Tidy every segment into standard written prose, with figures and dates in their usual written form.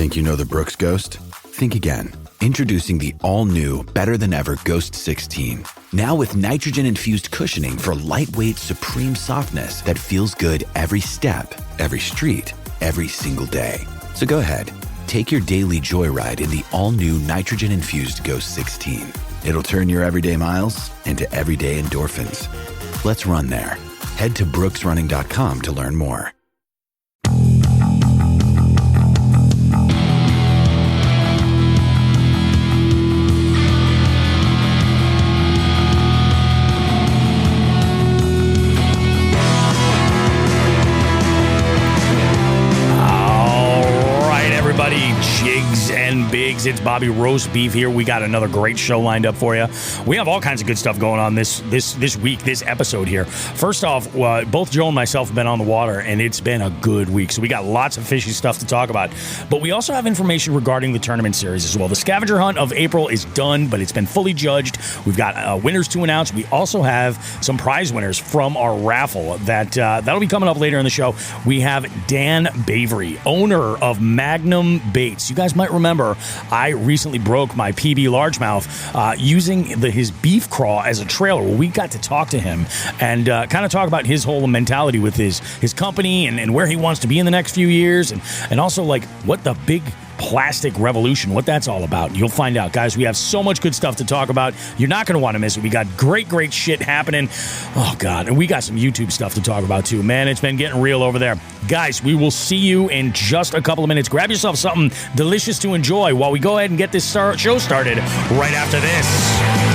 Think you know the Brooks Ghost? Think again. Introducing the all-new, better-than-ever Ghost 16. Now with nitrogen-infused cushioning for lightweight, supreme softness that feels good every step, every street, every single day. So go ahead, take your daily joyride in the all-new nitrogen-infused Ghost 16. It'll turn your everyday miles into everyday endorphins. Let's run there. Head to brooksrunning.com to learn more. Jigs and Bigs. It's Bobby Roast Beef here. We got another great show lined up for you. We have all kinds of good stuff going on this week, this episode here. First off, both Joe and myself have been on the water, and it's been a good week. So we got lots of fishy stuff to talk about. But we also have information regarding the tournament series as well. The Scavenger Hunt of April is done, but it's been fully judged. We've got winners to announce. We also have some prize winners from our raffle that'll be coming up later in the show. We have Dan Bavery, owner of Magnum Baits. You guys might remember I recently broke my PB largemouth using his BEEF CRAW as a trailer. Well, we got to talk to him and kind of talk about his whole mentality with his company and where he wants to be in the next few years and also like what the big plastic revolution, what that's all about. You'll find out, guys. We have so much good stuff to talk about. You're not going to want to miss it. We got great shit happening. Oh, God. And we got some YouTube stuff to talk about, too. Man, it's been getting real over there. Guys, we will see you in just a couple of minutes. Grab yourself something delicious to enjoy while we go ahead and get this show started right after this.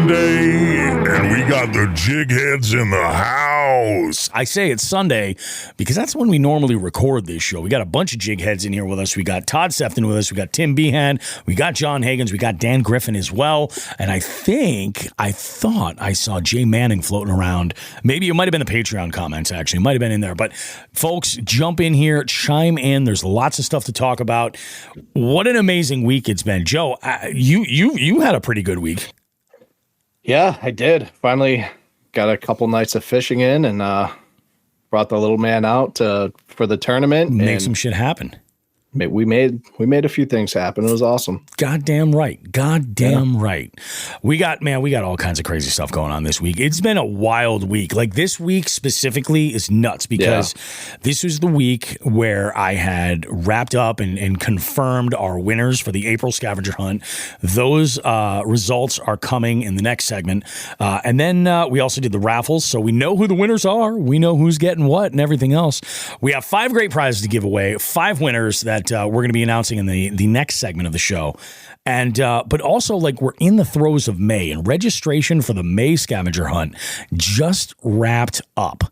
And we got the jig heads in the house. I say it's Sunday because that's when we normally record this show. We got a bunch of jig heads in here with us. We got Todd Sefton with us. We got Tim Behan. We got John Hagens. We got Dan Griffin as well. And I thought I saw Jay Manning floating around. Maybe it might have been the Patreon comments, actually. It might have been in there. But folks, jump in here, chime in. There's lots of stuff to talk about. What an amazing week it's been. Joe, you had a pretty good week. Yeah, I did. Finally got a couple nights of fishing in and brought the little man out for the tournament. Make some shit happen. We made a few things happen. It was awesome. Goddamn right. Right. We got all kinds of crazy stuff going on this week. It's been a wild week. Like this week specifically is nuts because this was the week where I had wrapped up and confirmed our winners for the April scavenger hunt. Those results are coming in the next segment. And then we also did the raffles. So we know who the winners are. We know who's getting what and everything else. We have 5 great prizes to give away, 5 winners that we're going to be announcing in the next segment of the show. And but also, like, we're in the throes of May, and registration for the May scavenger hunt just wrapped up.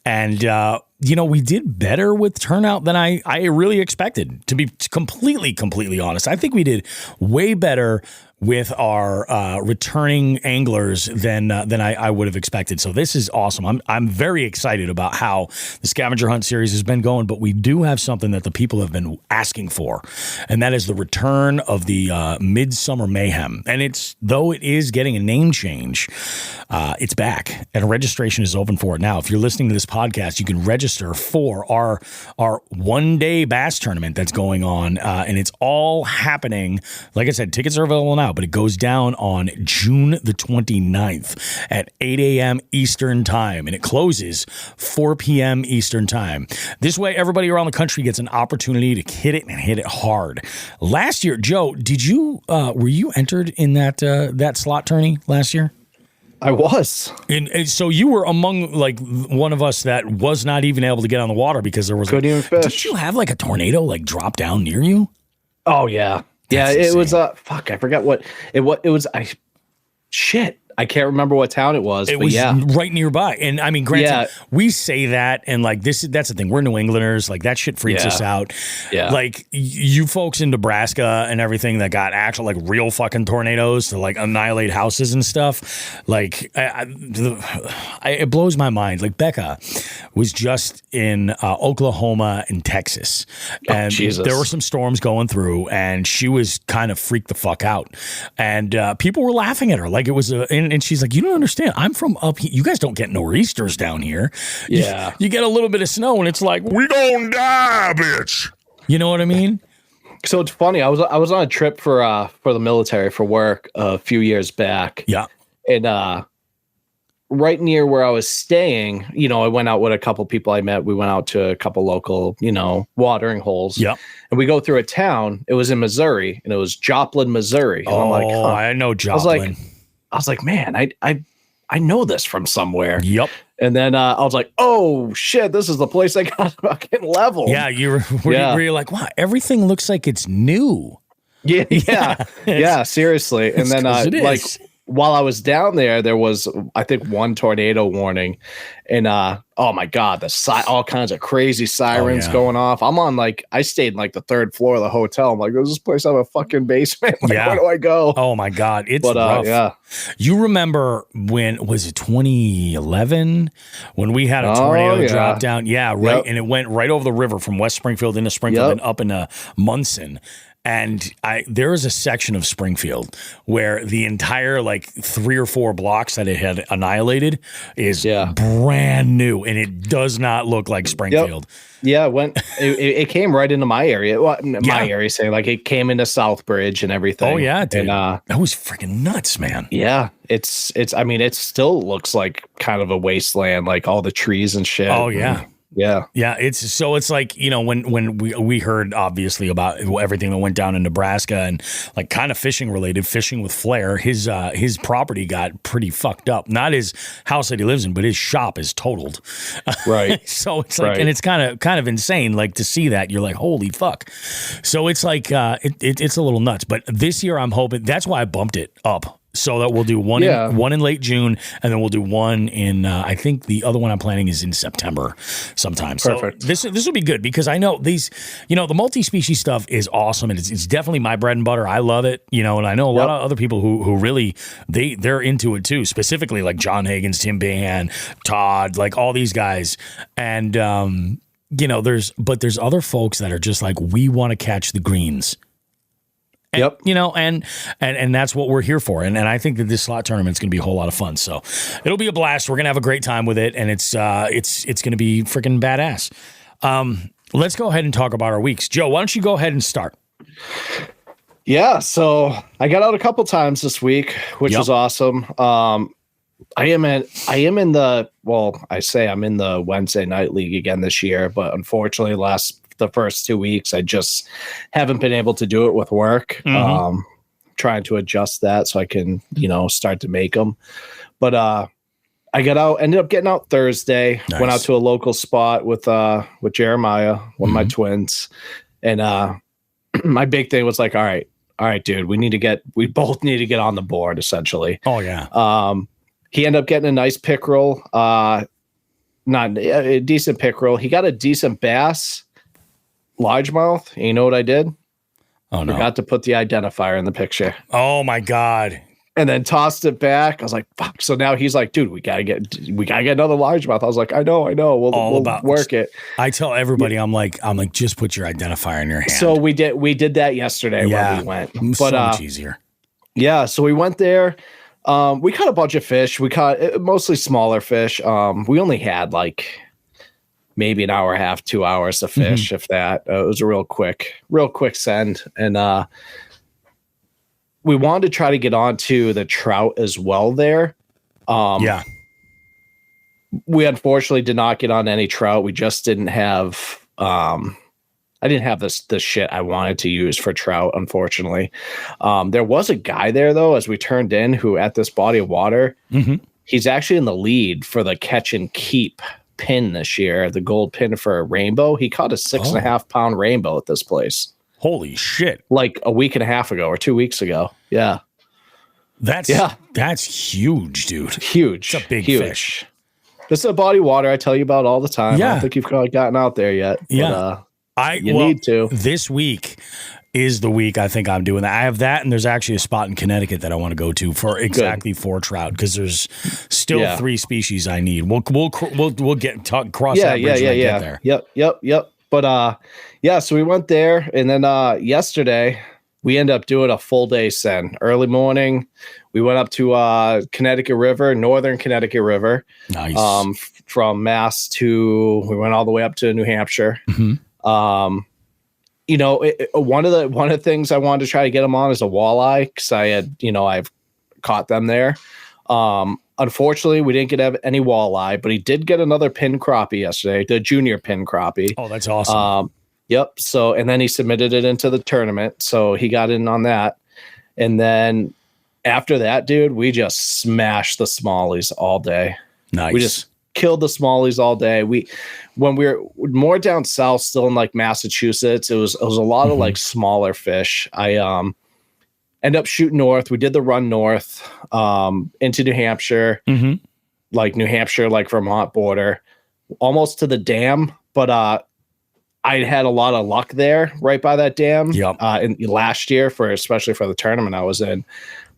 And, we did better with turnout than I really expected, to be completely honest. I think we did way better with our returning anglers than I would have expected. So this is awesome. I'm very excited about how the scavenger hunt series has been going, but we do have something that the people have been asking for, and that is the return of the Midsummer Mayhem. And though it is getting a name change, it's back, and registration is open for it now. If you're listening to this podcast, you can register for our one-day bass tournament that's going on, and it's all happening. Like I said, tickets are available now, but it goes down on June the 29th at 8 a.m. Eastern Time, and it closes 4 p.m. Eastern Time. This way, everybody around the country gets an opportunity to hit it and hit it hard. Last year, Joe, were you entered in that slot tourney last year? I was. And so you were among like one of us that was not even able to get on the water because there was couldn't even fish. Did you have like a tornado like drop down near you? Oh yeah. That's it insane. was fuck, I forgot what it was. I can't remember what town it was. It but was yeah, right nearby. And I mean, granted, we say that, and like that's the thing. We're New Englanders. Like that shit freaks us out. Yeah. Like you folks in Nebraska and everything that got actual like real fucking tornadoes to like annihilate houses and stuff. Like it blows my mind. Like Becca was just in Oklahoma and Texas, and there were some storms going through, and she was kind of freaked the fuck out, and people were laughing at her like it was and she's like, you don't understand, I'm from up here, you guys don't get nor'easters down here. You get a little bit of snow and it's like, we gonna die, bitch. You know what I mean? So it's funny, I was on a trip for the military for work a few years back, and right near where I was staying, I went out with a couple people I met. We went out to a couple local, watering holes. Yeah. And we go through a town. It was in Missouri, and it was Joplin, Missouri. And I'm like, I know Joplin. I was like, man, I know this from somewhere. Yep. And then I was like, oh shit, this is the place I got fucking leveled. Yeah, you're like, wow, everything looks like it's new. Yeah, seriously. And then like while I was down there, there was, I think, one tornado warning, and oh my god, all kinds of crazy sirens going off. I'm on I stayed in the third floor of the hotel. I'm like, does this place have a fucking basement? Where do I go? Oh my god, it's rough. Yeah. You remember when was it 2011 when we had a tornado drop down? Yeah, right, and it went right over the river from West Springfield into Springfield and up into Munson. And there is a section of Springfield where the entire 3 or 4 blocks that it had annihilated is brand new, and it does not look like Springfield. Yeah, it came right into my area. Well, my area, saying it came into Southbridge and everything. Oh yeah, dude. And, that was freaking nuts, man. Yeah, it's. I mean, it still looks like kind of a wasteland, like all the trees and shit. Oh yeah. Yeah. It's like, when we heard obviously about everything that went down in Nebraska and kind of fishing with Flair, his property got pretty fucked up. Not his house that he lives in, but his shop is totaled. Right. So it's and it's kind of insane. to see that, you're like, holy fuck. So it's it's a little nuts. But this year I'm hoping, that's why I bumped it up. So that we'll do one in late June, and then we'll do one in, I think the other one I'm planning is in September sometime. Perfect. So this will be good because I know these, the multi-species stuff is awesome, and it's definitely my bread and butter. I love it, and I know a lot of other people who really, they're into it too, specifically like John Higgins, Tim Behan, Todd, all these guys. And, there's other folks that are just we want to catch the greens. And, and that's what we're here for. And I think that this slot tournament's going to be a whole lot of fun. So it'll be a blast. We're going to have a great time with it. And it's going to be freaking badass. Let's go ahead and talk about our weeks. Joe, why don't you go ahead and start? Yeah. So I got out a couple times this week, which was awesome. I'm in the Wednesday night league again this year, but unfortunately the first 2 weeks, I just haven't been able to do it with work. Trying to adjust that so I can, start to make them. But I ended up getting out Thursday, went out to a local spot with Jeremiah, one of my twins. And my big thing was all right, dude, we both need to get on the board essentially. Oh yeah. He ended up getting a nice pickerel, not a decent pickerel. He got a decent bass, largemouth. And you know what I did? Oh no! Forgot to put the identifier in the picture. Oh my god! And then tossed it back. I was like, "Fuck!" So now he's like, "Dude, we gotta get another largemouth." I was like, "I know. We'll work it." I tell everybody, I'm like, just put your identifier in your hand. So we did that yesterday when we went, but so much easier. Yeah. So we went there. We caught a bunch of fish. We caught mostly smaller fish. We only had maybe an hour and a half, 2 hours to fish, if that. It was a real quick send. And we wanted to try to get onto the trout as well there. We unfortunately did not get on any trout. We just didn't have I didn't have the shit I wanted to use for trout, unfortunately. There was a guy there though, as we turned in, who at this body of water, he's actually in the lead for the catch and keep pin this year, the gold pin for a rainbow. He caught a 6.5 pound rainbow at this place. Holy shit. A week and a half ago or 2 weeks ago. Yeah. That's huge, dude. Huge. It's a big fish. This is a body water I tell you about all the time. Yeah. I don't think you've gotten out there yet. Yeah. But, you need to. This week is the week I think I'm doing that. I have that, and there's actually a spot in Connecticut that I want to go to for exactly 4 trout, because there's still 3 species I need. We'll cross that bridge when I get there. Yep. But so we went there, and then yesterday we ended up doing a full day send. Early morning, we went up to Connecticut River, Northern Connecticut River. Nice. From Mass we went all the way up to New Hampshire. Mm-hmm. One of the things I wanted to try to get them on is a walleye, because I had, I've caught them there. Unfortunately, we didn't get any walleye, but he did get another pin crappie yesterday, the junior pin crappie. Oh, that's awesome. Yep. So, and then he submitted it into the tournament, so he got in on that. And then after that, dude, we just smashed the smallies all day. Nice. We just killed the smallies all day. When we were more down south, still in like Massachusetts, it was a lot of like smaller fish. I ended up shooting north. We did the run north into New Hampshire, like New Hampshire, like Vermont border, almost to the dam. But I had a lot of luck there, right by that dam. In last year, especially for the tournament I was in.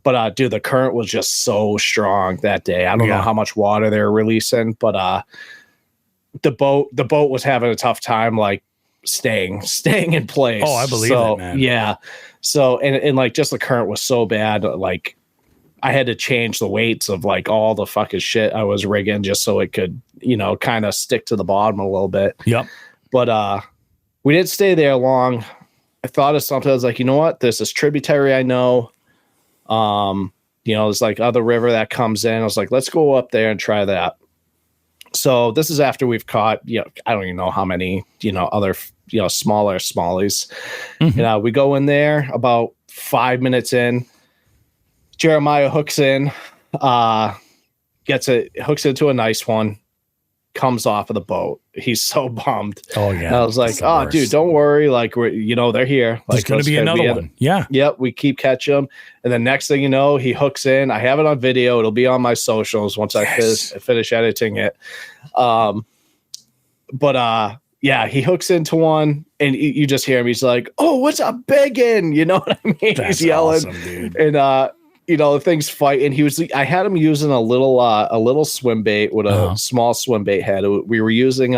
But dude, the current was just so strong that day. I don't know how much water they were releasing, but the boat was having a tough time, like staying in place. Oh, I believe it, man. Yeah. So and like just the current was so bad, like I had to change the weights of like all the fucking shit I was rigging just so it could, kind of stick to the bottom a little bit. Yep. But we didn't stay there long. I thought of something. I was like, you know what? There's this tributary I know. There's like other river that comes in. I was like, let's go up there and try that. So this is after we've caught, I don't even know how many, other, smaller smallies. And we go in there about 5 minutes in. Jeremiah hooks in, hooks into a nice one, comes off of the boat. He's so bummed. Oh yeah. And I was like, dude, don't worry. Like they're here. Like, there's going to be another one. Yeah. Yep. We keep catching them. And the next thing you know, he hooks in. I have it on video. It'll be on my socials once I finish editing it. He hooks into one, and you just hear him. He's like, "Oh, what's up, biggin?" You know what I mean? That's He's yelling, awesome, dude. And the thing's fighting. I had him using a little swim bait with a small swim bait head. We were using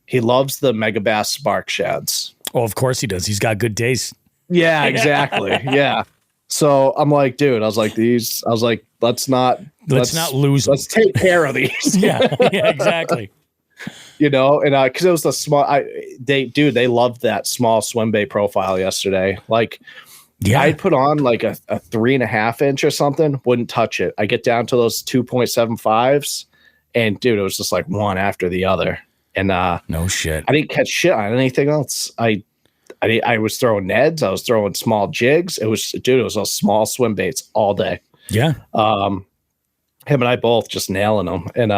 he loves the Mega Bass Spark Shads. Oh, of course he does. He's got good taste. Yeah, exactly. Yeah. So I'm like, dude, let's not lose them. Let's take care of these. yeah, exactly. And because it was the small, they loved that small swim bait profile yesterday. Like, I put on like a 3.5 inch or something, wouldn't touch it. I get down to those 2.75s, and dude, it was just like one after the other. And no shit. I didn't catch shit on anything else. I was throwing Neds. I was throwing small jigs. It was those small swim baits all day. Yeah. Him and I both just nailing them. And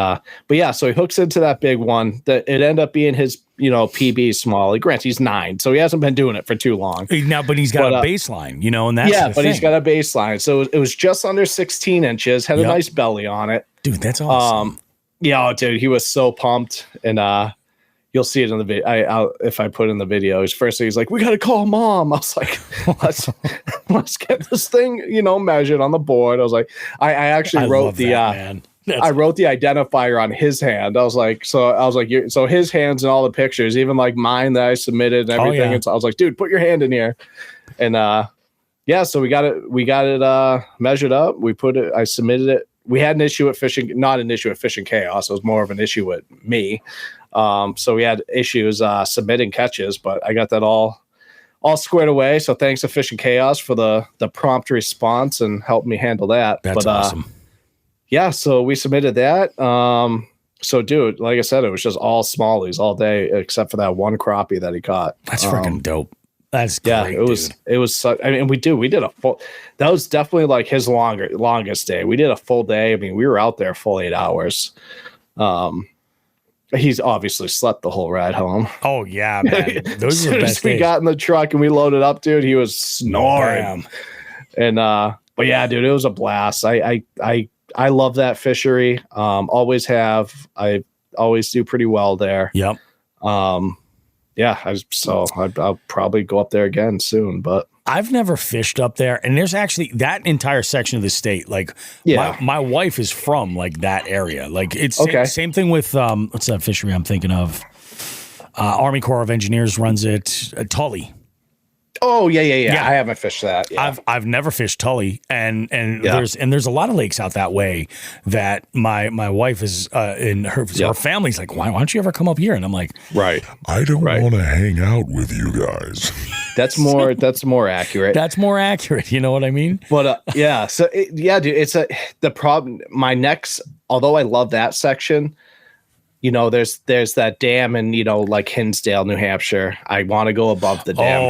so he hooks into that big one. That it ended up being his, PB small. Granted, he's 9, so he hasn't been doing it for too long. Now, but he's got a baseline, and that's the thing. He's got a baseline. So it was just under 16 inches. Had a nice belly on it. Dude, that's awesome. Dude, he was so pumped. And you'll see it in the video. If I put in the video, he's like, "We got to call mom." I was like, let's get this thing, measured on the board. I was like, I actually wrote the identifier on his hand. I was like, so his hands and all the pictures, even like mine that I submitted and everything. And so I was like, dude, put your hand in here. And so we got it measured up. I submitted it. We had an issue with fishing, not an issue with Fishing Chaos. It was more of an issue with me. So we had issues submitting catches, but I got that all squared away. So thanks to Fishing Chaos for the prompt response and helped me handle that. That's awesome. So we submitted that. So dude, like I said, it was just all smallies all day, except for that one crappie that he caught. That's freaking dope. That's great. It was such, we did a full, that was definitely like his longest day. We did a full day. We were out there full 8 hours. He's obviously slept the whole ride home. Oh yeah, man. Those are the best days. We got in the truck and we loaded up, dude. He was snoring. Damn. And But yeah, dude, it was a blast. I love that fishery. Always have. I always do pretty well there. Yep. Yeah, I'll probably go up there again soon. But I've never fished up there, and there's actually that entire section of the state. Like, my wife is from like that area. Like, it's same thing with what's that fishery I'm thinking of? Army Corps of Engineers runs it. Tully. Oh yeah. I haven't fished that. Yeah. I've never fished Tully, and there's a lot of lakes out that way that my wife is in her family's like, why don't you ever come up here? And I'm like, right. I don't want to hang out with you guys. That's more accurate. That's more accurate. You know what I mean? But yeah. So dude, it's the problem. My next, although I love that section. You know, there's that dam in, you know, like Hinsdale, New Hampshire. I want to go above the dam.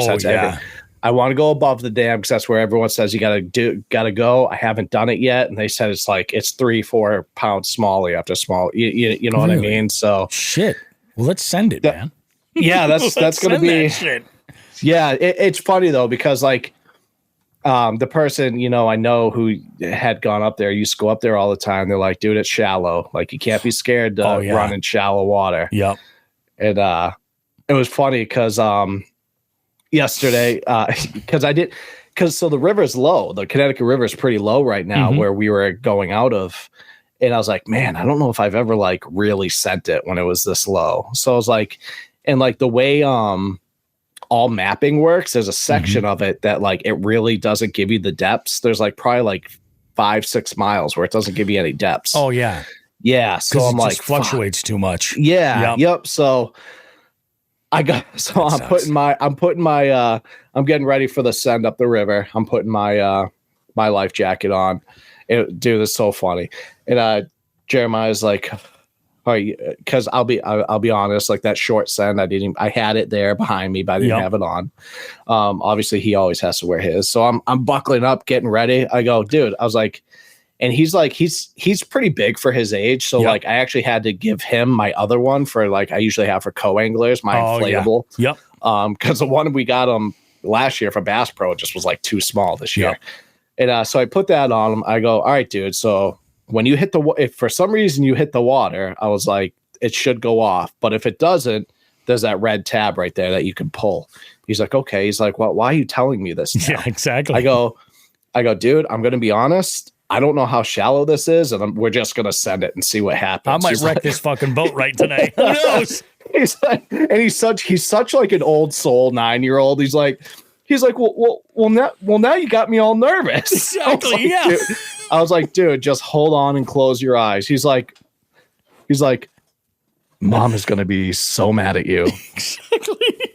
I want to go above the dam because that's where everyone says you gotta go. I haven't done it yet, and they said it's 3-4 pounds small. You have to small. You know what I mean? So shit. Well, let's send it, man. Yeah, that's gonna be. Shit. Yeah, it's funny though because like. The person, you know, I know who had gone up there, used to go up there all the time. They're like, dude, it's shallow. Like, you can't be scared to run in shallow water. Yep. And it was funny because yesterday, so the river's low. The Connecticut River is pretty low right now where we were going out of. And I was like, man, I don't know if I've ever like really sent it when it was this low. So I was like, and like the way all mapping works, there's a section of it that like it really doesn't give you the depths. There's like probably like 5-6 miles where it doesn't give you any depths. Oh yeah. So I'm like, fluctuates too much. Yeah. Yep. So I'm getting ready for the send up the river. I'm putting my my life jacket on. Dude, this is so funny. And Jeremiah's like, because I'll be honest, like that short send, I had it there behind me, but I didn't have it on. Obviously he always has to wear his. So I'm buckling up, getting ready. I go, dude, I was like, and he's like, he's pretty big for his age. So like I actually had to give him my other one for like, I usually have for co-anglers, my inflatable. Yep. Cause the one we got last year for Bass Pro just was like too small this year. And so I put that on him. I go, all right, dude. So when you hit if for some reason you hit the water, I was like, it should go off. But if it doesn't, there's that red tab right there that you can pull. He's like, okay. He's like, well, why are you telling me this now? Yeah, exactly. I go, dude, I'm going to be honest. I don't know how shallow this is. And we're just going to send it and see what happens. I might wreck this fucking boat right tonight. Who knows? He's such like an old soul 9-year-old. He's like, well, now you got me all nervous. Exactly. I was like, dude, just hold on and close your eyes. He's like, Mom is going to be so mad at you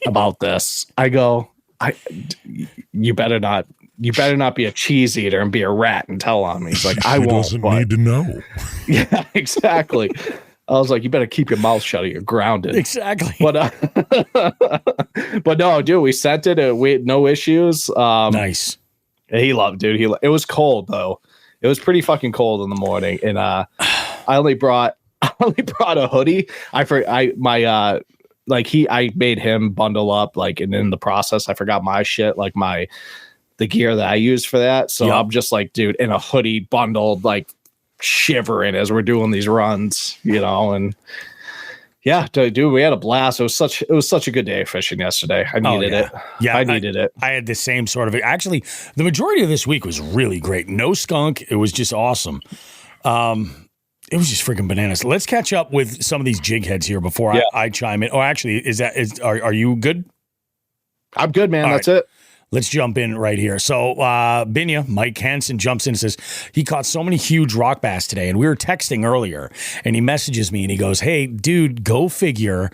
about this. I go, you better not be a cheese eater and be a rat and tell on me. He's like, I won't. Doesn't need to know. Yeah, exactly. I was like, you better keep your mouth shut or you're grounded. Exactly. But no, dude, we sent it. We had no issues. Nice. He loved, dude. It was cold though. It was pretty fucking cold in the morning, and I only brought a hoodie. I made him bundle up, like, and in the process, I forgot my shit, like the gear that I use for that. So I'm just like, dude, in a hoodie, bundled, like shivering as we're doing these runs, you know, and. Yeah, dude, we had a blast. It was such a good day of fishing yesterday. I needed it. Yeah, I needed it. I had the same sort of. Actually, the majority of this week was really great. No skunk. It was just awesome. It was just freaking bananas. Let's catch up with some of these jig heads here before I chime in. Oh, actually, are you good? I'm good, man. All That's right. it. Let's jump in right here. So Binya, Mike Hansen, jumps in and says he caught so many huge rock bass today. And we were texting earlier and he messages me and he goes, hey, dude, go figure.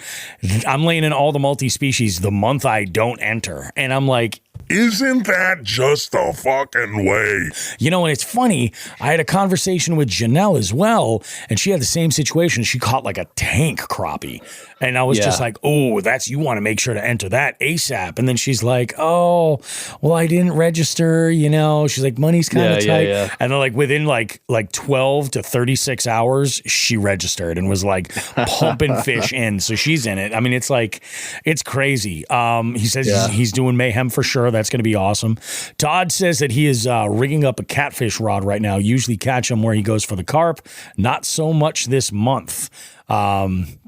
I'm laying in all the multi-species the month I don't enter. And I'm like, isn't that just the fucking way? You know, and it's funny. I had a conversation with Janelle as well, and she had the same situation. She caught like a tank crappie. And I was just like, oh, you want to make sure to enter that ASAP. And then she's like, oh, well, I didn't register, she's like, money's kind of tight. Yeah. And then like within like 12 to 36 hours, she registered and was like pumping fish in. So she's in it. I mean, it's like, it's crazy. He says he's doing mayhem for sure. That's going to be awesome. Todd says that he is rigging up a catfish rod right now. Usually catch him where he goes for the carp. Not so much this month. Dan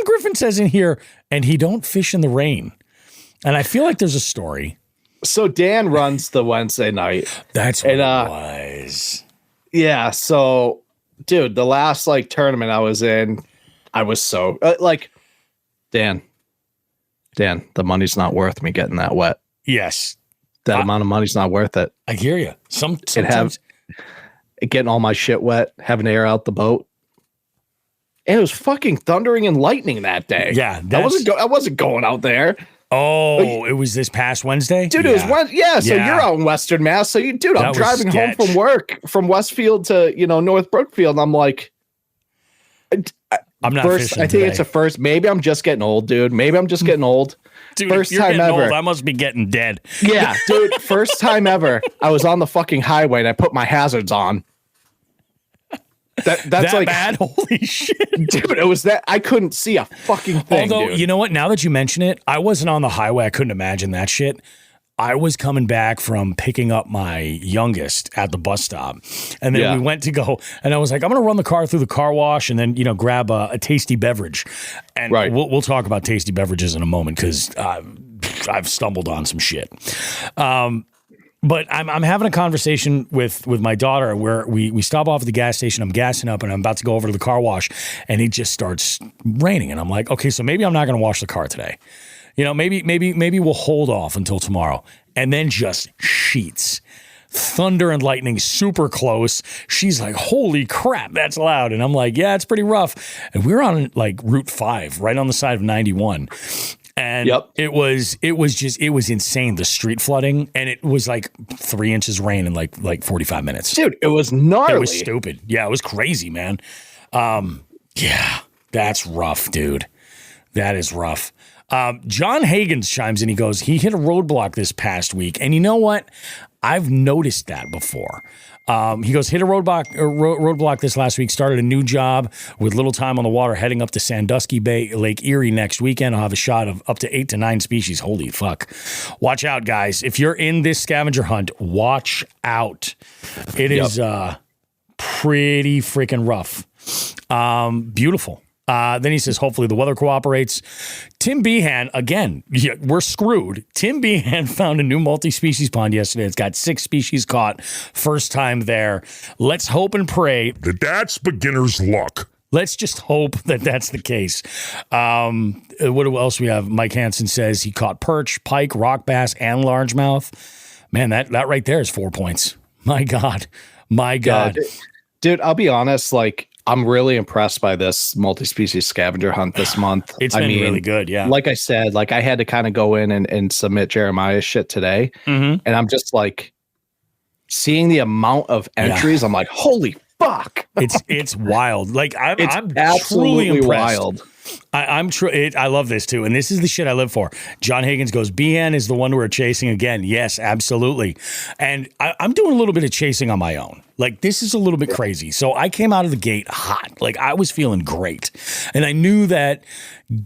Griffin says in here, and he don't fish in the rain. And I feel like there's a story. So Dan runs the Wednesday night. That's what it was. Yeah. So, dude, the last like tournament I was in, I was so Dan, the money's not worth me getting that wet. Yes. That amount of money's not worth it. I hear you. Sometimes getting all my shit wet, having to air out the boat. And it was fucking thundering and lightning that day. Yeah. I wasn't going out there. Oh, it was this past Wednesday? Dude, it was Wednesday. Yeah, so you're out in Western Mass. So I'm driving home from work from Westfield to, North Brookfield. And I'm like, I'm not fishing I think it's a first. Maybe I'm just getting old, dude. Maybe I'm just getting old. Dude, first if you're time getting ever. old, I must be getting dead. Yeah, dude. First time ever. I was on the fucking highway and I put my hazards on. That's that like bad. Holy shit, dude! It was that I couldn't see a fucking thing. Although, dude. you know what? Now that you mention it, I wasn't on the highway. I couldn't imagine that shit. I was coming back from picking up my youngest at the bus stop, and then we went to go, and I was like, I'm going to run the car through the car wash, and then grab a tasty beverage, and we'll talk about tasty beverages in a moment because I've stumbled on some shit. But I'm having a conversation with my daughter where we stop off at the gas station. I'm gassing up and I'm about to go over to the car wash and it just starts raining. And I'm like, okay, so maybe I'm not going to wash the car today. Maybe we'll hold off until tomorrow. And then just sheets, thunder and lightning, super close. She's like, holy crap, that's loud. And I'm like, yeah, it's pretty rough. And we're on like Route 5, right on the side of 91. And it was insane, the street flooding, and it was like 3 inches rain in like 45 minutes. Dude, it was gnarly. It was stupid. Yeah, it was crazy, man. Yeah, that's rough, dude. That is rough. John Hagans chimes in. He goes, he hit a roadblock this past week, and you know what? I've noticed that before. He goes, hit a roadblock this last week, started a new job with little time on the water, heading up to Sandusky Bay, Lake Erie next weekend. I'll have a shot of up to 8 to 9 species. Holy fuck. Watch out, guys. If you're in this scavenger hunt, watch out. It is pretty freaking rough. Beautiful. Then he says, hopefully the weather cooperates. Tim Behan, again, we're screwed. Tim Behan found a new multi-species pond yesterday. It's got 6 species caught. First time there. Let's hope and pray that's beginner's luck. Let's just hope that that's the case. What else we have? Mike Hansen says he caught perch, pike, rock bass, and largemouth. Man, that right there is 4 points. My God. Yeah, dude, I'll be honest, I'm really impressed by this multi-species scavenger hunt this month. It's been really good, yeah. Like I said, I had to kind of go in and submit Jeremiah's shit today. Mm-hmm. And I'm just seeing the amount of entries. I'm like, holy fuck. It's wild. I'm absolutely truly impressed. wild. I love this too. And this is the shit I live for. John Higgins goes, Behan is the one we're chasing again. Yes, absolutely. And I'm doing a little bit of chasing on my own. This is a little bit crazy. So I came out of the gate hot. I was feeling great. And I knew that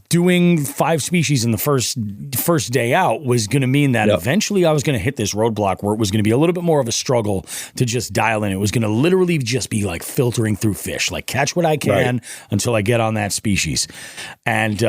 doing 5 species in the first day out was going to mean that eventually I was going to hit this roadblock where it was going to be a little bit more of a struggle to just dial in. It was going to literally just be filtering through fish, catch what I can until I get on that species. And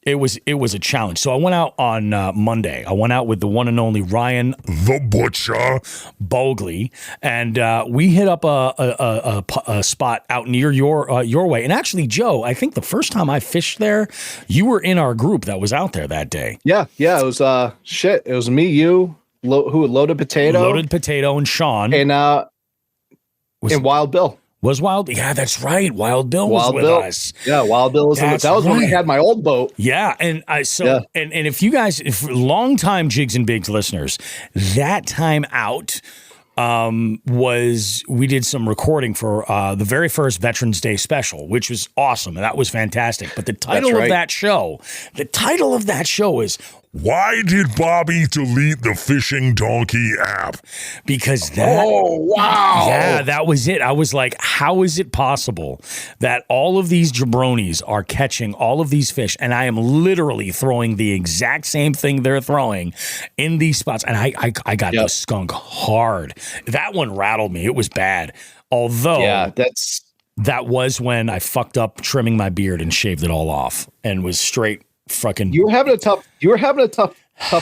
it was a challenge. So I went out on Monday. I went out with the one and only Ryan the Butcher Bogley, and we hit up a spot out near your way. And actually, Joe, I think the first time I fished there, you were in our group that was out there that day. Yeah. It was It was me, you, Loaded Potato, and Sean, and Wild Bill. Was Wild? Yeah, that's right. Wild Bill was with us. Yeah, Wild Bill was with us. That was when I had my old boat. Yeah, and and if you guys, long-time Jigs and Bigs listeners, that time out we did some recording for the very first Veterans Day special, which was awesome, and that was fantastic. But the title of that show is Why did Bobby delete the fishing donkey app? Because that, yeah, that was it. I was like, how is it possible that all of these jabronis are catching all of these fish and I am literally throwing the exact same thing they're throwing in these spots? And I got the skunk hard. That one rattled me. It was bad. Although that was when I fucked up trimming my beard and shaved it all off and was straight fucking. You were having a tough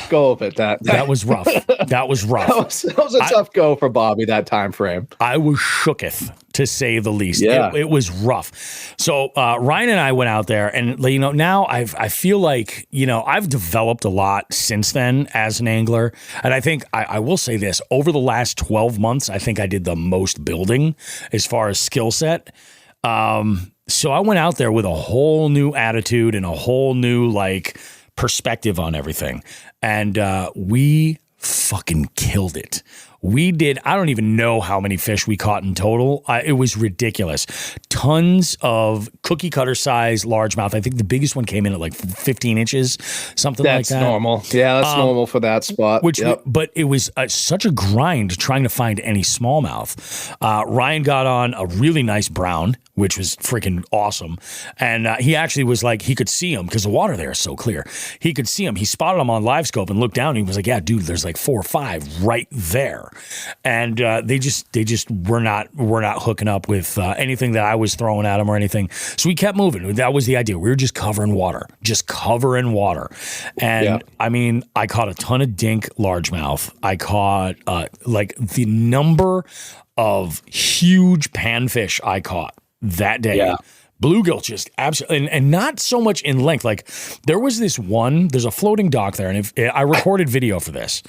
go of it. That was rough. That was rough. that was a tough go for Bobby that time frame. I was shooketh, to say the least. Yeah. It was rough. So Ryan and I went out there, and now I feel like I've developed a lot since then as an angler, and I think I will say this: over the last 12 months, I think I did the most building as far as skill set. So I went out there with a whole new attitude and a whole new perspective on everything. And we fucking killed it. We did, I don't even know how many fish we caught in total. It was ridiculous. Tons of cookie cutter size largemouth. I think the biggest one came in at 15 inches, something like that. That's normal. Yeah, that's normal for that spot. But it was such a grind trying to find any smallmouth. Ryan got on a really nice brown, which was freaking awesome. And he actually was he could see him because the water there is so clear. He could see him. He spotted him on live scope and looked down and he was like, yeah, dude, there's 4 or 5 right there. And they just were not hooking up with anything that I was throwing at them or anything. So we kept moving. That was the idea. We were just covering water. And I mean, I caught a ton of dink largemouth. I caught the number of huge panfish I caught that day. Yeah. Bluegill just absolutely, and not so much in length. There was there's a floating dock there, and I recorded video for this,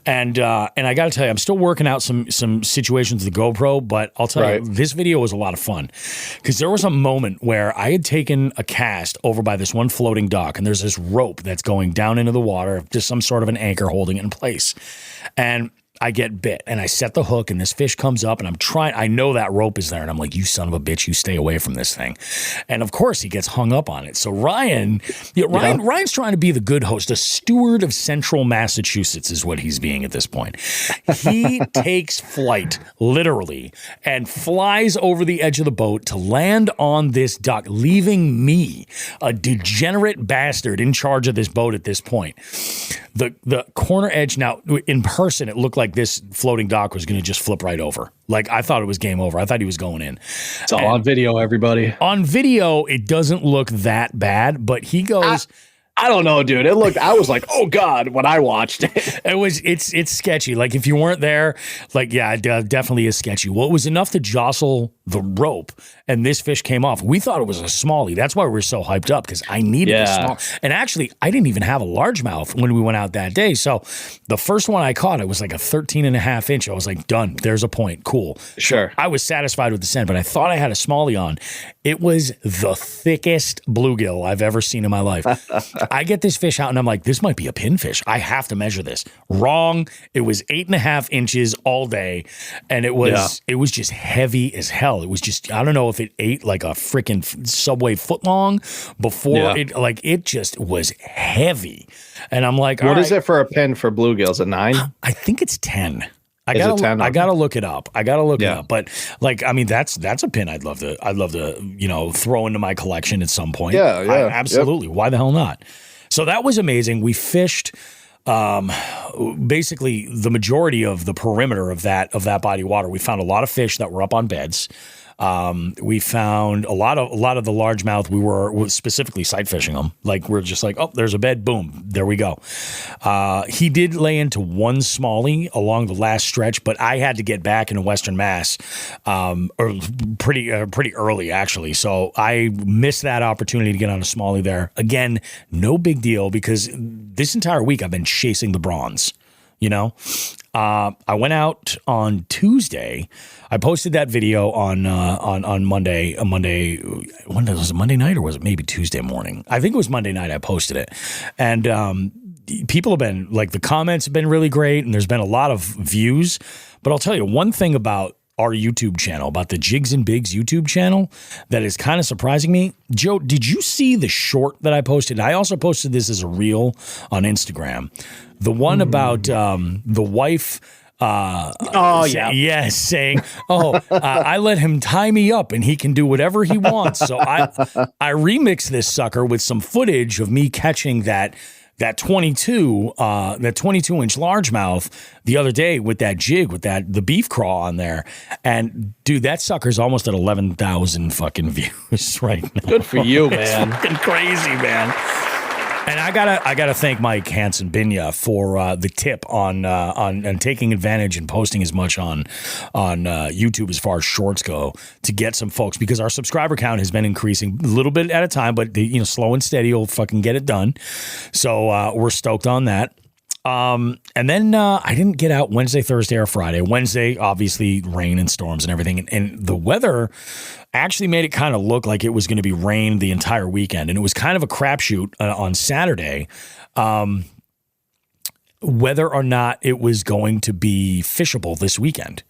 and I got to tell you, I'm still working out some situations with the GoPro, but I'll tell you, this video was a lot of fun because there was a moment where I had taken a cast over by this one floating dock, and there's this rope that's going down into the water, just some sort of an anchor holding it in place, and I get bit and I set the hook and this fish comes up and I know that rope is there and I'm like, you son of a bitch, you stay away from this thing. And of course he gets hung up on it. So Ryan's trying to be the good host, a steward of central Massachusetts is what he's being at this point. He takes flight literally and flies over the edge of the boat to land on this dock, leaving me, a degenerate bastard, in charge of this boat at this point. The corner edge, now in person, it looked like this floating dock was going to just flip right over. I thought it was game over. I thought he was going in. It's all on video, everybody. On video, it doesn't look that bad, but he goes... I don't know, dude. I was like, oh God, when I watched it. It's sketchy. If you weren't there, it definitely is sketchy. Well, it was enough to jostle the rope and this fish came off. We thought it was a smallie. That's why we were so hyped up because I needed a small. And actually, I didn't even have a largemouth when we went out that day. So the first one I caught, it was a 13.5 inch. I was like, done. There's a point. Cool. Sure. I was satisfied with the scent, but I thought I had a smallie on. It was the thickest bluegill I've ever seen in my life. I get this fish out and I'm like, this might be a pinfish. I have to measure this. Wrong. It was 8.5 inches all day. And it was just heavy as hell. It was just, I don't know if it ate like a freaking Subway footlong before it just was heavy. And I'm like, what is it for a pin for bluegills? A 9? I think it's 10. I gotta look it up. But that's a pin I'd love to throw into my collection at some point. Yeah. Absolutely. Yep. Why the hell not? So that was amazing. We fished basically the majority of the perimeter of that body of water. We found a lot of fish that were up on beds. We found a lot of the largemouth. We were specifically sight fishing them. We're just oh, there's a bed. Boom. There we go. He did lay into one smallie along the last stretch, but I had to get back into Western Mass, pretty early actually. So I missed that opportunity to get on a smallie there. Again, no big deal because this entire week I've been chasing the bronze. I went out on Tuesday. I posted that video on Monday. When was it, Monday night or was it maybe Tuesday morning? I think it was Monday night I posted it. And people have been the comments have been really great and there's been a lot of views. But I'll tell you one thing about our YouTube channel, about the Jigs and Bigs YouTube channel, that is kind of surprising me. Joe, did you see the short that I posted? I also posted this as a reel on Instagram. The one about the wife. Saying, I let him tie me up and he can do whatever he wants. So I remixed this sucker with some footage of me catching that 22 inch largemouth the other day with that jig, with the beef craw on there. And dude, that sucker's almost at 11,000 fucking views right now. Good for you, man. It's fucking crazy, man. And I gotta thank Mike Hansen Binya for the tip on taking advantage and posting as much on YouTube as far as shorts go to get some folks, because our subscriber count has been increasing a little bit at a time, but slow and steady will fucking get it done. So we're stoked on that. And then I didn't get out Wednesday, Thursday, or Friday. Wednesday, obviously, rain and storms and everything. And the weather actually made it kind of look like it was going to be rain the entire weekend. And it was kind of a crapshoot on Saturday, whether or not it was going to be fishable this weekend,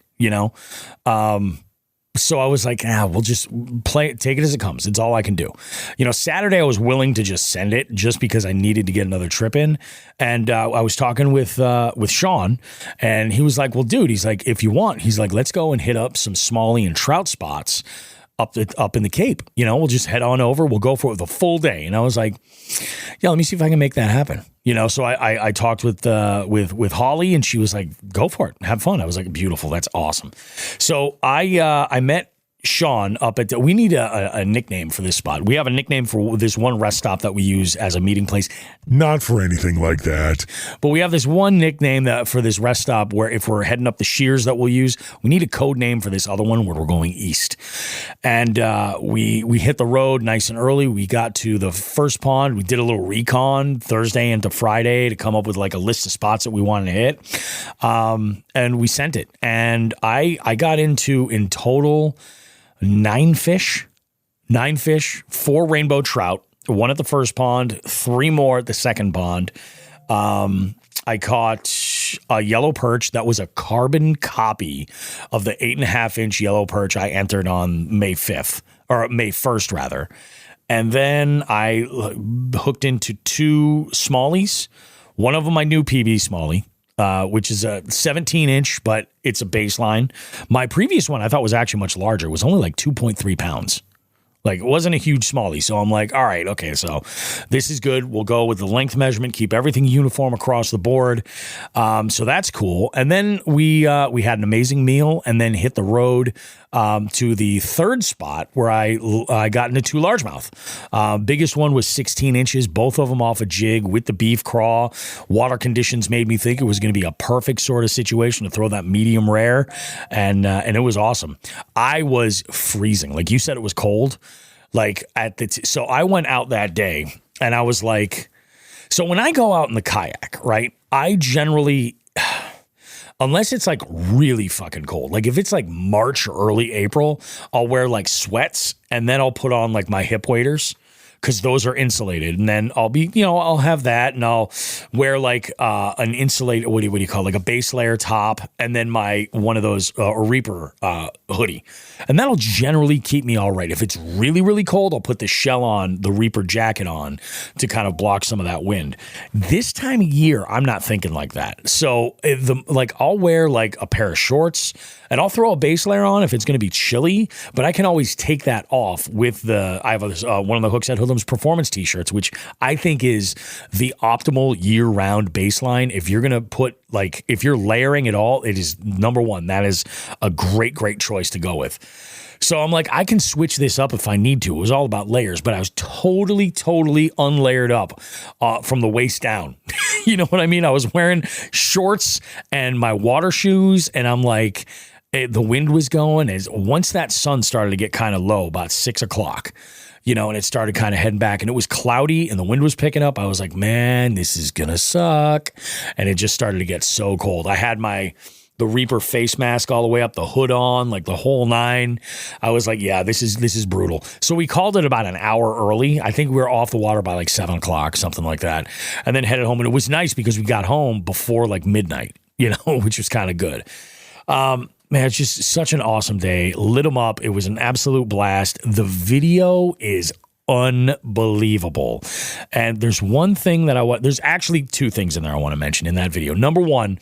So I was like, we'll just take it as it comes. It's all I can do. Saturday I was willing to just send it just because I needed to get another trip in. And I was talking with Sean, and he was like, well, dude, he's like, if you want, he's like, let's go and hit up some smallie and trout spots up in the Cape. We'll just head on over. We'll go for it with a full day. And I was like, yeah, let me see if I can make that happen. So I talked with Holly, and she was like, go for it. Have fun. I was like, beautiful. That's awesome. So I met Sean up at we need a nickname for this spot. We have a nickname for this one rest stop that we use as a meeting place. Not for anything like that. But we have this one nickname for this rest stop where if we're heading up the shears that we'll use, we need a code name for this other one where we're going east. And we hit the road nice and early. We got to the first pond. We did a little recon Thursday into Friday to come up with like a list of spots that we wanted to hit. And we sent it. And I got into, in total, 9 fish, 4 rainbow trout, 1 at the first pond, 3 more at the second pond. I caught a yellow perch that was a carbon copy of the 8.5 inch yellow perch I entered on May 1st rather. And then I hooked into 2 smallies. One of them I knew PB smallie. Which is a 17 inch, but it's a baseline. My previous one I thought was actually much larger. It was only like 2.3 pounds. Like, it wasn't a huge smallie. So I'm like, all right, okay, so this is good. We'll go with the length measurement, keep everything uniform across the board. So that's cool. And then we had an amazing meal and then hit the road to the third spot where I got into 2 largemouth. Biggest one was 16 inches, both of them off a jig with the beef craw. Water conditions made me think it was going to be a perfect sort of situation to throw that medium rare, and it was awesome. I was freezing. Like you said, it was cold. Like so I went out that day and I was like, so when I go out in the kayak, right, I generally, unless it's like really fucking cold, like if it's like March or early April, I'll wear like sweats and then I'll put on like my hip waders, because those are insulated. And then I'll be, I'll have that, and I'll wear like an insulated, what do you call it? Like a base layer top, and then one of those Reaper hoodie. And that'll generally keep me all right. If it's really, really cold, I'll put the shell on, the Reaper jacket on to kind of block some of that wind. This time of year, I'm not thinking like that. So I'll wear like a pair of shorts, and I'll throw a base layer on if it's going to be chilly, but I can always take that off with I have one of the Hookset Hoodlums performance t-shirts, which I think is the optimal year-round baseline. If you're going to put, like, if you're layering it all, it is number one. That is a great, great choice to go with. So I'm like, I can switch this up if I need to. It was all about layers, but I was totally unlayered up from the waist down. You know what I mean? I was wearing shorts and my water shoes, and I'm like, the wind was going. Once that sun started to get kind of low, about 6 o'clock, and it started kind of heading back, and it was cloudy and the wind was picking up, I was like, man, this is going to suck. And it just started to get so cold. I had the Reaper face mask all the way up, the hood on, like the whole 9. I was like, yeah, this is brutal. So we called it about an hour early. I think we were off the water by like 7 o'clock, something like that. And then headed home. And it was nice because we got home before like midnight, which was kind of good. Man, it's just such an awesome day. Lit them up. It was an absolute blast. The video is unbelievable. And there's one thing that there's actually two things in there I want to mention in that video. Number one,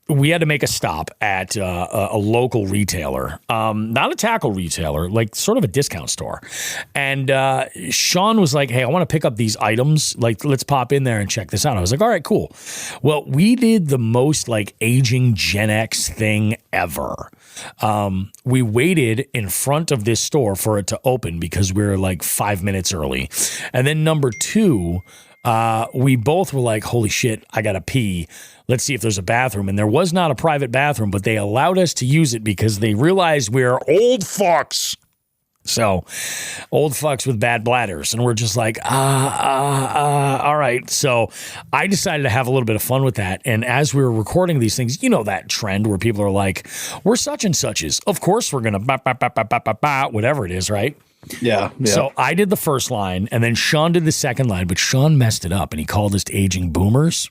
we had to make a stop at a local retailer, not a tackle retailer, like sort of a discount store. And Sean was like, hey, I want to pick up these items. Like, let's pop in there and check this out. I was like, all right, cool. Well, we did the most like aging Gen X thing ever. We waited in front of this store for it to open because we were like 5 minutes early. And then number two, we both were like, holy shit, I got to pee. Let's see if there's a bathroom. And there was not a private bathroom, but they allowed us to use it because they realized we're old fucks. So old fucks with bad bladders. And we're just like, all right. So I decided to have a little bit of fun with that. And as we were recording these things, you know that trend where people are like, we're such and such is. Of course we're going to whatever it is, right? Yeah. So I did the first line, and then Sean did the second line, but Sean messed it up, and he called us aging boomers.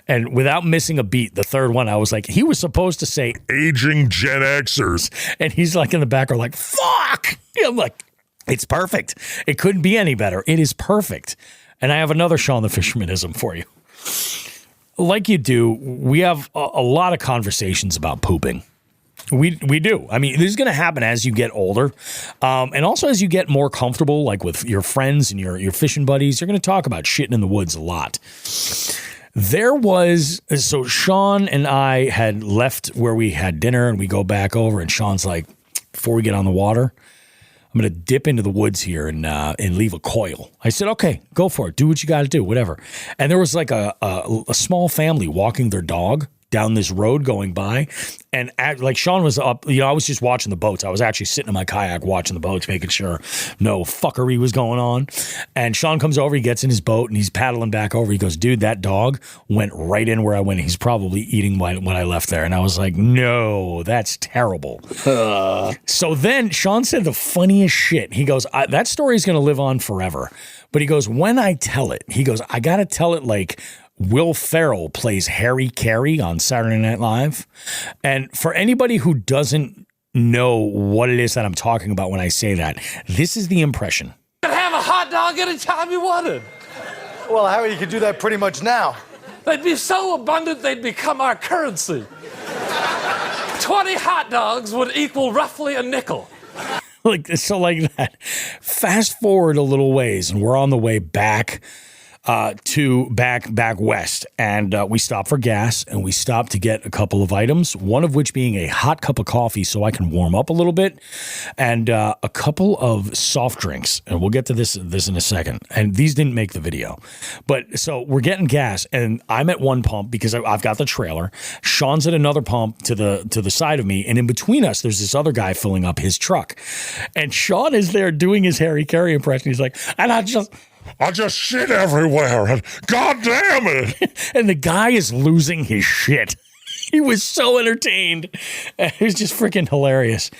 And without missing a beat, the third one, I was like, he was supposed to say aging Gen Xers. And he's like in the background like, fuck. I'm like, it's perfect. It couldn't be any better. It is perfect. And I have another Sean the Fishermanism for you. Like you do, we have a lot of conversations about pooping. We do. I mean, this is going to happen as you get older. And also as you get more comfortable, like with your friends and your fishing buddies, you're going to talk about shitting in the woods a lot. So Sean and I had left where we had dinner, and we go back over, and Sean's like, before we get on the water, I'm going to dip into the woods here and leave a coil. I said, okay, go for it. Do what you got to do, whatever. And there was like a small family walking their dog down this road going by. And like Sean was up, I was just watching the boats. I was actually sitting in my kayak watching the boats, making sure no fuckery was going on. And Sean comes over, he gets in his boat, and he's paddling back over. He goes, dude, that dog went right in where I went. He's probably eating what I left there. And I was like, no, that's terrible. So then Sean said the funniest shit. He goes, that story is going to live on forever. But he goes, when I tell it, he goes, I got to tell it like Will Ferrell plays Harry Carey on Saturday Night Live. And for anybody who doesn't know what it is that I'm talking about when I say that, this is the impression. You could have a hot dog anytime you wanted. Well, Harry, you could do that pretty much now. They'd be so abundant they'd become our currency. 20 hot dogs would equal roughly a nickel. Like that. Fast forward a little ways, and we're on the way back to back west, and we stopped for gas, and we stopped to get a couple of items, one of which being a hot cup of coffee so I can warm up a little bit, and a couple of soft drinks, and we'll get to this in a second. And these didn't make the video, but so we're getting gas, and I'm at one pump because I've got the trailer. Sean's at another pump to the side of me, and in between us there's this other guy filling up his truck, and Sean is there doing his Harry Carey impression. He's like, and I just shit everywhere, and God damn it. And the guy is losing his shit. He was so entertained. It was just freaking hilarious.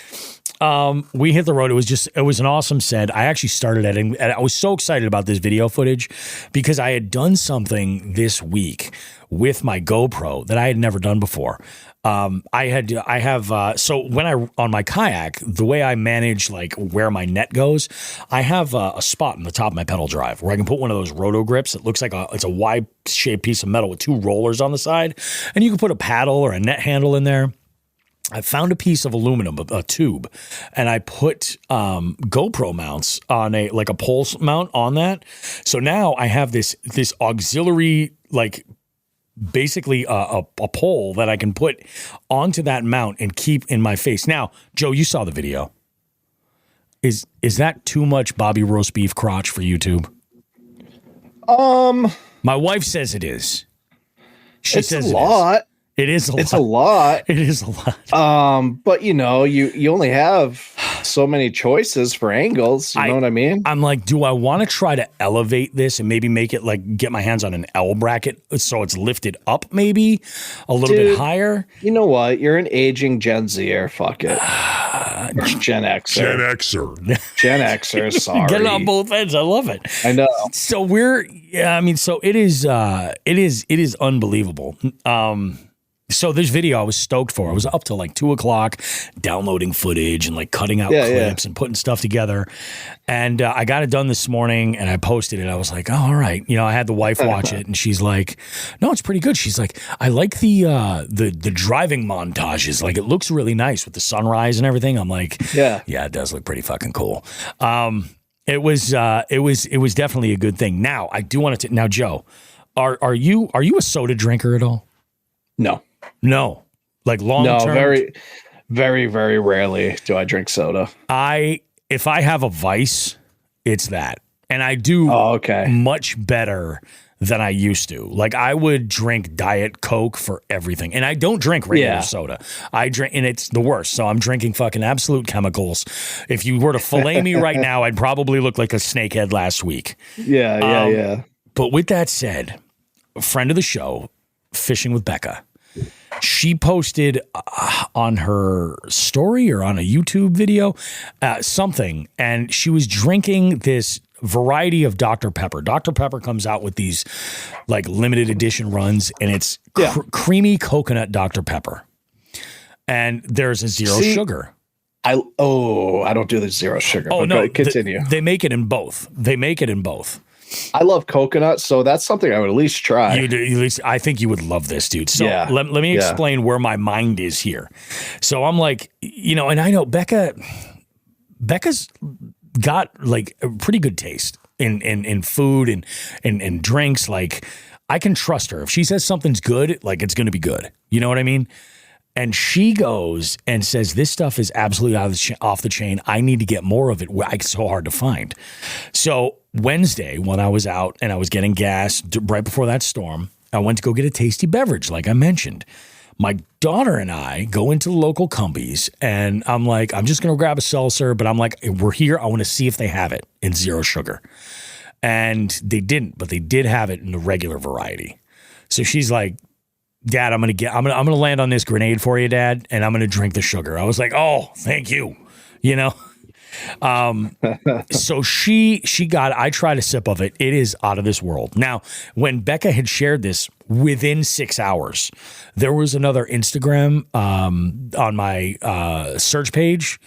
We hit the road. It was an awesome set. I actually started editing, and I was so excited about this video footage because I had done something this week with my GoPro that I had never done before. So when on my kayak, the way I manage like where my net goes, I have a spot on the top of my pedal drive where I can put one of those roto grips. It looks like it's a wide shaped piece of metal with two rollers on the side, and you can put a paddle or a net handle in there. I found a piece of aluminum, a tube, and I put GoPro mounts on a pole mount on that. So now I have this auxiliary, like basically a pole that I can put onto that mount and keep in my face. Now, Joe, you saw the video. Is that too much Bobby roast beef crotch for YouTube? My wife says it is. She says a lot. It is a lot. It's a lot. It is a lot. But you only have so many choices for angles. You know what I mean? I'm like, do I want to try to elevate this and maybe make it like get my hands on an L bracket so it's lifted up maybe a little bit higher? You know what? You're an aging Gen Zer. Fuck it. Gen Xer. Gen Xer. Sorry. Get it on both ends. I love it. I know. So it is unbelievable. So this video I was stoked for. I was up till like 2:00 downloading footage and like cutting out clips and putting stuff together. And I got it done this morning and I posted it. I was like, oh, all right. You know, I had the wife watch it and she's like, no, it's pretty good. She's like, I like the driving montages. Like it looks really nice with the sunrise and everything. I'm like, yeah, it does look pretty fucking cool. It was definitely a good thing. Now I do want to, now Joe, are you a soda drinker at all? No, like long term. Very, very, very rarely do I drink soda. If I have a vice, it's that, and I do much better than I used to. Like I would drink Diet Coke for everything, and I don't drink regular soda. I drink, and it's the worst. So I'm drinking fucking Absolute Chemicals. If you were to fillet me right now, I'd probably look like a snakehead last week. Yeah. But with that said, a friend of the show, Fishing with Becca, she posted on her story or on a YouTube video something, and she was drinking this variety of Dr. Pepper. Dr. Pepper comes out with these like limited edition runs, and it's creamy coconut Dr. Pepper. And there's a zero sugar. I don't do the zero sugar. Oh, no, continue. They make it in both. I love coconut, so that's something I would at least try. I think you would love this, dude. So let me explain where my mind is here. So I'm like, you know, and I know Becca's got like a pretty good taste in food and drinks. Like I can trust her. If she says something's good, like it's going to be good. You know what I mean? And she goes and says, this stuff is absolutely off the chain. I need to get more of it. It's so hard to find. So Wednesday, when I was out and I was getting gas right before that storm, I went to go get a tasty beverage, like I mentioned. My daughter and I go into the local Cumbies, and I'm like, I'm just going to grab a seltzer, but I'm like, we're here. I want to see if they have it in zero sugar. And they didn't, but they did have it in the regular variety. So she's like, Dad, I'm gonna land on this grenade for you, Dad, and I'm gonna drink the sugar. I was like, oh, thank you. You know? So I tried a sip of it. It is out of this world. Now, when Becca had shared this within 6 hours, there was another Instagram on my search page,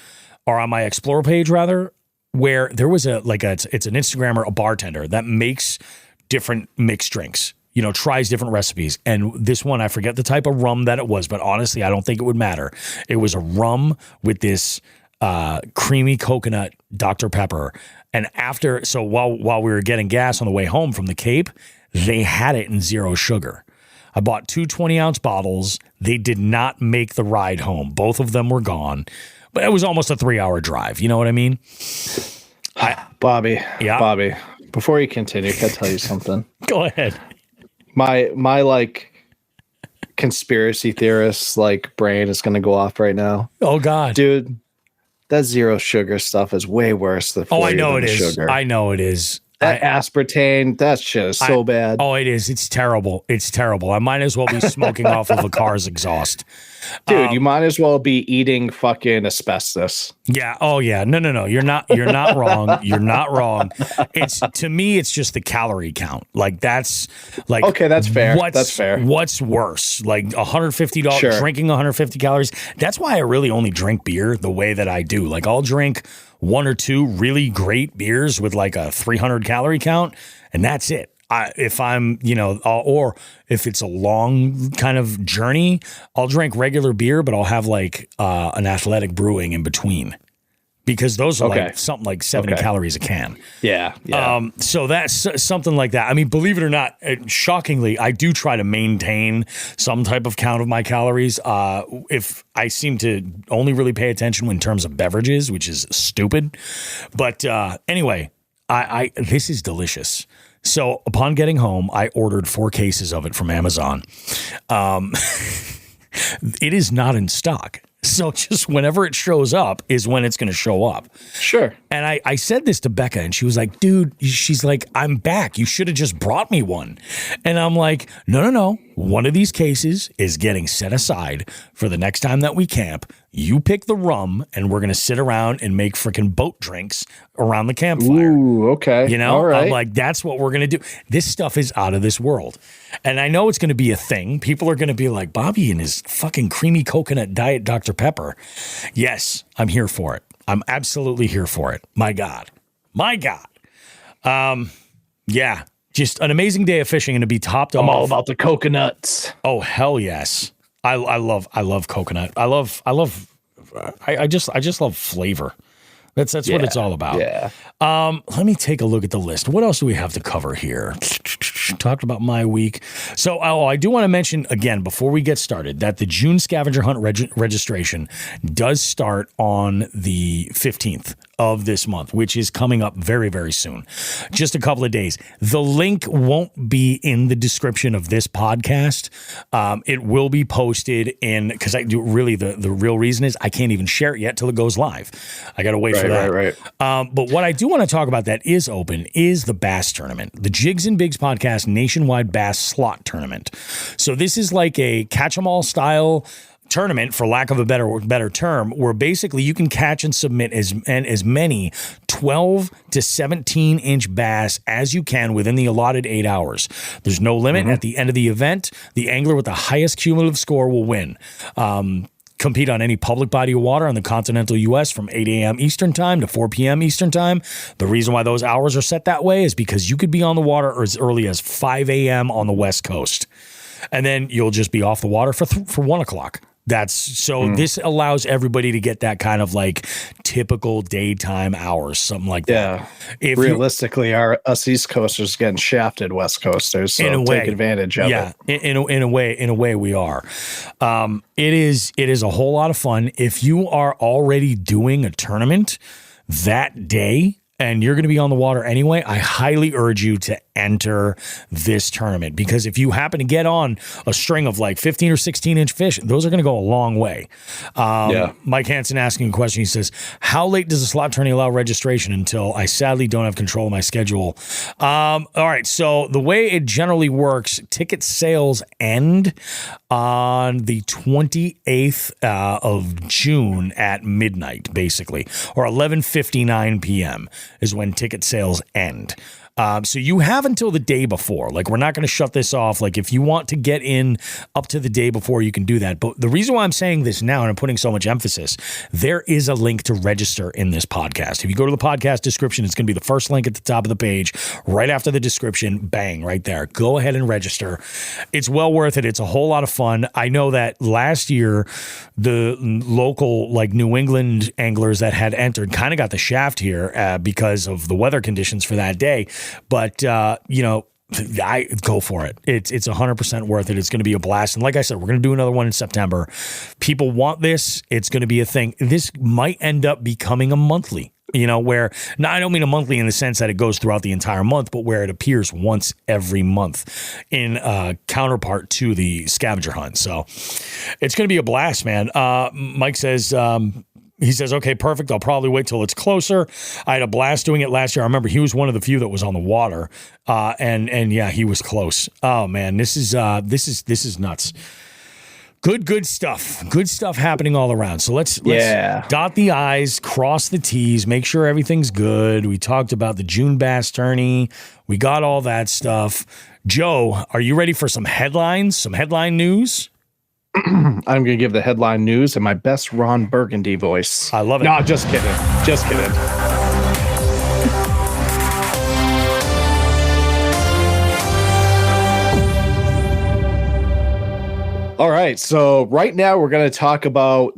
or on my Explore page rather, where there was it's an Instagrammer, a bartender that makes different mixed drinks. You know, tries different recipes. And this one, I forget the type of rum that it was, but honestly, I don't think it would matter. It was a rum with this creamy coconut Dr. Pepper. And while we were getting gas on the way home from the Cape, they had it in zero sugar. I bought 2 20-ounce bottles. They did not make the ride home. Both of them were gone. But it was almost a 3-hour drive. You know what I mean? Bobby, before you continue, can I tell you something? Go ahead. My like conspiracy theorist like brain is going to go off right now. Oh God, dude, that zero sugar stuff is way worse than I know it is. Sugar. I know it is. That aspartame, that shit is so bad. Oh, it is. It's terrible. It's terrible. I might as well be smoking off of a car's exhaust. Dude, you might as well be eating fucking asbestos. Yeah. Oh, yeah. No. You're not wrong. You're not wrong. To me, it's just the calorie count. Like that's like, okay, that's fair. That's fair. What's worse? Like $150, drinking 150 calories. That's why I really only drink beer the way that I do. Like I'll drink 1 or 2 really great beers with like a 300 calorie count, and that's it. If I'm, or if it's a long kind of journey, I'll drink regular beer, but I'll have like an Athletic Brewing in between, because those are like something like 70 calories a can. Yeah. So that's something like that. I mean, believe it or not, shockingly, I do try to maintain some type of count of my calories. If I seem to only really pay attention in terms of beverages, which is stupid. But anyway, this is delicious. So upon getting home, I ordered 4 cases of it from Amazon. It is not in stock. So just whenever it shows up is when it's going to show up. Sure. And I said this to Becca, and she was like, dude, she's like, I'm back. You should have just brought me one. And I'm like, no. One of these cases is getting set aside for the next time that we camp. You pick the rum, and we're going to sit around and make freaking boat drinks around the campfire. Ooh, okay. You know, all right. I'm like, that's what we're going to do. This stuff is out of this world. And I know it's going to be a thing. People are going to be like, Bobby and his fucking creamy coconut diet Dr. Pepper. Yes, I'm here for it. I'm absolutely here for it. My God. Yeah, just an amazing day of fishing and to be topped off. I'm all about the coconuts. Oh, hell yes. I love coconut. I just love flavor. That's what it's all about. Yeah. Let me take a look at the list. What else do we have to cover here? Talked about my week. So, I do want to mention again before we get started that the June scavenger hunt registration does start on the 15th of this month, which is coming up very, very soon. Just a couple of days. The link won't be in the description of this podcast. It will be posted because I do really the real reason is I can't even share it yet till it goes live. I got to wait for that. Right. But what I do want to talk about that is open is the bass tournament, the Jigs and Bigs podcast nationwide bass slot tournament. So this is like a catch 'em all style tournament, for lack of a better term, where basically you can catch and submit as many 12 to 17 inch bass as you can within the allotted 8 hours. There's no limit. At the end of the event, the angler with the highest cumulative score will win. Compete on any public body of water on the continental U.S. from 8 a.m. Eastern time to 4 p.m. Eastern time. The reason why those hours are set that way is because you could be on the water as early as 5 a.m. on the West Coast. And then you'll just be off the water for 1 o'clock. This allows everybody to get that kind of like typical daytime hours, something like that. Yeah. Realistically, us East Coasters getting shafted West Coasters, so take advantage of it. In a way we are. It is a whole lot of fun. If you are already doing a tournament that day and you're going to be on the water anyway, I highly urge you to enter this tournament, because if you happen to get on a string of like 15 or 16 inch fish, those are going to go a long way. Mike Hansen asking a question. He says, how late does the slot tourney allow registration? Until I sadly don't have control of my schedule. All right. So the way it generally works, ticket sales end on the 28th of June at midnight, basically, or 11:59 p.m. is when ticket sales end. So you have until the day before. Like, we're not going to shut this off. Like, if you want to get in up to the day before, you can do that. But the reason why I'm saying this now and I'm putting so much emphasis, there is a link to register in this podcast. If you go to the podcast description, it's going to be the first link at the top of the page, right after the description, bang, right there. Go ahead and register. It's well worth it. It's a whole lot of fun. I know that last year, the local, like, New England anglers that had entered kind of got the shaft here because of the weather conditions for that day. But, I go for it. It's 100% worth it. It's going to be a blast. And like I said, we're going to do another one in September. People want this. It's going to be a thing. This might end up becoming a monthly, where, now I don't mean a monthly in the sense that it goes throughout the entire month, but where it appears once every month in counterpart to the scavenger hunt. So it's going to be a blast, man. Mike says, he says, okay, perfect. I'll probably wait till it's closer. I had a blast doing it last year. I remember he was one of the few that was on the water. And yeah, he was close. Oh man, this is nuts. Good stuff. Good stuff happening all around. So let's dot the I's, cross the T's, make sure everything's good. We talked about the June bass tourney. We got all that stuff. Joe, are you ready for some headlines, some headline news? I'm going to give the headline news in my best Ron Burgundy voice. I love it. No, just kidding. Just kidding. All right. So right now we're going to talk about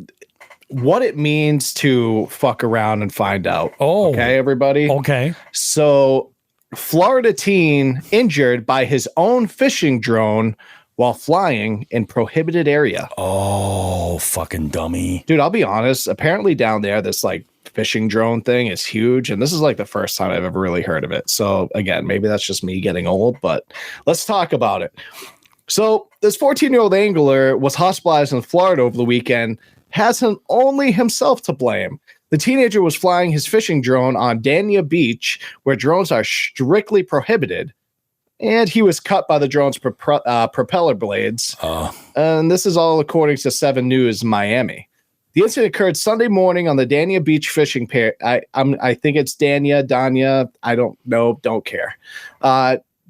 what it means to fuck around and find out. Oh, okay, everybody. Okay. So Florida teen injured by his own fishing drone while flying in prohibited area. Oh, fucking dummy. Dude, I'll be honest. Apparently down there, this like fishing drone thing is huge. And this is like the first time I've ever really heard of it. So again, maybe that's just me getting old, but let's talk about it. So this 14-year-old angler was hospitalized in Florida over the weekend, has only himself to blame. The teenager was flying his fishing drone on Dania Beach, where drones are strictly prohibited, and he was cut by the drone's propeller blades. And this is all according to 7 News Miami. The incident occurred Sunday morning on the Dania Beach fishing pier. I think it's Dania. I don't know. Don't care.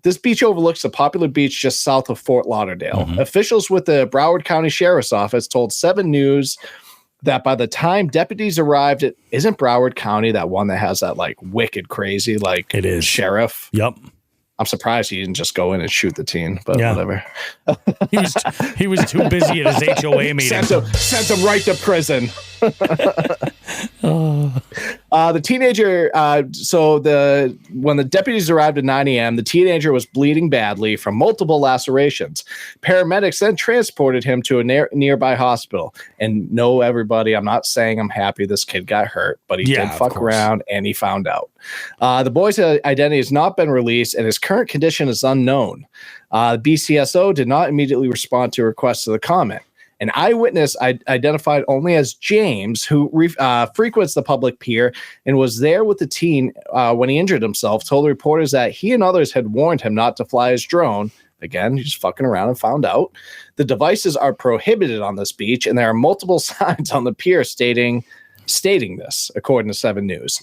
This beach overlooks a popular beach just south of Fort Lauderdale. Officials with the Broward County Sheriff's Office told 7 News that by the time deputies arrived, it isn't Broward County that one that has that like wicked crazy like it is sheriff. Yep. I'm surprised he didn't just go in and shoot the teen, but whatever. he was too busy at his HOA meeting. Sent him right to prison. The teenager, when the deputies arrived at 9 a.m., the teenager was bleeding badly from multiple lacerations. Paramedics then transported him to a nearby hospital. And no, everybody, I'm not saying I'm happy this kid got hurt, but he did fuck around and he found out. The boy's identity has not been released and his current condition is unknown. BCSO did not immediately respond to requests to the comment. An eyewitness identified only as James, who frequents the public pier and was there with the teen when he injured himself, told reporters that he and others had warned him not to fly his drone. Again, he's just fucking around and found out. The devices are prohibited on this beach, and there are multiple signs on the pier stating this, according to 7 News.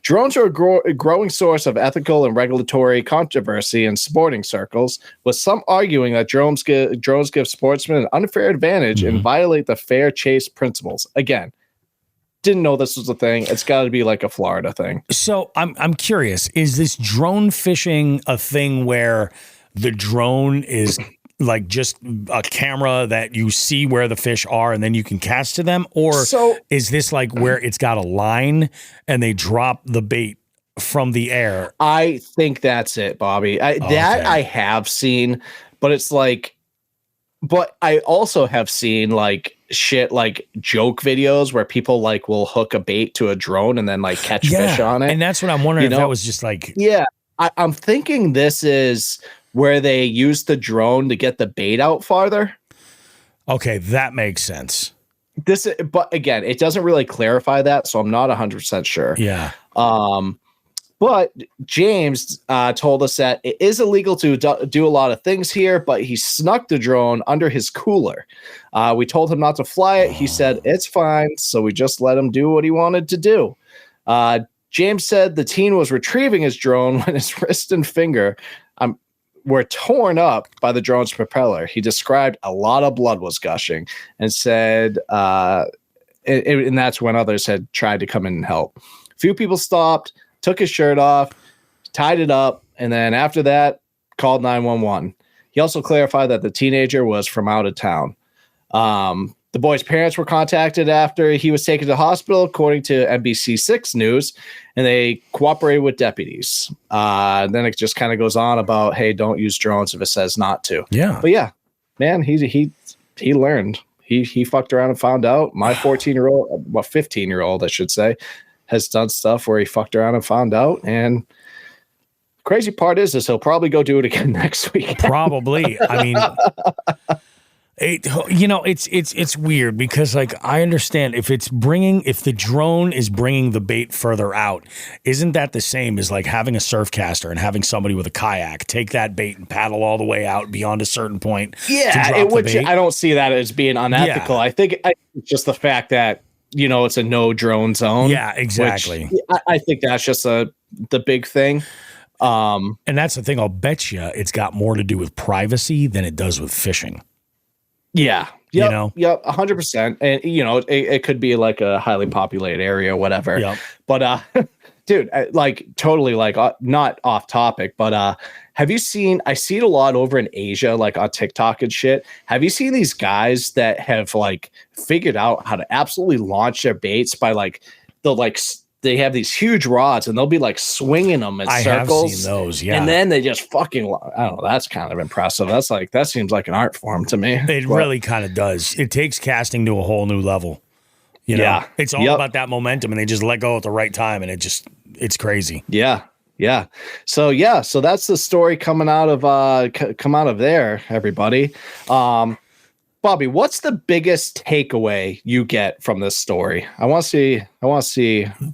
Drones are a growing source of ethical and regulatory controversy in sporting circles, with some arguing that drones give sportsmen an unfair advantage and violate the fair chase principles. Again, didn't know this was a thing. It's got to be like a Florida thing. So I'm curious, is this drone fishing a thing where the drone is like just a camera that you see where the fish are and then you can cast to them? Or is this like where it's got a line and they drop the bait from the air? I think that's it, Bobby. That I have seen, but it's like, but I also have seen like shit like joke videos where people like will hook a bait to a drone and then like catch fish on it. And that's what I'm wondering if that was just like. Yeah, I'm thinking this is where they use the drone to get the bait out farther. Okay, that makes sense. But again, it doesn't really clarify that, so I'm not 100% sure. Yeah. But James told us that it is illegal to do a lot of things here, but he snuck the drone under his cooler. We told him not to fly it. He said, it's fine, so we just let him do what he wanted to do. James said the teen was retrieving his drone when his wrist and finger were torn up by the drone's propeller. He described a lot of blood was gushing and said, and that's when others had tried to come in and help. A few people stopped, took his shirt off, tied it up, and then after that, called 911. He also clarified that the teenager was from out of town. The boy's parents were contacted after he was taken to hospital, according to NBC6 News, and they cooperated with deputies. Then it just kind of goes on about, hey, don't use drones if it says not to. Yeah. But yeah, man, he learned. He fucked around and found out. My 15-year-old, I should say, has done stuff where he fucked around and found out. And crazy part is he'll probably go do it again next week. Probably. I mean, it's weird because like I understand if the drone is bringing the bait further out, isn't that the same as like having a surf caster and having somebody with a kayak take that bait and paddle all the way out beyond a certain point? Yeah, I don't see that as being unethical. Yeah. I think it's just the fact that it's a no drone zone. Yeah, exactly. I think that's just the big thing. And that's the thing. I'll bet you it's got more to do with privacy than it does with fishing. Yeah. Yep. Yep. 100%. And it could be like a highly populated area or whatever. Yep. But dude, like totally like not off topic, but have you seen, I see it a lot over in Asia, like on TikTok and shit. Have you seen these guys that have like figured out how to absolutely launch their baits by like, they have these huge rods and they'll be like swinging them in circles. I have seen those, yeah. And then they just fucking, I don't know, that's kind of impressive. That seems like an art form to me. It really kind of does. It takes casting to a whole new level. Yeah. It's all about that momentum and they just let go at the right time and it's crazy. Yeah. Yeah. So that's the story coming out of there, everybody. Bobby, what's the biggest takeaway you get from this story? I want to see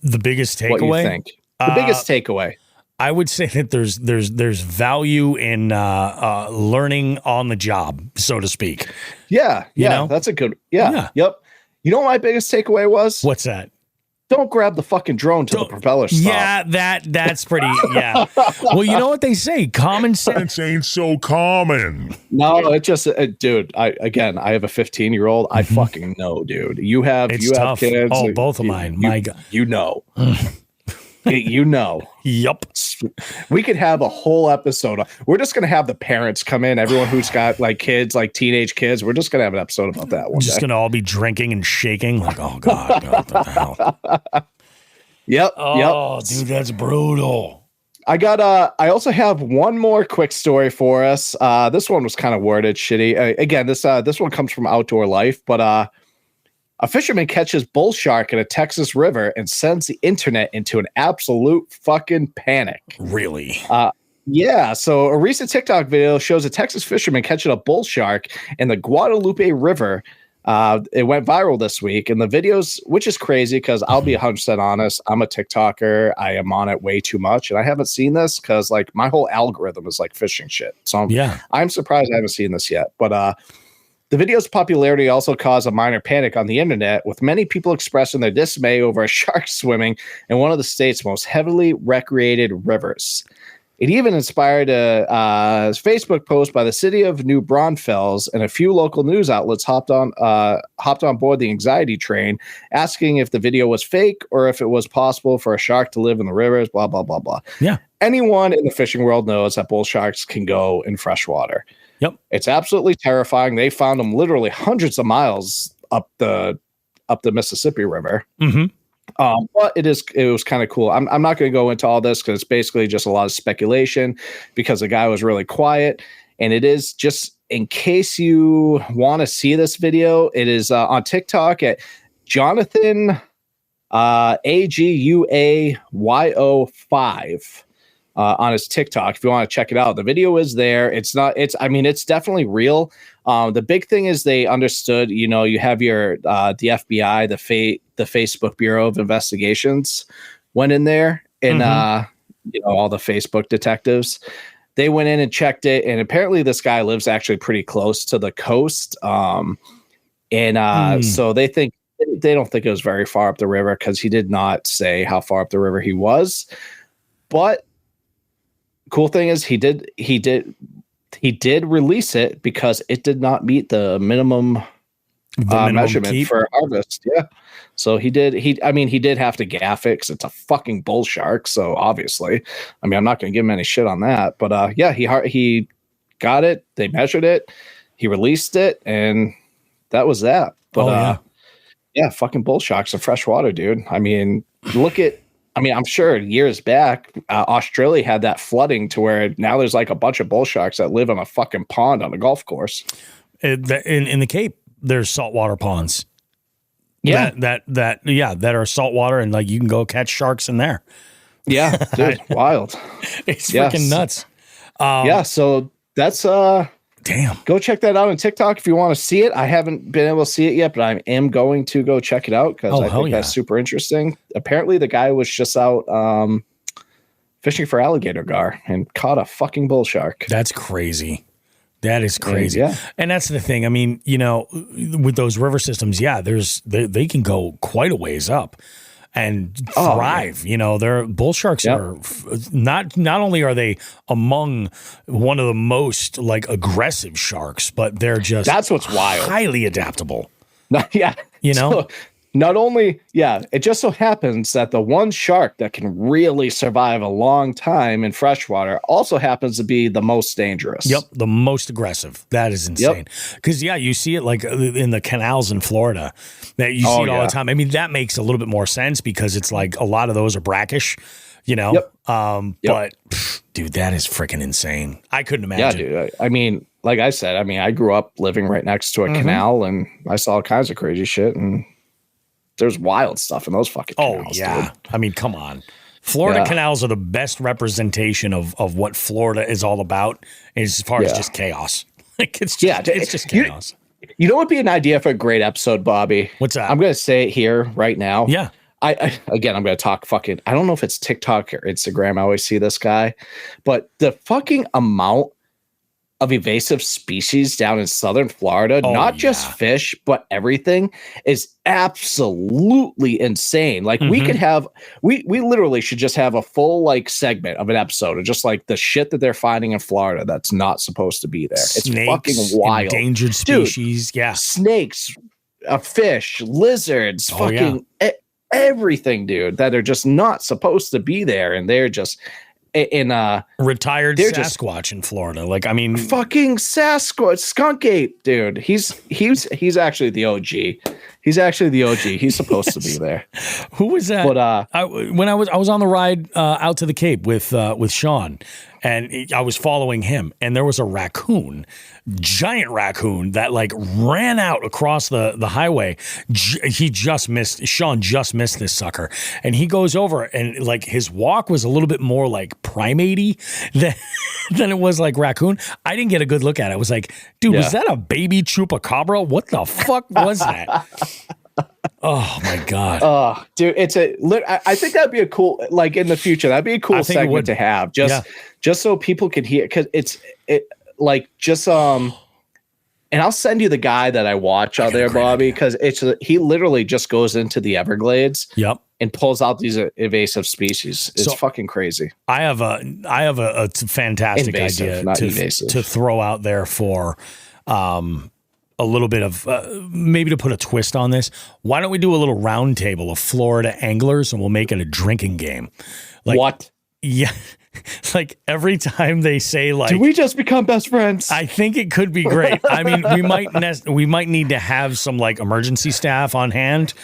The biggest takeaway. what you think. The biggest takeaway. I would say that there's value in learning on the job, so to speak. Yeah, You know? that's a good. Yeah, yep. You know what my biggest takeaway was? What's that? Don't grab the fucking drone till the propeller stops. Yeah, that's pretty. Yeah. Well, you know what they say? Common sense. It ain't so common. No, it just, dude. I have a 15-year-old. I fucking know, dude. You have tough. kids. Oh, both of mine. My God. You know. You know. Yup. We could have a whole episode. We're just gonna have the parents come in. Everyone who's got like kids, like teenage kids. We're just gonna have an episode about that one. Just gonna all be drinking and shaking. Like, oh God, what the hell? Yep. Oh, dude, that's brutal. I also have one more quick story for us. This one was kind of worded shitty. Again, this one comes from Outdoor Life, but a fisherman catches bull shark in a Texas river and sends the internet into an absolute fucking panic. Really? Yeah. So a recent TikTok video shows a Texas fisherman catching a bull shark in the Guadalupe River. It went viral this week, and the videos, which is crazy because I'll be 100% honest, I'm a TikToker. I am on it way too much, and I haven't seen this because like my whole algorithm is like fishing shit. So I'm surprised I haven't seen this yet. But the video's popularity also caused a minor panic on the internet, with many people expressing their dismay over a shark swimming in one of the state's most heavily recreated rivers. It even inspired a Facebook post by the city of New Braunfels, and a few local news outlets hopped on board the anxiety train, asking if the video was fake or if it was possible for a shark to live in the rivers, blah, blah, blah, blah. Yeah. Anyone in the fishing world knows that bull sharks can go in freshwater. Yep. It's absolutely terrifying. They found them literally hundreds of miles up the Mississippi River. Mm-hmm. But it was kind of cool. I'm not going to go into all this because it's basically just a lot of speculation because the guy was really quiet. And it is just in case you want to see this video, it is on TikTok at Jonathan AGUAYO5. On his TikTok, if you want to check it out. The video is there. It's definitely real. The big thing is they understood, you have your the FBI, the Facebook Bureau of Investigations went in there, and all the Facebook detectives. They went in and checked it, and apparently this guy lives actually pretty close to the coast. So they don't think it was very far up the river because he did not say how far up the river he was. But cool thing is he did release it because it did not meet the minimum measurement keep for harvest. Yeah. So he did have to gaff it because it's a fucking bull shark. So obviously, I'm not going to give him any shit on that, but he got it. They measured it. He released it, and that was that. But fucking bull sharks in freshwater, dude. I'm sure years back, Australia had that flooding to where now there's like a bunch of bull sharks that live in a fucking pond on a golf course. In the Cape, there's saltwater ponds. Yeah. That are saltwater, and like you can go catch sharks in there. Yeah, dude, wild. It's freaking nuts. So that's damn. Go check that out on TikTok if you want to see it. I haven't been able to see it yet, but I am going to go check it out because I think that's super interesting. Apparently, the guy was just out fishing for alligator gar and caught a fucking bull shark. That's crazy. That is crazy. Yeah. And that's the thing. With those river systems, they can go quite a ways up and thrive. Their bull sharks are not only are they among one of the most like aggressive sharks, but they're just that's what's wild, highly adaptable. Yeah, so not only it just so happens that the one shark that can really survive a long time in freshwater also happens to be the most dangerous. Yep, the most aggressive. That is insane. Because you see it like in the canals in Florida. That you see it all the time. That makes a little bit more sense because it's like a lot of those are brackish, But dude, that is freaking insane. I couldn't imagine. Yeah, dude. Like I said, I grew up living right next to a canal, and I saw all kinds of crazy shit, and there's wild stuff in those fucking canals. Oh, yeah. Dude. Come on. Florida canals are the best representation of what Florida is all about as far as just chaos. Like it's just chaos. You know what would be an idea for a great episode, Bobby? What's that? I'm going to say it here right now. Yeah. Again, I'm going to talk fucking, I don't know if it's TikTok or Instagram. I always see this guy, but the fucking amount of invasive species down in southern Florida, not just fish, but everything is absolutely insane. Like we could have, we literally should just have a full like segment of an episode of just like the shit that they're finding in Florida that's not supposed to be there. It's fucking wild. Endangered species. Dude, snakes, fish, lizards, everything, dude, that are just not supposed to be there. And they're just in retired Sasquatch in Florida. Like, I mean, fucking Sasquatch, skunk ape, dude. He's actually the OG. He's actually the OG. He's supposed to be there. Who was that? But when I was on the ride out to the Cape with Sean, and I was following him, and there was a raccoon, giant raccoon that like ran out across the highway. Sean just missed this sucker, and he goes over, and like his walk was a little bit more like primate-y than it was like raccoon. I didn't get a good look at it. I was like, dude, was that a baby chupacabra? What the fuck was that? Oh my god! Oh, dude, I think that'd be a cool, like in the future, that'd be a cool segment to have, just so people can hear, because and I'll send you the guy that I watch out there, Bobby, because he literally just goes into the Everglades, and pulls out these invasive species. It's fucking crazy. I have a fantastic idea to throw out there for a little bit of maybe to put a twist on this. Why don't we do a little round table of Florida anglers, and we'll make it a drinking game? Like, what? Yeah. Like every time they say like, do we just become best friends? I think it could be great. I mean, we might need to have some like emergency staff on hand,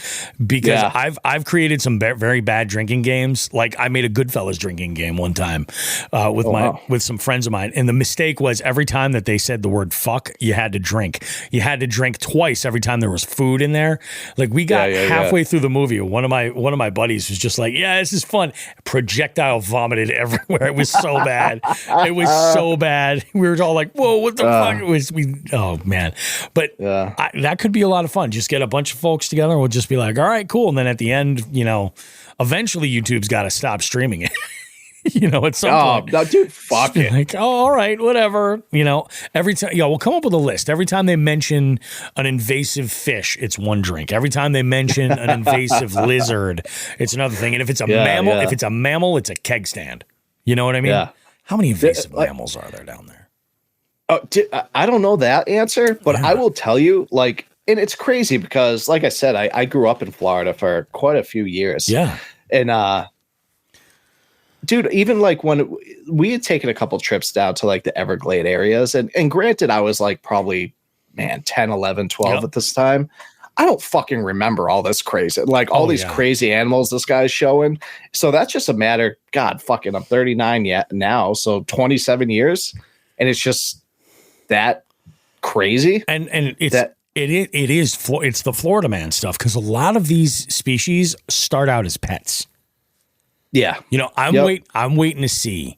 because I've created some very bad drinking games. Like I made a Goodfellas drinking game one time with some friends of mine, and the mistake was every time that they said the word fuck, you had to drink. You had to drink twice every time there was food in there. Like we got halfway through the movie, one of my buddies was just like, "Yeah, this is fun." Projectile vomited everywhere. It was so bad. It was so bad. We were all like, "Whoa, what the fuck?" It was oh man. But that could be a lot of fun. Just get a bunch of folks together, and we'll just be like, "All right, cool." And then at the end, eventually YouTube's got to stop streaming it. At some point. No, dude, fuck it. Like, all right, whatever. Every time, we'll come up with a list. Every time they mention an invasive fish, it's one drink. Every time they mention an invasive lizard, it's another thing. And if it's a mammal, it's a keg stand. You know what I mean? Yeah. How many invasive mammals are there down there? Oh, I don't know that answer, but I will tell you, like, and it's crazy because, like I said, I grew up in Florida for quite a few years. Yeah. And, dude, even like when we had taken a couple trips down to like the Everglade areas, and granted, I was like probably, 10, 11, 12 at this time. I don't fucking remember all this crazy, like all these crazy animals this guy's showing. So that's just a matter. God, fucking, I'm 39 now, so 27 years, and it's just that crazy. And it's it's the Florida man stuff, because a lot of these species start out as pets. Yeah, I'm waiting to see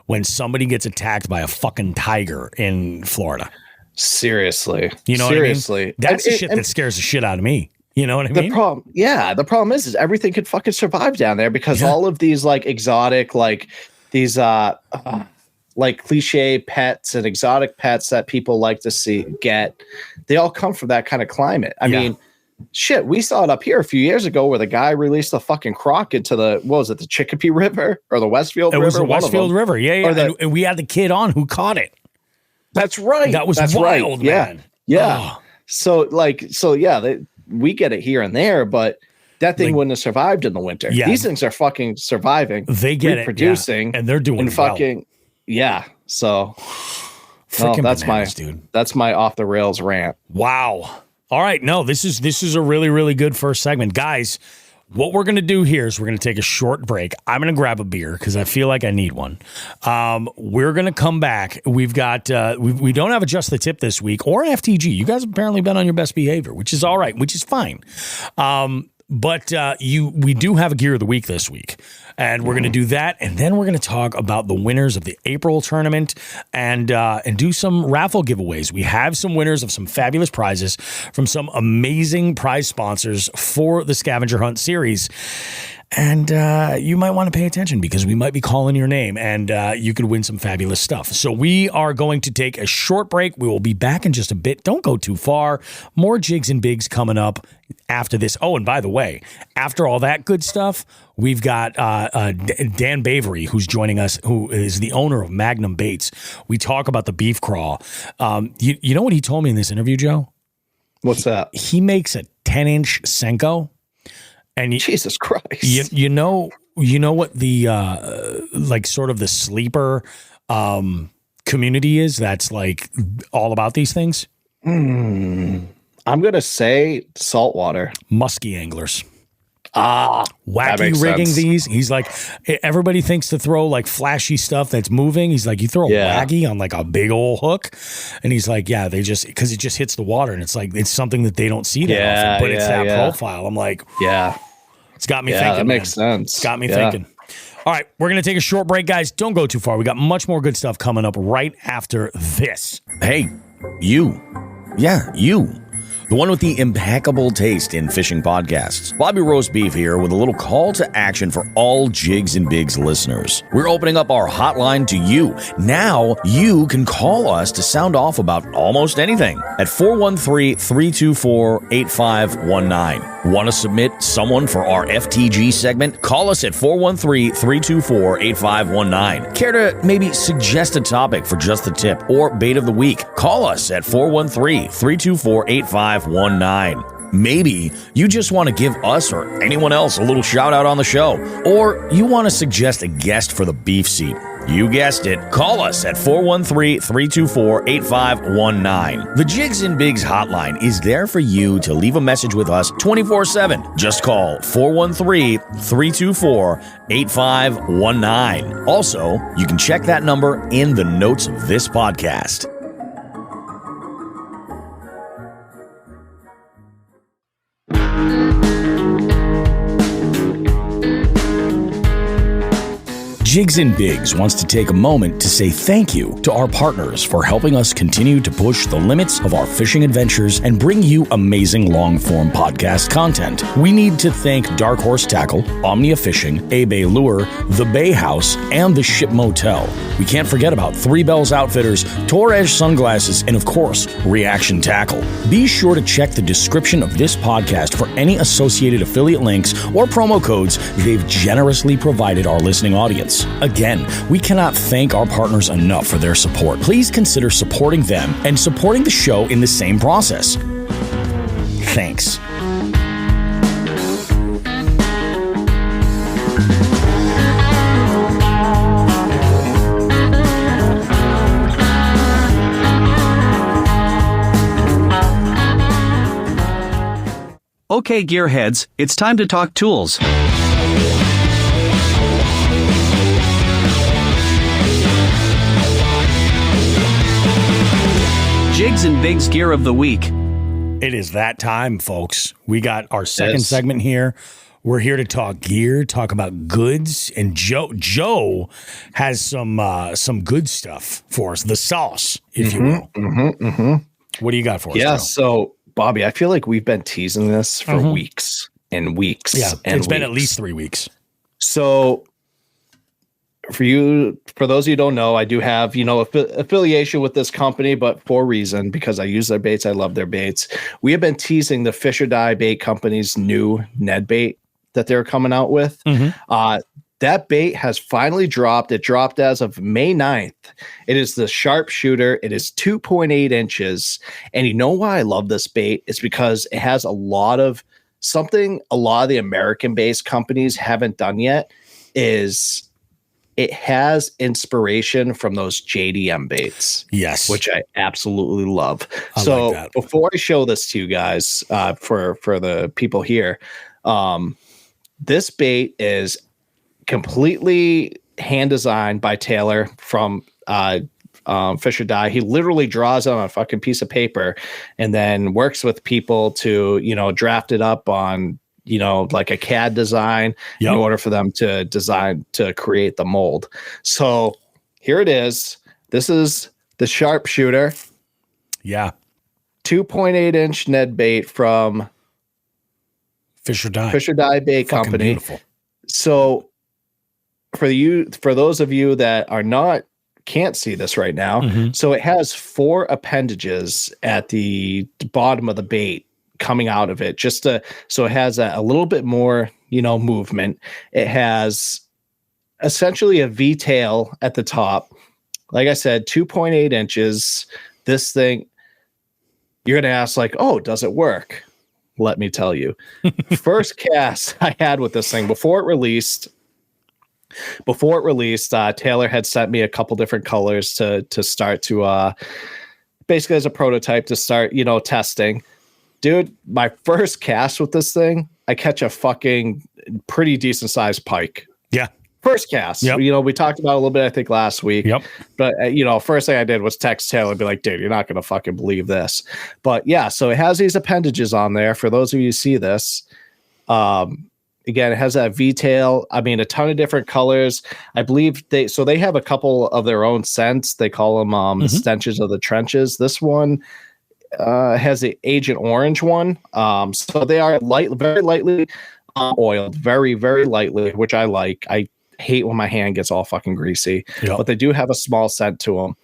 when somebody gets attacked by a fucking tiger in Florida. Seriously. You know what I mean? That's the shit that scares the shit out of me. You know what I mean? The problem is everything could fucking survive down there, because all of these like exotic, like these like cliche pets and exotic pets that people like to they all come from that kind of climate. I mean, shit, we saw it up here a few years ago where the guy released a fucking croc into the Chicopee River or the Westfield River? It was the Westfield River. Yeah. And we had the kid on who caught it. That's right. That was wild, man. Yeah. So we get it here and there, but that thing wouldn't have survived in the winter. Yeah. These things are fucking surviving. They get reproducing, and they're doing fucking So that's my off the rails rant. Wow. All right. No, this is a really, really good first segment, guys. What we're going to do here is we're going to take a short break. I'm going to grab a beer because I feel like I need one. We're going to come back. We've got we don't have a Just the Tip this week or FTG. You guys have apparently been on your best behavior, which is all right, which is fine. But we do have a Gear of the Week this week. And we're going to do that. And then we're going to talk about the winners of the April tournament and do some raffle giveaways. We have some winners of some fabulous prizes from some amazing prize sponsors for the Scavenger Hunt series. And you might want to pay attention because we might be calling your name and you could win some fabulous stuff. So we are going to take a short break. We will be back in just a bit. Don't go too far. More Jigs and Bigs coming up after this. Oh, and by the way, after all that good stuff, we've got Dan Bavery, who's joining us, who is the owner of Magnum Baits. We talk about the BEEF CRAW. You know what he told me in this interview, Joe? What's that? He makes a 10-inch Senko. And Jesus Christ, you know what the like sort of the sleeper community is that's like all about these things? I'm gonna say saltwater. Musky anglers. Wacky rigging sense. these. He's like, everybody thinks to throw like flashy stuff that's moving. He's like, you throw a wacky on like a big old hook, and he's like, yeah, they just because it just hits the water, and it's like it's something that they don't see that often, but it's that profile. I'm like, it's got me thinking. That makes sense. It's got me thinking. All right, we're going to take a short break, guys. Don't go too far. We got much more good stuff coming up right after this. Hey, you. Yeah, you. The one with the impeccable taste in fishing podcasts. Bobby Roast Beef here with a little call to action for all Jigs and Bigs listeners. We're opening up our hotline to you. Now you can call us to sound off about almost anything at 413-324-8519. Want to submit someone for our FTG segment? Call us at 413-324-8519. Care to maybe suggest a topic for just the tip or bait of the week? Call us at 413-324-8519. Maybe you just want to give us or anyone else a little shout out on the show, or you want to suggest a guest for the beef seat. You guessed it. Call us at 413-324-8519. The Jigs and Bigs hotline is there for you to leave a message with us 24/7. Just call 413-324-8519. Also, you can check that number in the notes of this podcast. Jigs and Bigs wants to take a moment to say thank you to our partners for helping us continue to push the limits of our fishing adventures and bring you amazing long-form podcast content. We need to thank Dark Horse Tackle, Omnia Fishing, Abay Lure, The Bay House, and The Ship Motel. We can't forget about Three Bells Outfitters, Torres Sunglasses, and of course, Reaction Tackle. Be sure to check the description of this podcast for any associated affiliate links or promo codes they've generously provided our listening audience. Again, we cannot thank our partners enough for their support. Please consider supporting them and supporting the show in the same process. Thanks. Okay, gearheads, it's time to talk tools. Jigs and Bigs Gear of the Week. It is that time, folks. We got our second segment here. We're here to talk gear, talk about goods, and Joe has some good stuff for us. The sauce, if you will. What do you got for us, Joe? So, Bobby, I feel like we've been teasing this for weeks and weeks. Yeah, and it's been at least 3 weeks. So, for those of you who don't know, I do have, affiliation with this company, but for a reason, because I use their baits. I love their baits. We have been teasing the Fish or Die Bait Company's new Ned bait that they're coming out with. That bait has finally dropped. It dropped as of May 9th. It is the Sharpshooter. It is 2.8 inches. And you know why I love this bait? It's because it has a lot of the American-based companies haven't done yet is it has inspiration from those JDM baits. Yes. Which I absolutely love. So like before I show this to you guys, for the people here, this bait is completely hand designed by Taylor from Fish or Die. He literally draws on a fucking piece of paper and then works with people to, draft it up on like a CAD design in order for them to create the mold. So here it is. This is the sharpshooter. Yeah. 2.8 inch Ned bait from Fish or Die Bait Company. Beautiful. So for those of you that can't see this right now. So it has 4 appendages at the bottom of the bait coming out of it, so it has a little bit more, movement. It has essentially a V tail at the top. Like I said, 2.8 inches. This thing, you're going to ask like, oh, does it work? Let me tell you. First cast I had with this thing before it released, Taylor had sent me a couple different colors to start to basically as a prototype to start, testing. Dude, my first cast with this thing, I catch a fucking pretty decent sized pike. Yeah. First cast. Yep. We talked about it a little bit, I think, last week. Yep. But, first thing I did was text Taylor and be like, dude, you're not going to fucking believe this. But yeah, so it has these appendages on there. For those of you who see this, again, it has that V-tail. I mean, a ton of different colors. I believe they have a couple of their own scents. They call them stenches of the trenches. This one has the Agent Orange one. So they are very lightly oiled, very, very lightly, which I like. I hate when my hand gets all fucking greasy, but they do have a small scent to them.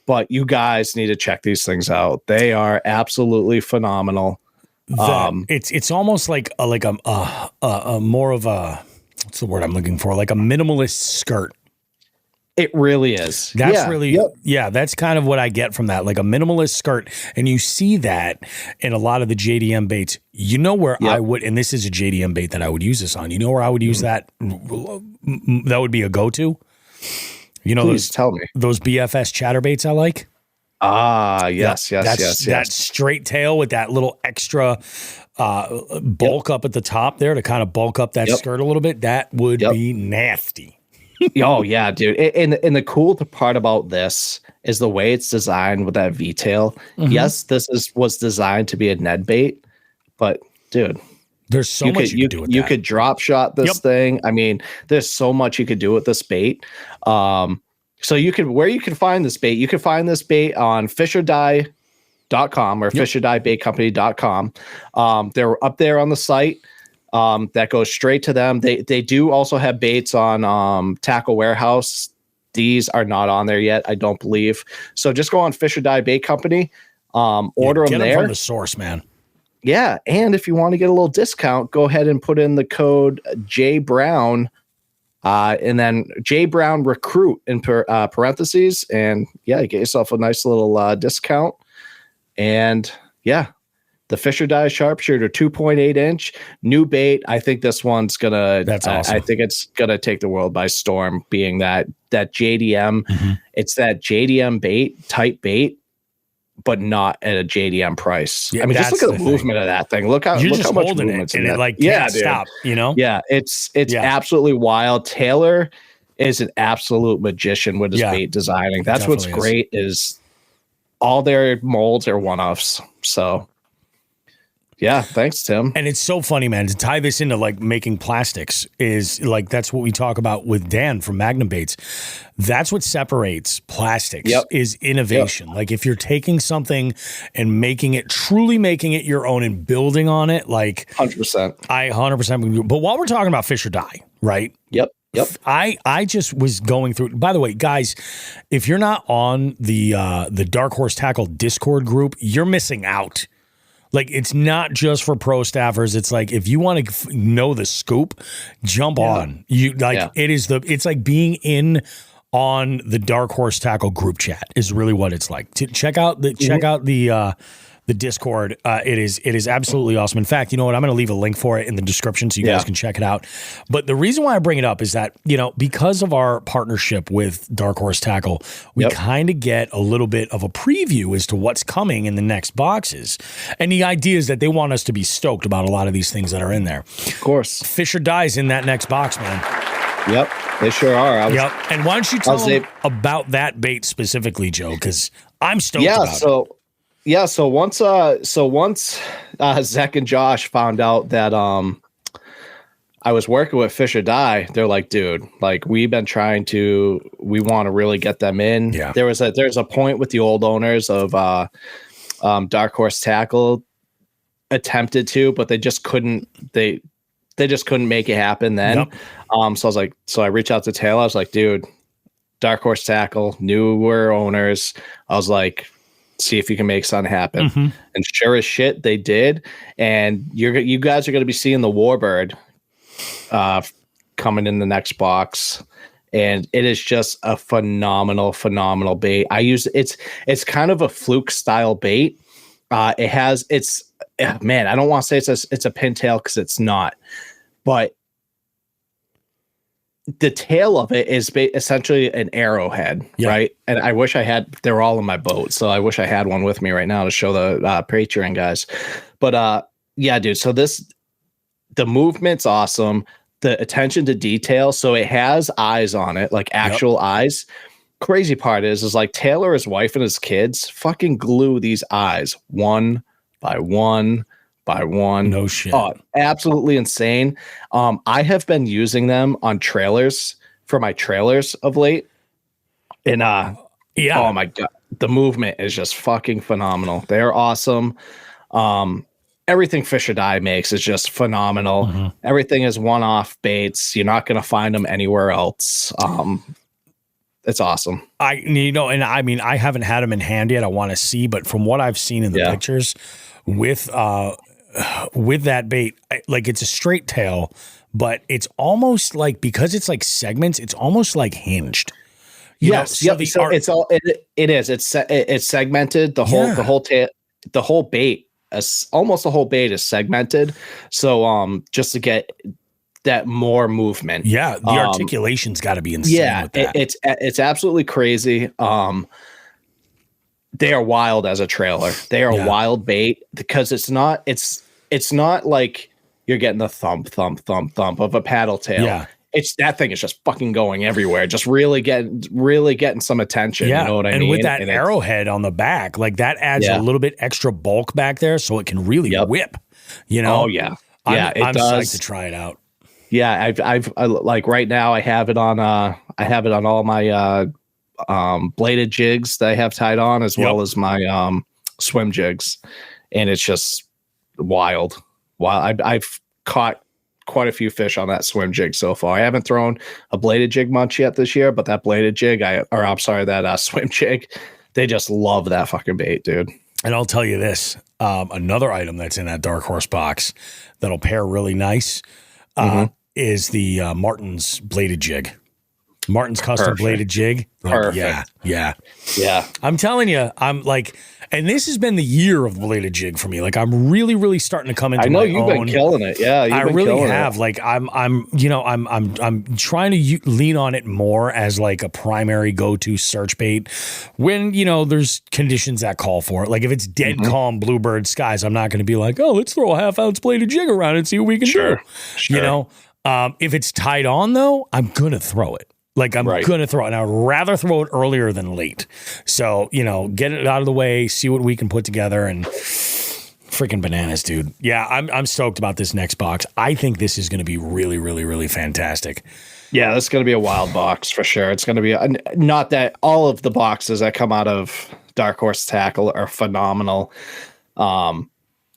But you guys need to check these things out. They are absolutely phenomenal. It's almost like a more of a, what's the word I'm looking for? Like a minimalist skirt. It really is. That's that's kind of what I get from that, like a minimalist skirt. And you see that in a lot of the JDM baits. You know where I would, and this is a JDM bait that I would use this on. You know where I would use that? That would be a go-to. Please tell me. Those BFS chatterbaits I like. Yes. That straight tail with that little extra bulk up at the top there to kind of bulk up that skirt a little bit. That would be nasty. Oh yeah, dude. And the cool part about this is the way it's designed with that V-tail. Yes, was designed to be a Ned bait, but dude, there's so much you could do with that. You could drop shot this thing. I mean, there's so much you could do with this bait. So where you can find this bait, you can find this bait on fishordie.com or fishordiebaitcompany.com. They're up there on the site. That goes straight to them. They do also have baits on Tackle Warehouse. These are not on there yet, I don't believe. So just go on Fish or Die Bait Company, order them there. Get them from the source, man. Yeah, and if you want to get a little discount, go ahead and put in the code JBrown, and then JBrown Recruit in parentheses, and you get yourself a nice little discount. And the Fish or Die Sharpshooter 2.8 inch new bait. I think this one's that's awesome. I think it's gonna take the world by storm, being that JDM. It's that JDM type bait, but not at a JDM price. I mean, just look at the movement of that thing. Look how much movement and it can't stop. Yeah, it's absolutely wild. Taylor is an absolute magician with his bait designing. That's what's great is all their molds are one-offs. So. Yeah, thanks, Tim. And it's so funny, man, to tie this into like making plastics is like, that's what we talk about with Dan from Magnum Baits. That's what separates plastics is innovation. Like if you're taking something and truly making it your own and building on it, like 100%. I 100%. But while we're talking about Fish or Die, right? Yep. I just was going through. By the way, guys, if you're not on the Dark Horse Tackle Discord group, you're missing out. Like, it's not just for pro staffers. It's like, if you want to know the scoop, jump on. It's like being in on the Dark Horse Tackle group chat is really what it's like. Check out the Discord. It is absolutely awesome. In fact, you know what? I'm going to leave a link for it in the description so you guys can check it out. But the reason why I bring it up is that, because of our partnership with Dark Horse Tackle, we kind of get a little bit of a preview as to what's coming in the next boxes. And the idea is that they want us to be stoked about a lot of these things that are in there. Of course. Fish or Die's in that next box, man. Yep, they sure are. And why don't you tell them about that bait specifically, Joe? Because I'm stoked about it. So once Zach and Josh found out that I was working with Fish or Die. They're like, dude, like we want to really get them in. Yeah. There's a point with the old owners of Dark Horse Tackle attempted to, but they just couldn't. They just couldn't make it happen then. Yep. So I reached out to Taylor. I was like, dude, Dark Horse Tackle, newer owners. I was like, see if you can make something happen. Mm-hmm. And sure as shit, they did. And you guys are going to be seeing the Warbird coming in the next box. And it is just a phenomenal bait. It's kind of a fluke style bait. Man, I don't want to say it's a pintail because it's not, but the tail of it is essentially an arrowhead, right? And I wish they're all in my boat, so I wish I had one with me right now to show the Patreon guys. But yeah, dude. So the movement's awesome. The attention to detail. So it has eyes on it, like actual eyes. Crazy part is like Taylor, his wife, and his kids fucking glue these eyes one by one by one. No shit. Oh, absolutely insane. I have been using them on trailers for my trailers of late. And oh my God, the movement is just fucking phenomenal. They're awesome. Everything Fish or Die makes is just phenomenal. Mm-hmm. Everything is one-off baits. You're not going to find them anywhere else. It's awesome. I mean, I haven't had them in hand yet. I want to see, but from what I've seen in the pictures with that bait, like it's a straight tail, but it's almost like, because it's like segments, it's almost like hinged. Yes. So it's all, it is. It's segmented. The whole bait, almost the whole bait is segmented. So just to get that more movement. Yeah, the articulation's got to be insane. Yeah, with that. It's absolutely crazy. They are wild as a trailer. They are a wild bait because it's not like you're getting the thump of a paddle tail. Yeah. That thing is just fucking going everywhere, just really getting some attention. Yeah. You know what I mean? And with that arrowhead on the back, like that adds a little bit extra bulk back there, so it can really whip. You know? Oh yeah, I'm psyched to try it out. Yeah, I've like right now I have it on all my bladed jigs that I have tied on, as well as my swim jigs, and it's just wild. I've caught quite a few fish on that swim jig so far. I haven't thrown a bladed jig much yet this year, but that bladed jig, that swim jig, they just love that fucking bait, dude. And I'll tell you this, another item that's in that Dark Horse box that'll pair really nice is the Martin's bladed jig. Martin's custom bladed jig. Perfect. Yeah. I'm telling you, I'm like, and this has been the year of the bladed jig for me. Like, I'm really, really starting to come into. I know my you've own. Been killing it. Yeah, I really have. Like, I'm trying to lean on it more as like a primary go-to search bait when there's conditions that call for it. Like, if it's dead calm bluebird skies, I'm not going to be like, oh, let's throw a half-ounce bladed jig around and see what we can do. Sure. If it's tied on though, I'm gonna throw it. Like, I'm going to throw it. And I'd rather throw it earlier than late. So, get it out of the way, see what we can put together, and freaking bananas, dude. Yeah, I'm stoked about this next box. I think this is going to be really, really, really fantastic. Yeah, this is going to be a wild box for sure. It's going to be not that all of the boxes that come out of Dark Horse Tackle are phenomenal.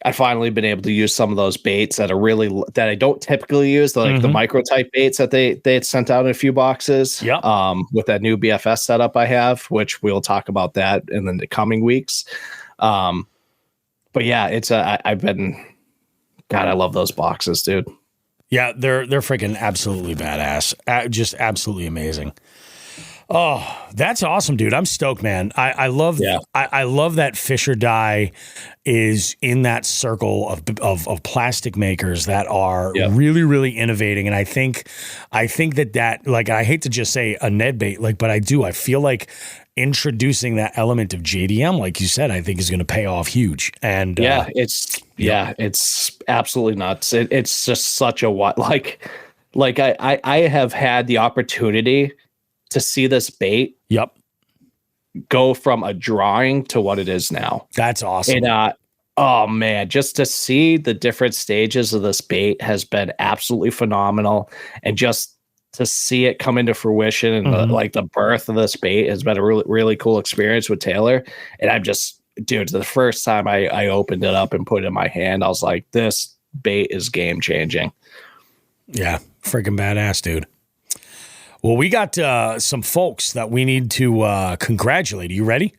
I've finally been able to use some of those baits that I don't typically use, like the micro type baits that they had sent out in a few boxes. Yeah. With that new BFS setup I have, which we'll talk about that in the coming weeks. But yeah, I love those boxes, dude. Yeah, they're freaking absolutely badass. Just absolutely amazing. Oh, that's awesome, dude. I'm stoked, man. I love I love that Fish or Die is in that circle of plastic makers that are really, really innovating. And I think that like, I hate to just say a Ned bait, like, but I feel like introducing that element of JDM, like you said, I think is going to pay off huge. And it's absolutely nuts. It's just such a like I have had the opportunity to see this bait go from a drawing to what it is now. That's awesome. And Oh man, just to see the different stages of this bait has been absolutely phenomenal, and just to see it come into fruition and the birth of this bait has been a really, really cool experience with Taylor. And I'm just, dude, the first time I opened it up and put it in my hand, I was like, this bait is game changing. Yeah, freaking badass, dude. Well, we got some folks that we need to congratulate. Are you ready?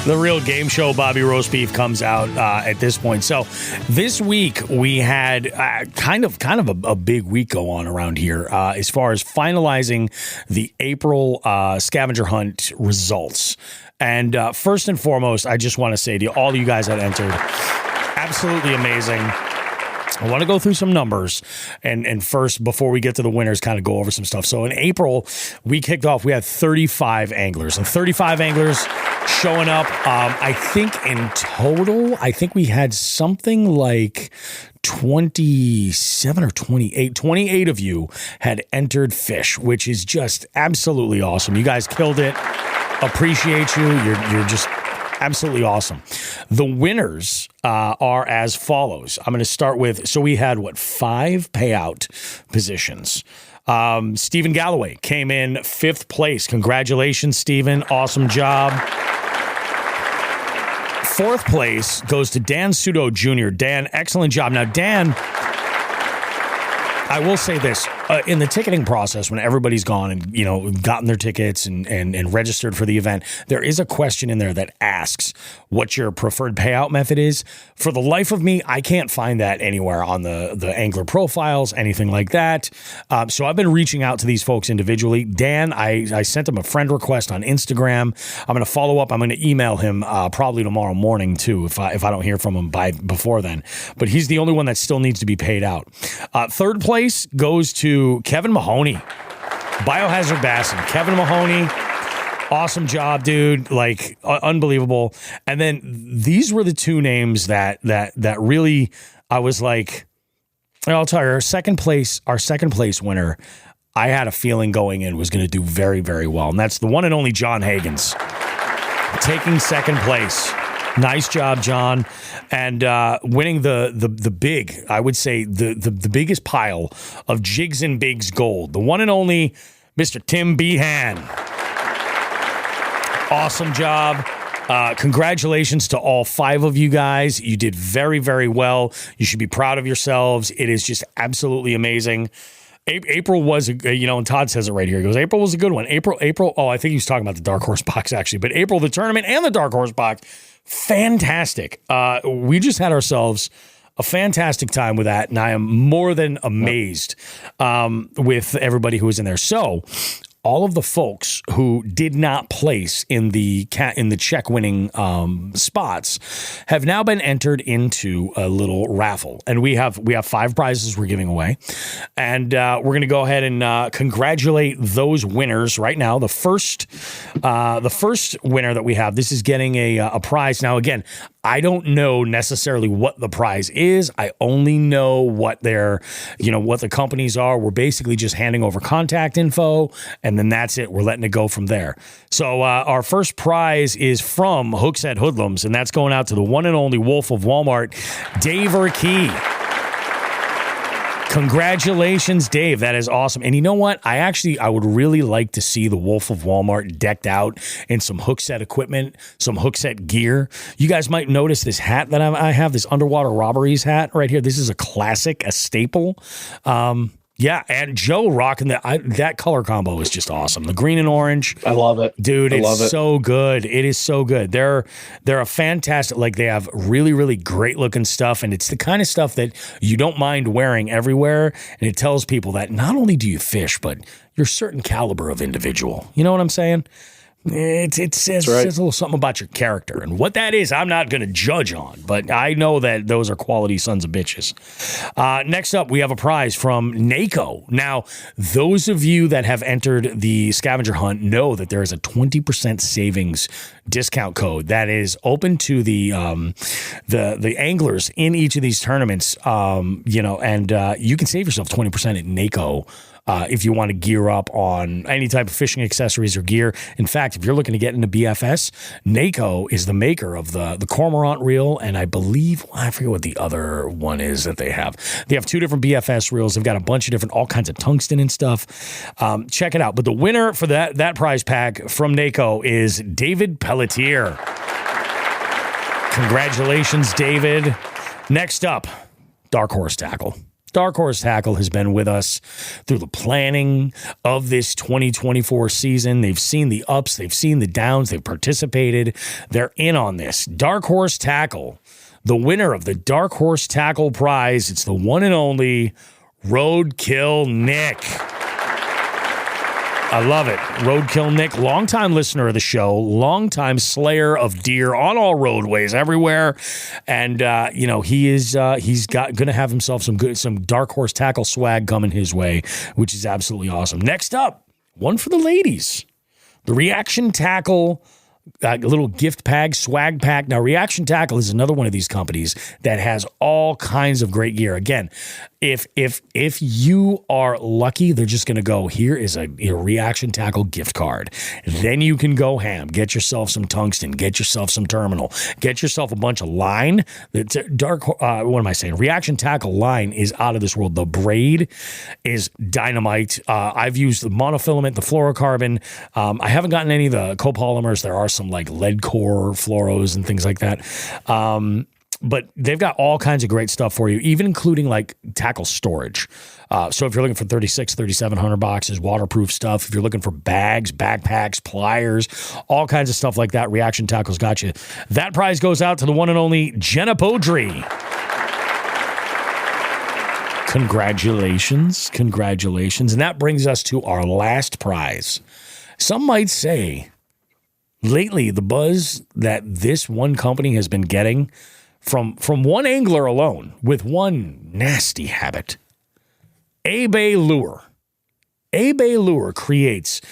The real game show Bobby Roast Beef comes out at this point. So this week we had kind of a big week go on around here as far as finalizing the April scavenger hunt results. And first and foremost, I just want to say to all of you guys that entered, absolutely amazing. I want to go through some numbers and first, before we get to the winners, kind of go over some stuff. So in April, we kicked off, we had 35 anglers, and 35 anglers showing up. I think in total, we had something like 27 or 28. 28 of you had entered fish, which is just absolutely awesome. You guys killed it. Appreciate you. You're just absolutely awesome. The winners are as follows. I'm going to start with, so we had, 5 payout positions. Stephen Galloway came in 5th place. Congratulations, Stephen. Awesome job. 4th place goes to Dan Sudo Jr. Dan, excellent job. Now, Dan, I will say this. In the ticketing process, when everybody's gone and, gotten their tickets and registered for the event, there is a question in there that asks what your preferred payout method is. For the life of me, I can't find that anywhere on the angler profiles, anything like that. So I've been reaching out to these folks individually. Dan, I sent him a friend request on Instagram. I'm going to follow up. I'm going to email him probably tomorrow morning too, if I don't hear from him before then. But he's the only one that still needs to be paid out. 3rd place goes to Kevin Mahoney, Biohazard Bassin. Kevin Mahoney, awesome job, dude. Unbelievable. And then these were the 2 names that really, I was like, I'll tell you, our second place winner, I had a feeling going in was going to do very, very well. And that's the one and only John Hagens, taking 2nd place. Nice job, John. And winning the big, I would say, the biggest pile of Jigs and Bigs gold. The one and only Mr. Tim Behan. Awesome job. Congratulations to all 5 of you guys. You did very, very well. You should be proud of yourselves. It is just absolutely amazing. April was, and Todd says it right here. He goes, April was a good one. April. Oh, I think he was talking about the Dark Horse Box, actually. But April, the tournament and the Dark Horse Box, fantastic. We just had ourselves a fantastic time with that, and I am more than amazed with everybody who was in there. So all of the folks who did not place in the check winning spots have now been entered into a little raffle, and we have 5 prizes we're giving away, and we're going to go ahead and congratulate those winners right now. The first winner that we have, this is getting a prize. Now, again, I don't know necessarily what the prize is. I only know what what the companies are. We're basically just handing over contact info, and then that's it. We're letting it go from there. So our first prize is from Hookset Hoodlums, and that's going out to the one and only Wolf of Walmart, Dave Urkey. Congratulations, Dave. That is awesome. And you know what? I would really like to see the Wolf of Walmart decked out in some Hookset equipment, some Hookset gear. You guys might notice this hat that I have, this Underwater Robberies hat right here. This is a classic, a staple. Yeah, and Joe rocking that color combo is just awesome. The green and orange. I love it. Dude, it's so good. It is so good. They're a fantastic, they have really, really great looking stuff, and it's the kind of stuff that you don't mind wearing everywhere, and it tells people that not only do you fish, but you're a certain caliber of individual. You know what I'm saying? It says a little something about your character, and what that is, I'm not going to judge on, but I know that those are quality sons of bitches. Next up, we have a prize from Nako. Now, those of you that have entered the scavenger hunt know that there is a 20% savings discount code that is open to the anglers in each of these tournaments. And you can save yourself 20% at Nako. if you want to gear up on any type of fishing accessories or gear. In fact, if you're looking to get into BFS, Nako is the maker of the Cormorant reel, and I believe, I forget what the other one is that they have. They have 2 different BFS reels. They've got a bunch of different, all kinds of tungsten and stuff. Check it out. But the winner for that prize pack from Nako is David Pelletier. Congratulations, David. Next up, Dark Horse Tackle. Dark Horse Tackle has been with us through the planning of this 2024 season. They've seen the ups, they've seen the downs, they've participated. They're in on this. Dark Horse Tackle, the winner of the Dark Horse Tackle prize, it's the one and only Roadkill Nick. I love it. Roadkill Nick, longtime listener of the show, longtime slayer of deer on all roadways everywhere. And, he's going to have himself some Dark Horse Tackle swag coming his way, which is absolutely awesome. Next up, one for the ladies. The Reaction Tackle little gift pack, swag pack. Now, Reaction Tackle is another one of these companies that has all kinds of great gear. Again, if you are lucky, they're just going to go, here is a Reaction Tackle gift card. Then you can go ham. Get yourself some tungsten. Get yourself some terminal. Get yourself a bunch of line. Reaction Tackle line is out of this world. The braid is dynamite. I've used the monofilament, the fluorocarbon. I haven't gotten any of the copolymers. There are some like lead core fluoros and things like that. But they've got all kinds of great stuff for you, even including like tackle storage. So if you're looking for 3,700 boxes, waterproof stuff, if you're looking for bags, backpacks, pliers, all kinds of stuff like that, Reaction Tackle's got you. That prize goes out to the one and only Jenna Beaudry. Congratulations. And that brings us to our last prize. Some might say, lately, the buzz that this one company has been getting from one angler alone with one nasty habit, Abay Lure. Abay Lure creates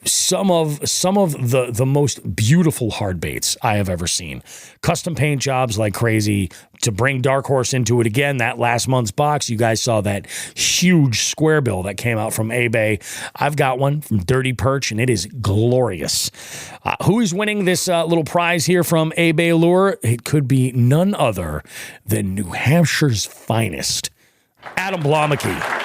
some of the most beautiful hard baits I have ever seen. Custom paint jobs like crazy. To bring Dark Horse into it again, that last month's box, you guys saw that huge square bill that came out from Abay. I've got one from Dirty Perch, and it is glorious. Who is winning this little prize here from Abay Lure? It could be none other than New Hampshire's finest, Adam Blomeke.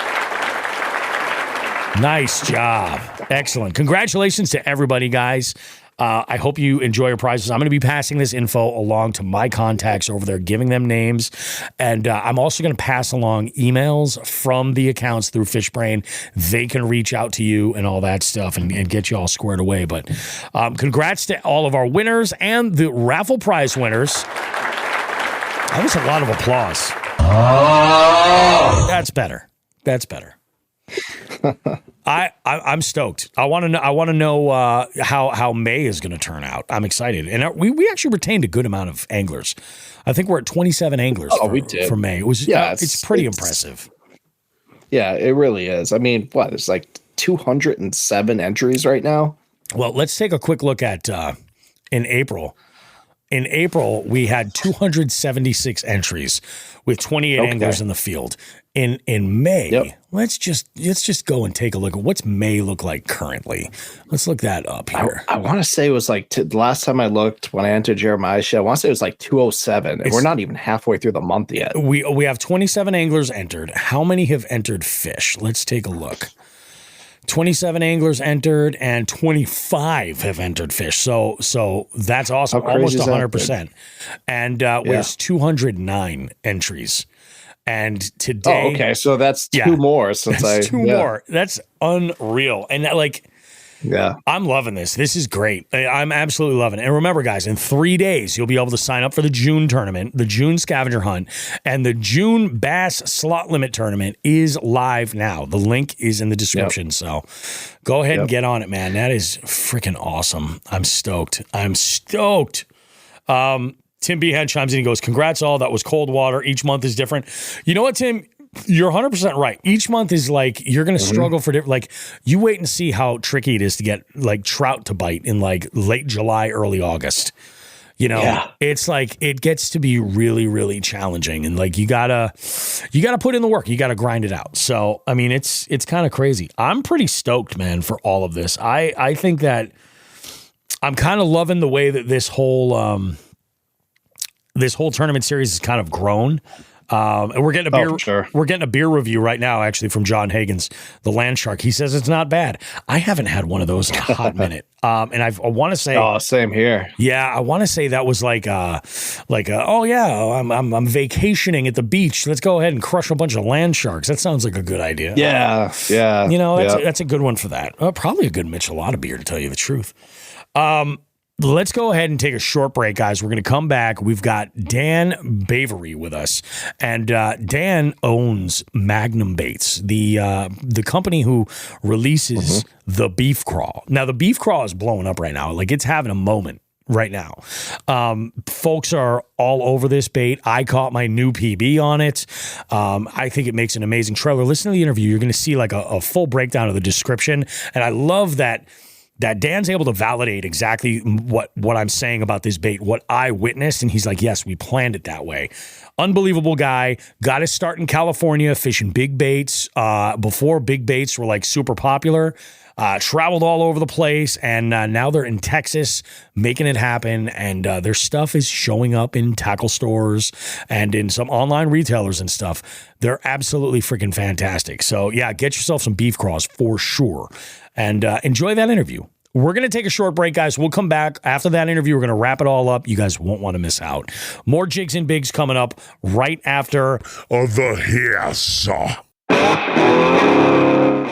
Nice job. Excellent. Congratulations to everybody, guys. I hope you enjoy your prizes. I'm going to be passing this info along to my contacts over there, giving them names. And I'm also going to pass along emails from the accounts through Fishbrain. They can reach out to you and all that stuff and get you all squared away. But congrats to all of our winners and the raffle prize winners. That was a lot of applause. That's better. I'm stoked. I want to know how May is going to turn out. I'm excited, and we actually retained a good amount of anglers. I think we're at 27 anglers for May. It was it's pretty impressive. Yeah, it really is. I mean, there's like 207 entries right now. Well, let's take a quick look at in April. In April, we had 276 entries with 28 anglers in the field. In May, let's just go and take a look at what's May look like currently. Let's look that up here. I want to say it was like the last time I looked when I entered Jeremiah's show. I want to say it was like 207, and we're not even halfway through the month yet. We have 27 anglers entered. How many have entered fish? Let's take a look. 27 anglers entered and 25 have entered fish. So that's awesome. Almost 100%. And was 209 entries. And today, so that's two more since two more. That's unreal. And I'm loving this. This is great. I'm absolutely loving it. And remember, guys, in 3 days, you'll be able to sign up for the June tournament, the June scavenger hunt, and the June bass slot limit tournament is live now. The link is in the description. So go ahead and get on it, man. That is freaking awesome. I'm stoked. Tim Behan chimes in and goes, congrats all. That was cold water. Each month is different. You know what, Tim? You're 100% right. Each month is like, you're going to struggle for different, like you wait and see how tricky it is to get like trout to bite in like late July, early August. It's like it gets to be really, really challenging, and like you gotta put in the work. You gotta grind it out. So I mean, it's kind of crazy. I'm pretty stoked, man, for all of this. I think that I'm kind of loving the way that this whole tournament series has kind of grown. And we're getting a beer. We're getting a beer review right now, actually, from John Hagen's The Land Shark. He says it's not bad. I haven't had one of those in a hot minute. And I want to say, same here. Yeah, I want to say that was I'm vacationing at the beach. Let's go ahead and crush a bunch of land sharks. That sounds like a good idea. Yeah. That's a good one for that. Probably a good Michelada beer, to tell you the truth. Let's go ahead and take a short break, guys. We're going to come back. We've got Dan Bavery with us, and Dan owns Magnum Baits, the company who releases the BEEF CRAW. Now, the BEEF CRAW is blowing up right now. Like, it's having a moment right now. Folks are all over this bait. I caught my new PB on it. I think it makes an amazing trailer. Listen to the interview. You're going to see like a full breakdown of the description, and I love that Dan's able to validate exactly what I'm saying about this bait, what I witnessed, and he's like, yes, we planned it that way. Unbelievable guy. Got his start in California fishing big baits before big baits were like super popular. Traveled all over the place, and now they're in Texas making it happen, and their stuff is showing up in tackle stores and in some online retailers and stuff. They're absolutely freaking fantastic. So yeah, get yourself some BEEF CRAWs for sure, and enjoy that interview. We're going to take a short break, guys. We'll come back after that interview. We're going to wrap it all up. You guys won't want to miss out. More Jigs and Bigs coming up right after the hiss.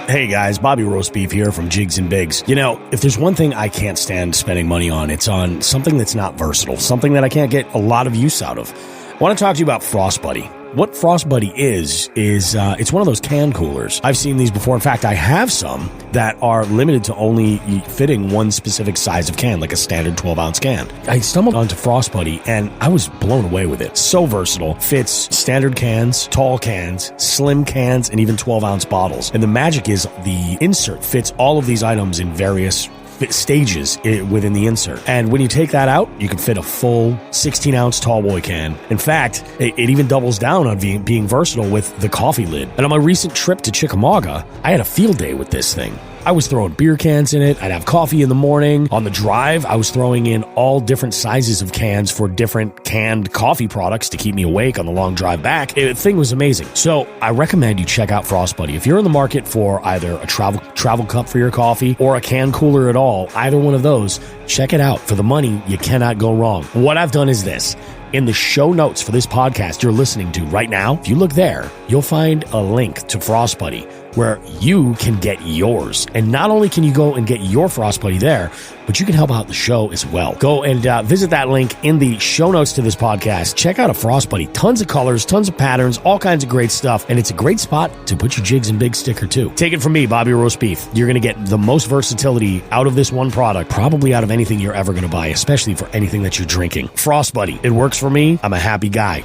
Hey guys, Bobby Roast Beef here from Jigs and Bigs. You know, if there's one thing I can't stand spending money on, it's on something that's not versatile, something that I can't get a lot of use out of. I want to talk to you about Frost Buddy. What Frost Buddy is it's one of those can coolers. I've seen these before. In fact, I have some that are limited to only fitting one specific size of can, like a standard 12-ounce can. I stumbled onto Frost Buddy, and I was blown away with it. So versatile. Fits standard cans, tall cans, slim cans, and even 12-ounce bottles. And the magic is the insert fits all of these items in various stages within the insert. And when you take that out, you can fit a full 16-ounce tall boy can. In fact, it even doubles down on being versatile with the coffee lid. And on my recent trip to Chickamauga, I had a field day with this thing. I was throwing beer cans in it. I'd have coffee in the morning. On the drive, I was throwing in all different sizes of cans for different canned coffee products to keep me awake on the long drive back. The thing was amazing. So I recommend you check out Frost Buddy. If you're in the market for either a travel cup for your coffee or a can cooler at all, either one of those, check it out. For the money, you cannot go wrong. What I've done is this. In the show notes for this podcast you're listening to right now, if you look there, you'll find a link to Frost Buddy where you can get yours. And not only can you go and get your Frost Buddy there, but you can help out the show as well. Go and visit that link in the show notes to this podcast. Check out a Frost Buddy. Tons of colors, tons of patterns, all kinds of great stuff. And it's a great spot to put your Jigs and Bigs sticker too. Take it from me, Bobby Roast Beef. You're going to get the most versatility out of this one product, probably out of anything you're ever going to buy, especially for anything that you're drinking. Frost Buddy. It works for me. I'm a happy guy.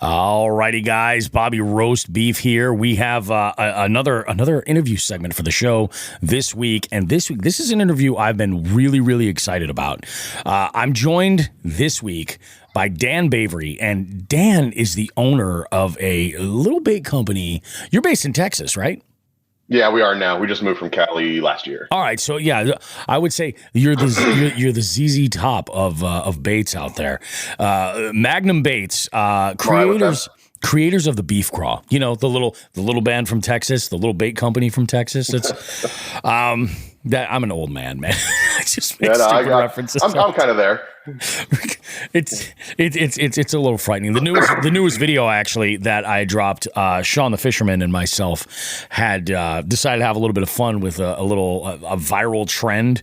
Alrighty, guys, Bobby Roast Beef here. We have another interview segment for the show this week, and this is an interview I've been really, really excited about. I'm joined this week by Dan Bavery, and Dan is the owner of a little bait company. You're based in Texas, right? Yeah, we are now. We just moved from Cali last year. All right, so yeah, I would say you're the ZZ Top of baits out there. Magnum Baits, creators of the BEEF CRAW. You know, the little band from Texas, the little bait company from Texas. It's that I'm an old man. I just make stupid references. I'm kind of there. It's a little frightening. The newest video actually that I dropped, Sean the Fisherman and myself had decided to have a little bit of fun with a viral trend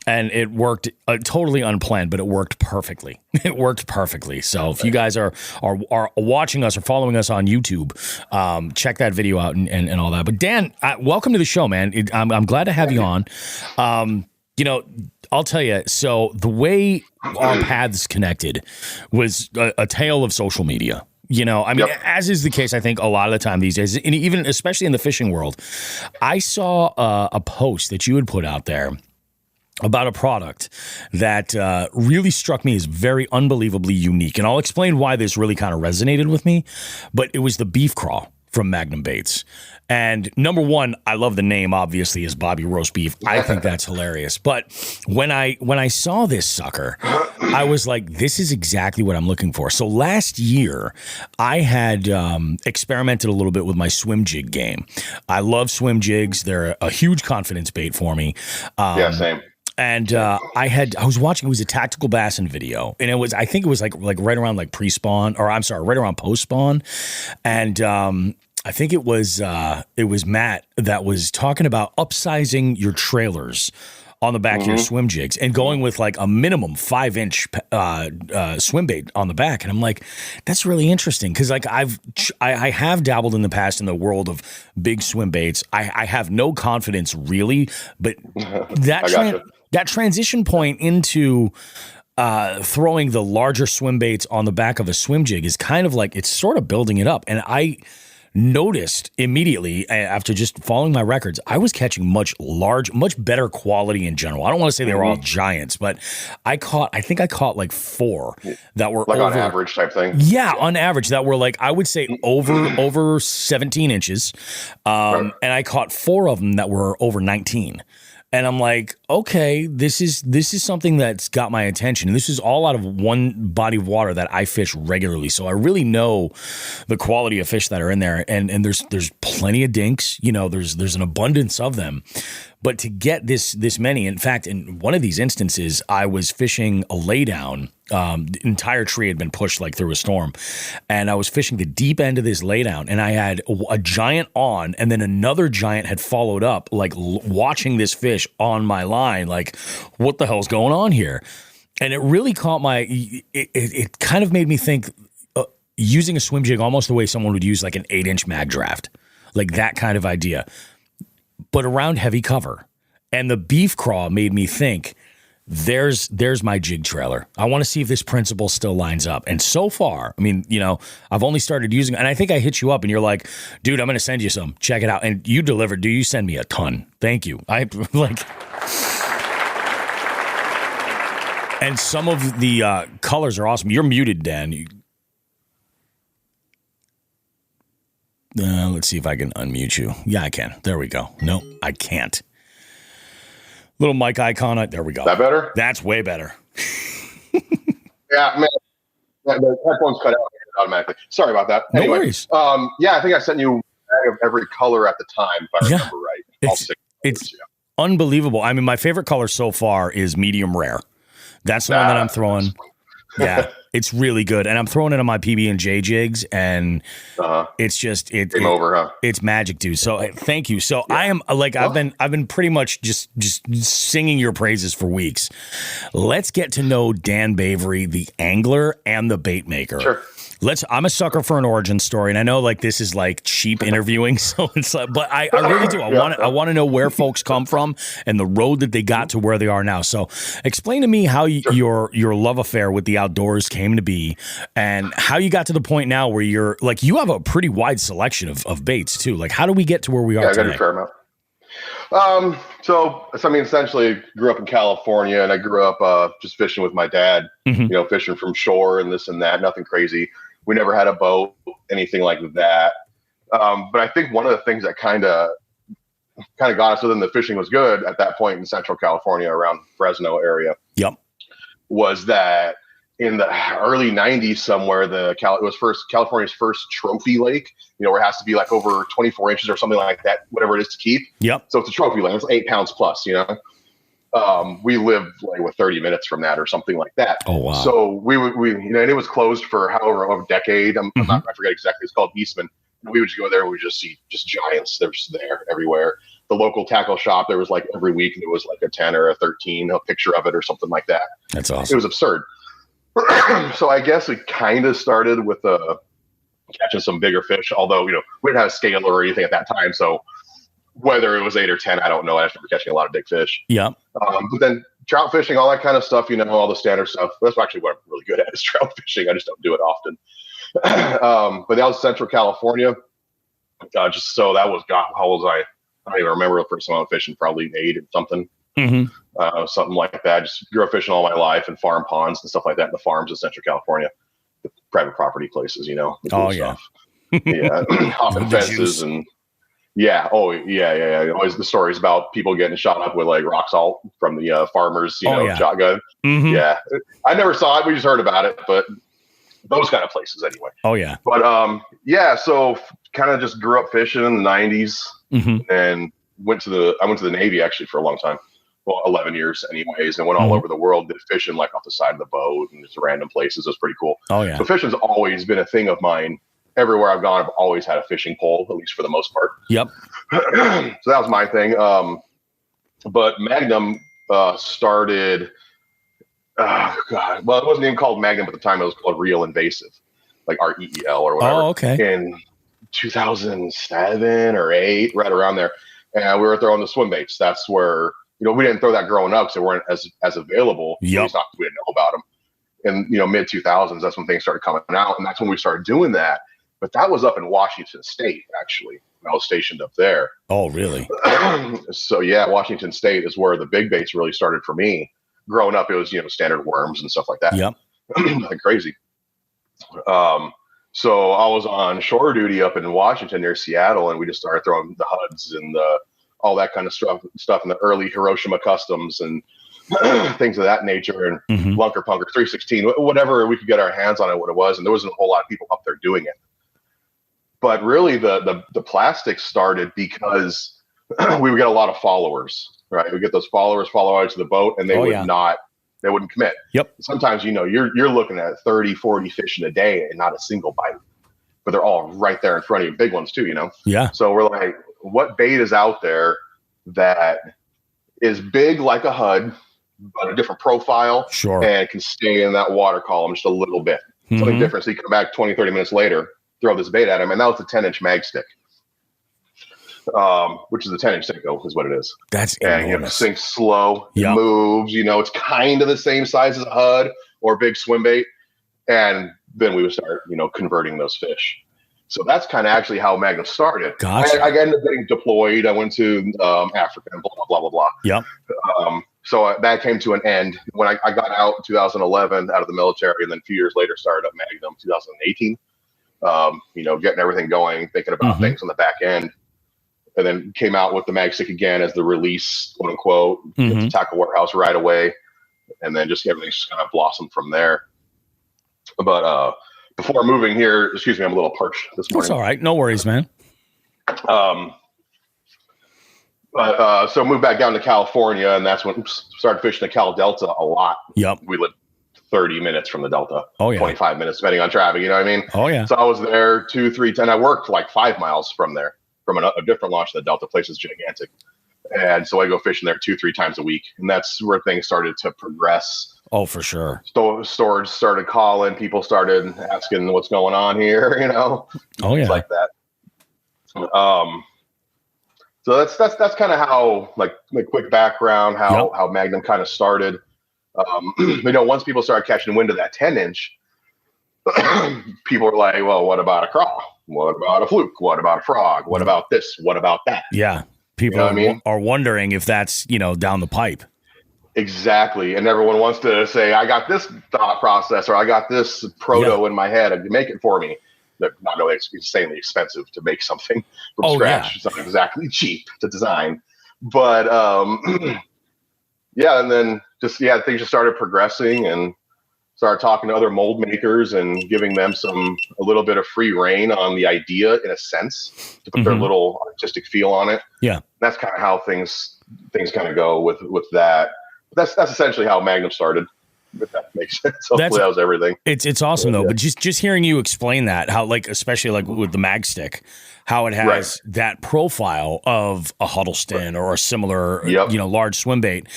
And it worked totally unplanned, but it worked perfectly. It worked perfectly. So if you guys are watching us or following us on YouTube, check that video out and all that. But Dan, welcome to the show, man. I'm glad to have you on. I'll tell you, so the way our paths connected was a tale of social media. As is the case, I think a lot of the time these days, and even especially in the fishing world, I saw a post that you had put out there about a product that really struck me as very unbelievably unique. And I'll explain why this really kind of resonated with me. But it was the BEEF CRAW from Magnum Baits. And number one, I love the name, obviously, is Bobby Roast Beef. I think that's hilarious. But when I saw this sucker, I was like, this is exactly what I'm looking for. So last year, I had experimented a little bit with my swim jig game. I love swim jigs. They're a huge confidence bait for me. Yeah, same. And I was watching, it was a tactical bassin video, and I think it was like right around like pre-spawn, or I'm sorry, right around post-spawn. And I think it was Matt that was talking about upsizing your trailers on the back of your swim jigs and going with like a minimum 5-inch swim bait on the back. And I'm like, that's really interesting. Cause like I have dabbled in the past in the world of big swim baits. I have no confidence really, but that transition point into throwing the larger swim baits on the back of a swim jig is kind of like, it's sort of building it up. And I noticed immediately after just following my records, I was catching much better quality in general. I don't want to say they were all giants, but I think I caught like 4 that were like on average type thing. Yeah, on average that were like, I would say over 17 inches. And I caught 4 of them that were over 19. And I'm like, okay, this is something that's got my attention. And this is all out of one body of water that I fish regularly. So I really know the quality of fish that are in there. And there's plenty of dinks. There's an abundance of them. But to get this many, in fact, in one of these instances, I was fishing a laydown. The entire tree had been pushed like through a storm. And I was fishing the deep end of this laydown, and I had a giant on, and then another giant had followed up, like watching this fish on my line. Like, what the hell's going on here? And it really caught it kind of made me think using a swim jig almost the way someone would use like an 8-inch mag draft, like that kind of idea, but around heavy cover. And the BEEF CRAW made me think, there's my jig trailer. I want to see if this principle still lines up. And so far, I mean, I've only started using it, and I think I hit you up and you're like, dude, I'm going to send you some. Check it out. And you delivered. You send me a ton. Thank you. And some of the colors are awesome. You're muted, Dan. Let's see if I can unmute you. Yeah, I can. There we go. No, I can't. Little mic icon. There we go. That better? That's way better. Yeah, man. The headphones cut out automatically. Sorry about that. No worries. I think I sent you every color at the time, if I remember right. It's unbelievable. I mean, my favorite color so far is medium rare. That's the one that I'm throwing. Yeah, it's really good, and I'm throwing it on my PB&J jigs, and it's just game over, huh? It's magic, dude. So thank you. So I am like I've been pretty much just singing your praises for weeks. Let's get to know Dan Bavery, the angler and the bait maker. Sure. I'm a sucker for an origin story, and I know like this is like cheap interviewing, so it's like, but I really do. I want to know where folks come from and the road that they got to where they are now. So explain to me how your love affair with the outdoors came to be, and how you got to the point now where you're like, you have a pretty wide selection of baits too. Like, how do we get to where we are today? I got a fair amount. So I mean, essentially grew up in California, and I grew up just fishing with my dad, fishing from shore and this and that, nothing crazy. We never had a boat, anything like that. But I think one of the things that kind of got us within the fishing was good at that point in Central California around Fresno area. Yep. Was that in the early 90s somewhere, it was California's first trophy lake, where it has to be like over 24 inches or something like that, whatever it is to keep. Yep. So it's a trophy lake. It's 8 pounds plus, we lived like with 30 minutes from that or something like that. Oh, wow. So we and it was closed for however a decade. I forget exactly. It's called Eastman. we would just go there and we would just see just giants. They're just there everywhere. The local tackle shop, there was like every week there was like a 10 or a 13, a picture of it or something like that. That's awesome. It was absurd. So I guess it kind of started with catching some bigger fish, although, we didn't have a scale or anything at that time. So whether it was 8 or 10, I don't know. I just remember catching a lot of big fish. Yeah. But then trout fishing, all that kind of stuff, all the standard stuff. That's actually what I'm really good at is trout fishing. I just don't do it often. But that was Central California. So that was, God, how old was I? I don't even remember the first time I went fishing, probably 8 or something. Mm-hmm. Something like that. Just grew up fishing all my life and farm ponds and stuff like that in the farms in Central California. The private property places, the cool stuff. Yeah. Hopping fences and yeah. Oh, yeah. Always the stories about people getting shot up with like rock salt from the farmers, shotgun. Mm-hmm. Yeah. I never saw it. We just heard about it, but those kind of places anyway. Oh, yeah. But so kind of just grew up fishing in the 90s and went to the Navy actually for a long time. Well, 11 years anyways, and went all over the world, did fishing like off the side of the boat and just random places. It was pretty cool. Oh, yeah. So fishing's always been a thing of mine. Everywhere I've gone, I've always had a fishing pole, at least for the most part. Yep. So that was my thing. But Magnum started, well, it wasn't even called Magnum at the time. It was called Real Invasive, like REEL or whatever. Oh, okay. In 2007 or 8, right around there. And we were throwing the swim baits. That's where, we didn't throw that growing up because they weren't as available. Yep. We didn't know about them. And, mid 2000s, that's when things started coming out. And that's when we started doing that. But that was up in Washington State, actually. I was stationed up there. Oh, really? So, yeah, Washington State is where the big baits really started for me. Growing up, it was, standard worms and stuff like that. Yep. Nothing crazy. So I was on shore duty up in Washington near Seattle, and we just started throwing the HUDs and all that kind of stuff in the early Hiroshima Customs and things of that nature, and Lunker Punker 316, whatever we could get our hands on it, what it was. And there wasn't a whole lot of people up there doing it. But really the plastics started because we would get a lot of followers, right? We get those followers follow out to the boat, and they they wouldn't commit. Yep. Sometimes, you're looking at 30, 40 fish in a day and not a single bite, but they're all right there in front of you. Big ones too, Yeah. So we're like, what bait is out there that is big like a HUD, but a different profile, sure, and can stay in that water column just a little bit. Something different. So you come back 20, 30 minutes later, throw this bait at him, and that was the 10-inch mag stick, which is a 10-inch Nako is what it is. That's and enormous. It sinks slow, it moves. It's kind of the same size as a HUD or a big swim bait, and then we would start, converting those fish. So that's kind of actually how Magnum started. Gotcha. I ended up getting deployed. I went to Africa and blah, blah, blah. Yep. So that came to an end when I got out in 2011 out of the military, and then a few years later started up Magnum 2018. Getting everything going, thinking about things on the back end, and then came out with the mag stick again as the release, quote unquote, get the tackle warehouse right away, and then just everything's just kind of blossomed from there. But before moving here, excuse me, I'm a little parched this morning. That's all right. No worries, man. So moved back down to California, and that's when started fishing the Cal Delta a lot. Yep. We lived 30 minutes from the Delta. Oh, yeah. 25 minutes, depending on traffic, you know what I mean? Oh, yeah. So I was there 2, 3, 10. I worked like 5 miles from there, from a different launch. The Delta place is gigantic. And so I go fishing there 2, 3 times a week. And that's where things started to progress. Oh, for sure. Storage started calling. People started asking what's going on here, Oh, yeah. It's like that. So that's kind of how, like quick background, how Magnum kind of started. Once people started catching wind of that 10-inch, people were like, well, what about a craw? What about a fluke? What about a frog? What about this? What about that? Yeah. People are wondering if that's, down the pipe. Exactly. And everyone wants to say, I got this thought process, or I got this proto in my head, and make it for me. Not really, it's insanely expensive to make something from scratch. Yeah. It's not exactly cheap to design. But and then things just started progressing, and started talking to other mold makers and giving them a little bit of free reign on the idea, in a sense, to put their little artistic feel on it. Yeah. That's kind of how things kind of go with that. That's essentially how Magnum started. if that makes sense. Hopefully that was everything. It's awesome though. But just hearing you explain that, how like especially like with the mag stick, how it has that profile of a Huddleston or a similar large swim bait.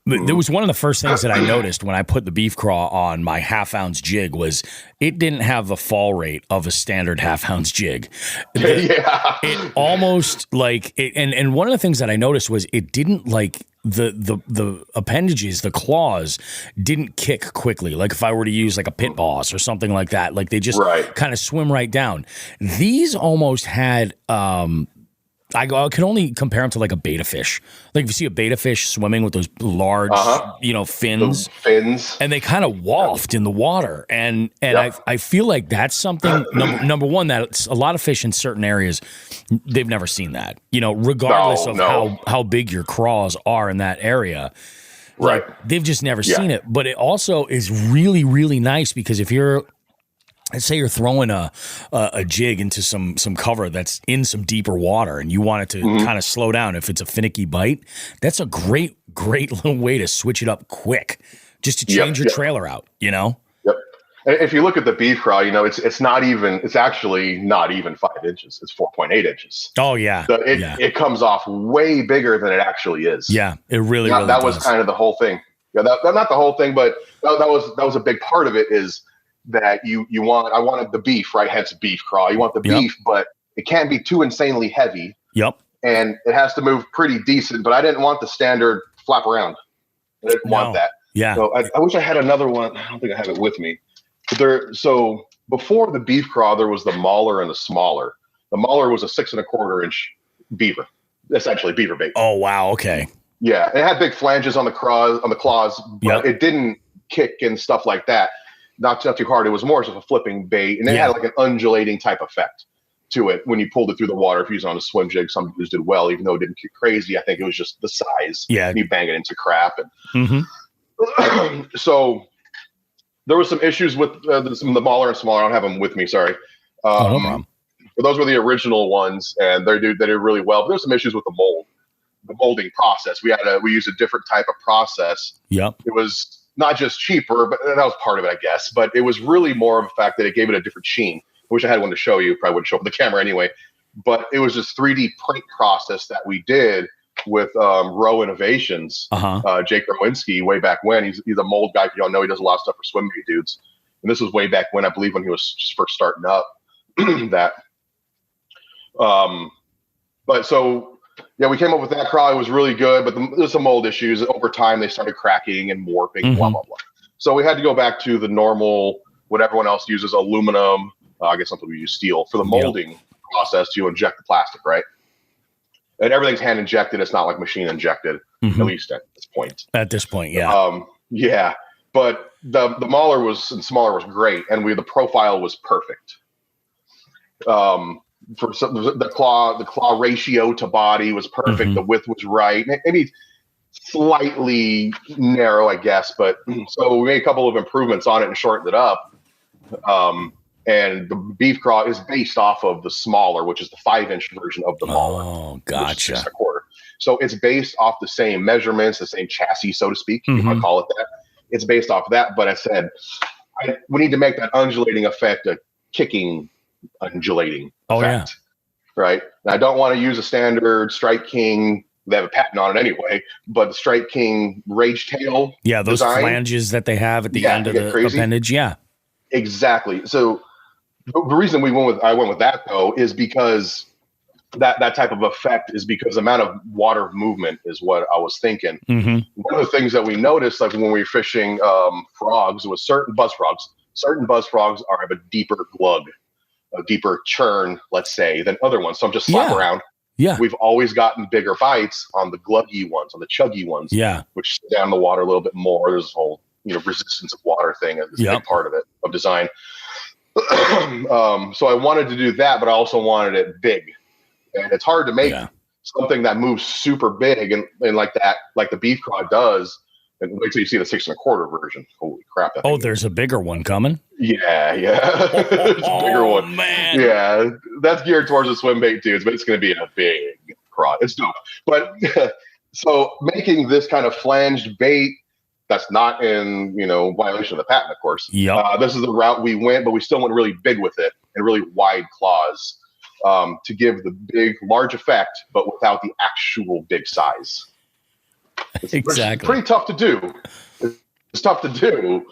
There was one of the first things that I noticed when I put the BEEF CRAW on my half-ounce jig was it didn't have the fall rate of a standard half-ounce jig. It almost like it, and one of the things that I noticed was it didn't like the appendages, the claws didn't kick quickly. Like if I were to use like a pit boss or something like that, like they just kind of swim right down. These almost had I can only compare them to like a betta fish. Like if you see a betta fish swimming with those large, fins, and they kind of waft in the water. And I feel like that's something number one, that a lot of fish in certain areas, they've never seen that, regardless of how big your craws are in that area. Right. Like, they've just never seen it. But it also is really, really nice because if you're, let's say you're throwing a jig into some cover that's in some deeper water and you want it to kind of slow down. If it's a finicky bite, that's a great little way to switch it up quick, just to change your trailer out, Yep. And if you look at the BEEF CRAW, it's actually not even 5 inches. It's 4.8 inches. Oh yeah. So it comes off way bigger than it actually is. Yeah, it really that was kind of the whole thing. Yeah, that not the whole thing, but that was a big part of it is that I wanted the beef, right? Hence BEEF CRAW. You want the beef, but it can't be too insanely heavy. Yep. And it has to move pretty decent, but I didn't want the standard flap around. I didn't want that. Yeah. So I wish I had another one. I don't think I have it with me. But so before the BEEF CRAW, there was the mauler and the smaller. The mauler was a 6 1/4 inch beaver, essentially beaver bait. Oh wow. Okay. Yeah. It had big flanges on the claws, but it didn't kick and stuff like that. Not too hard. It was more of a flipping bait, and it had like an undulating type effect to it when you pulled it through the water. If you used it on a swim jig, some dudes did well, even though it didn't get crazy. I think it was just the size. Yeah, and you bang it into crap, and so there was some issues with some of the mauler and smaller. I don't have them with me. Sorry. No problem. But those were the original ones, and they did really well. But there's some issues with the molding process. We used a different type of process. Yep. It was not just cheaper, but that was part of it, I guess. But it was really more of a fact that it gave it a different sheen. I wish I had one to show you. Probably wouldn't show up on the camera anyway. But it was this 3D print process that we did with Row Innovations. Jake Rowinski, way back when. He's a mold guy. If you don't know, he does a lot of stuff for swim bait dudes. And this was way back when, I believe, when he was just first starting up. But so... yeah, we came up with that craw. It was really good, but there's some mold issues. Over time, they started cracking and warping, blah, blah, blah. So we had to go back to the normal, what everyone else uses, aluminum. I guess some people use steel for the molding process to inject the plastic, right? And everything's hand injected. It's not like machine injected, at least at this point. At this point, yeah. Yeah, but the mauler and smaller was great, and the profile was perfect. For the claw ratio to body was perfect. The width was right. Maybe slightly narrow, I guess. But so we made a couple of improvements on it and shortened it up. And the BEEF CRAW is based off of the smaller, which is the 5-inch version of the mauler. Oh, gotcha. 6 1/4. So it's based off the same measurements, the same chassis, so to speak. You might call it that. It's based off of that. But I said we need to make that undulating effect a kicking undulating effect, right? And I don't want to use a standard Strike King. They have a patent on it anyway, but the Strike King Rage Tail those design, flanges that they have at the end of the appendage, exactly. So the reason I went with that though is because that type of effect is because the amount of water movement is what I was thinking. One of the things that we noticed, like when we were fishing frogs, was certain buzz frogs have a deeper glug, a deeper churn, let's say, than other ones. So I'm just slap around. Yeah. We've always gotten bigger bites on the gluggy ones, on the chuggy ones. Yeah. Which sit down the water a little bit more. There's this whole, resistance of water thing is a big part of it, of design. So I wanted to do that, but I also wanted it big. And it's hard to make something that moves super big and like that, like the BEEF CRAW does. And wait till you see the 6 1/4 version. Holy crap. There's a bigger one coming? Yeah. There's a bigger one. Man. Yeah. That's geared towards the swim bait dudes, but it's going to be a big craw. It's dope. But so making this kind of flanged bait That's not in, violation of the patent, of course. Yep. This is the route we went, but we still went really big with it and really wide claws to give the big, large effect, but without the actual big size. Exactly. It's pretty tough to do. It's tough to do.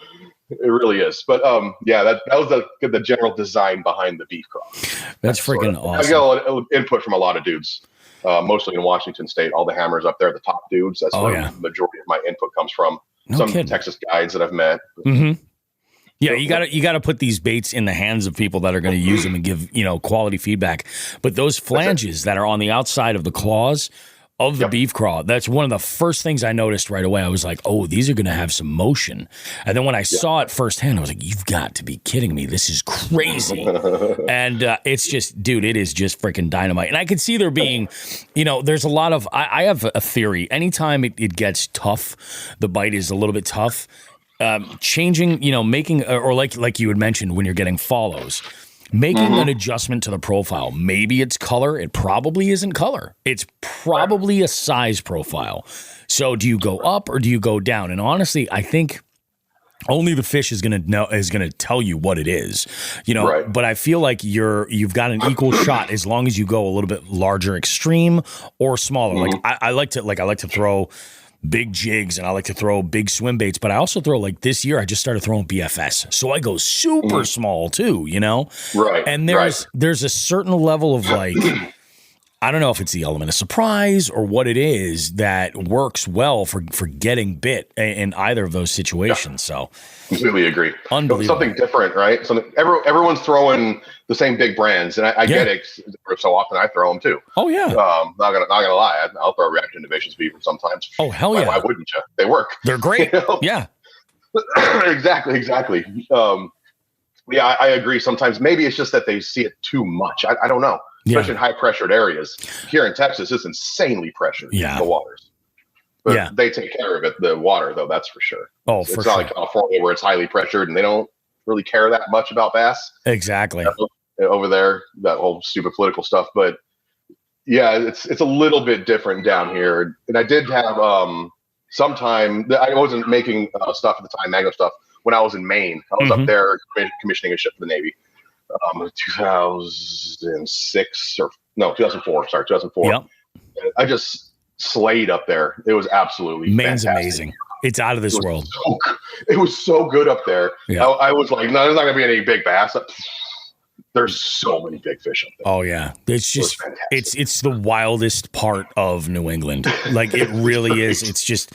It really is. But that was the general design behind the BEEF CRAW. That's freaking awesome. I got a lot of input from a lot of dudes, mostly in Washington State. All the hammers up there, the top dudes. That's where the majority of my input comes from. Some Texas guides that I've met. Mm-hmm. Yeah, you got to put these baits in the hands of people that are going to use them and give quality feedback. But those flanges that are on the outside of the claws of the BEEF CRAW, that's one of the first things I noticed right away. I was like, oh, these are going to have some motion. And then when I saw it firsthand, I was like, you've got to be kidding me. This is crazy. And it's just, dude, it is just freaking dynamite. And I could see there being, there's a lot of, I have a theory. Anytime it gets tough, the bite is a little bit tough, changing, making, or like you had mentioned when you're getting follows, making an adjustment to the profile. Maybe it's color. It probably isn't color. It's probably a size profile. So do you go up or do you go down? And honestly, I think only the fish is going to tell you what it is, but I feel like you've got an equal shot as long as you go a little bit larger extreme or smaller. Like I like to throw big jigs and I like to throw big swim baits, but I also throw, this year I just started throwing BFS. So I go super small too, Right. And there's a certain level of I don't know if it's the element of surprise or what it is that works well for getting bit in either of those situations. So completely agree. Unbelievable. Something different, right? Something everyone's throwing the same big brands, and I get it. So often I throw them too. Oh yeah. Not gonna lie, I'll throw Reaction Innovations Beaver sometimes. Oh hell yeah. Why wouldn't you? They work. They're great. Yeah. Exactly. I agree. Sometimes maybe it's just that they see it too much. I don't know. Especially in high pressured areas. Here in Texas, it's insanely pressured. The waters. But they take care of it, the water, though, that's for sure. Oh, it's not like California where it's highly pressured and they don't really care that much about bass. Exactly. Over there, that whole stupid political stuff. But yeah, it's a little bit different down here. And I did have sometime, I wasn't making stuff at the time, Magnum stuff, when I was in Maine. I was up there commissioning a ship for the Navy. 2006 or no, 2004. Sorry, 2004. Yep. I just slayed up there. It was absolutely Maine's fantastic. amazing. It's out of this world. It was so good up there. Yeah. I was like, no, there's not gonna be any big bass. There's so many big fish up there. Oh yeah, it's just it's the wildest part of New England. It really is. It's just.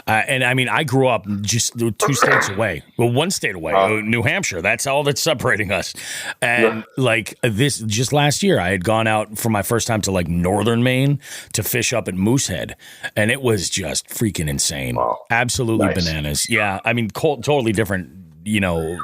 And I mean, I grew up just 2 states away. Well, 1 state away, New Hampshire. That's all that's separating us. And this, just last year, I had gone out for my first time to northern Maine to fish up at Moosehead, and it was just freaking insane. Wow. Absolutely bananas. Yeah, I mean, totally different.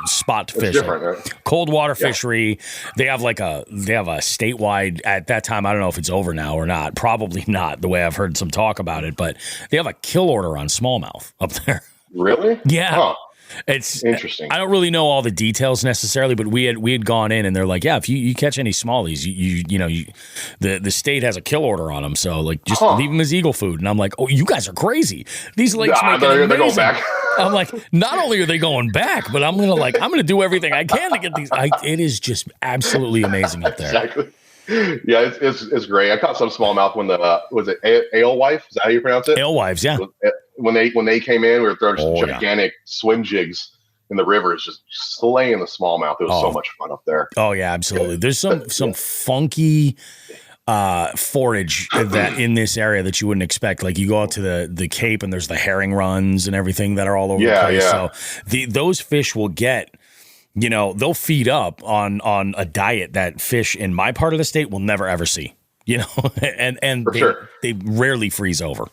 Spot to fish. Right? Cold water fishery. They have a statewide, at that time, I don't know if it's over now or not. Probably not, the way I've heard some talk about it, but they have a kill order on smallmouth up there. Really? Yeah. Huh. It's interesting. I don't really know all the details necessarily, but we had gone in and they're like, yeah, if you catch any smallies, the state has a kill order on them, so just leave them as eagle food. And I'm like, oh, you guys are crazy. These lakes make it amazing. Go back. I'm like, not only are they going back, but I'm gonna do everything I can to get these. It is just absolutely amazing up there. Exactly. Yeah, it's great. I caught some smallmouth when was it alewife? Is that how you pronounce it? Alewives, yeah. When they came in, we were throwing gigantic swim jigs in the rivers, just slaying the smallmouth. It was so much fun up there. Oh yeah, absolutely. There's some funky forage that in this area that you wouldn't expect. You go out to the Cape and there's the herring runs and everything that are all over the place. Yeah. So those fish will get. They'll feed up on a diet that fish in my part of the state will never ever see. And they rarely freeze over,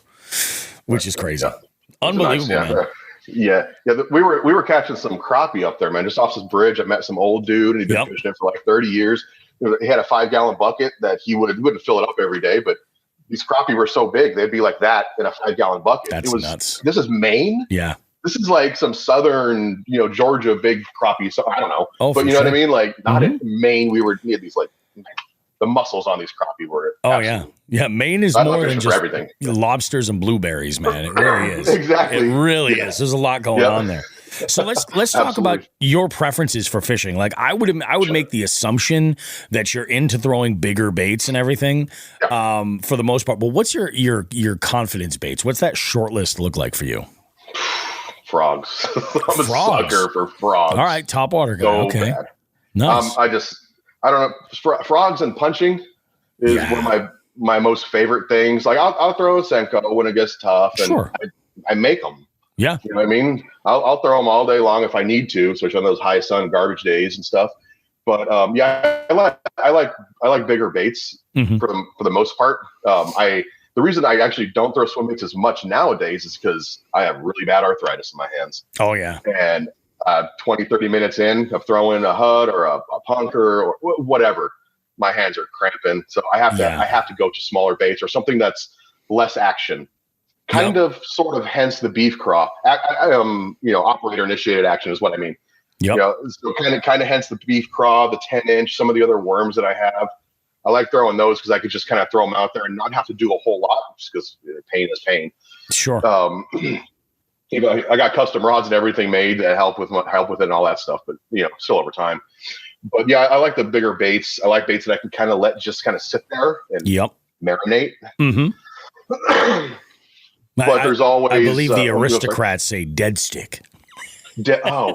which is crazy. Yeah. Unbelievable, nice, man. Yeah. We were catching some crappie up there, man. Just off this bridge, I met some old dude, and he'd been fishing it for 30 years. He had a 5-gallon bucket that he wouldn't fill it up every day, but these crappie were so big they'd be like that in a 5-gallon bucket. That's nuts. This is Maine. Yeah. This is some southern, Georgia big crappie. So I don't know, but you know what I mean. Not in Maine. We had these the muscles on these crappie were. Yeah. Maine is more than just everything. Lobsters and blueberries, man. It really is. Exactly. It really is. There's a lot going on there. So let's talk about your preferences for fishing. Like I would make the assumption that you're into throwing bigger baits and everything, for the most part. But what's your confidence baits? What's that short list look like for you? Frogs. I'm a sucker for frogs. All right, topwater guy. So okay, bad. Nice. I don't know. Frogs and punching is one of my most favorite things. Like I'll throw a Senko when it gets tough, and I make them. Yeah, you know what I mean. I'll throw them all day long if I need to, especially on those high sun garbage days and stuff. But I like bigger baits for the most part. The reason I actually don't throw swim baits as much nowadays is because I have really bad arthritis in my hands. Oh yeah, and 20, 30 minutes in of throwing a HUD or a punker or whatever, my hands are cramping. So I have to go to smaller baits or something that's less action. Sort of, hence the BEEF CRAW. Operator initiated action is what I mean. Yep. So kind of hence the BEEF CRAW, the 10-inch, some of the other worms that I have. I like throwing those because I could just kind of throw them out there and not have to do a whole lot just because pain is pain. Sure. I got custom rods and everything made that help with it and all that stuff, but still over time. But yeah, I like the bigger baits. I like baits that I can kind of let just kind of sit there and marinate. Mm-hmm. But there's always. I believe the aristocrats say dead stick.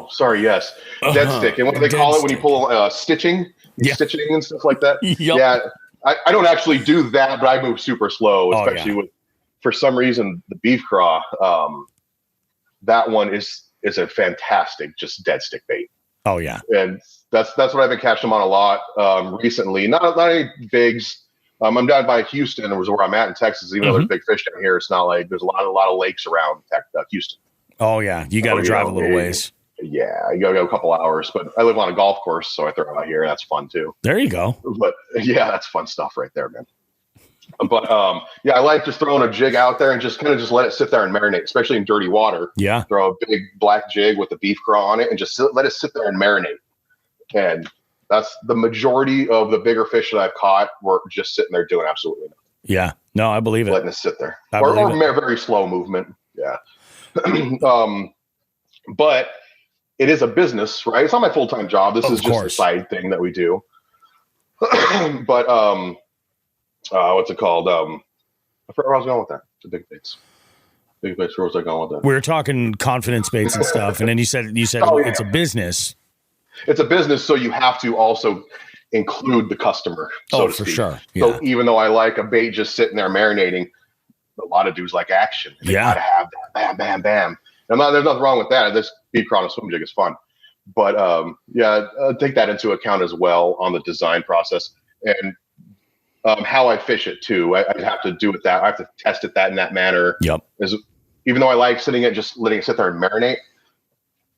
Sorry, yes, dead stick. And what do they call it when you pull stitching? Stitching and stuff like that. Yep. Yeah, I don't actually do that, but I move super slow, especially with, for some reason, the BEEF CRAW. That one is a fantastic, just dead stick bait. Oh yeah, and that's what I've been catching them on a lot recently. Not any bigs. I'm down by Houston, was where I'm at in Texas. Even though there's big fish down here, it's not like there's a lot of lakes around Houston. Oh yeah, you got to drive a little ways. Yeah, you gotta go a couple hours, but I live on a golf course, so I throw out here. That's fun too. There you go. But yeah, that's fun stuff right there, man. But I like just throwing a jig out there and just let it sit there and marinate, especially in dirty water. Yeah, throw a big black jig with the BEEF CRAW on it and just let it sit there and marinate. And that's the majority of the bigger fish that I've caught were just sitting there doing absolutely nothing. Yeah, no, I believe it. Letting it sit there, or very slow movement. Yeah. But it is a business, right? It's not my full-time job. This is just a side thing that we do. But what's it called? I forgot where I was going with that. The big baits. Big baits. Where was I going with that? We were talking confidence baits and stuff, and then you said it's a business. It's a business, so you have to also include the customer. So to for speak. sure. Yeah. So even though I like a bait just sitting there marinating, a lot of dudes like action. They gotta have that, bam, bam, bam. There's nothing wrong with that. This BEEF CRAW on a swim jig is fun, but take that into account as well on the design process and how I fish it too. I have to do it that. I have to test it in that manner. Yep. Even though I like just letting it sit there and marinate,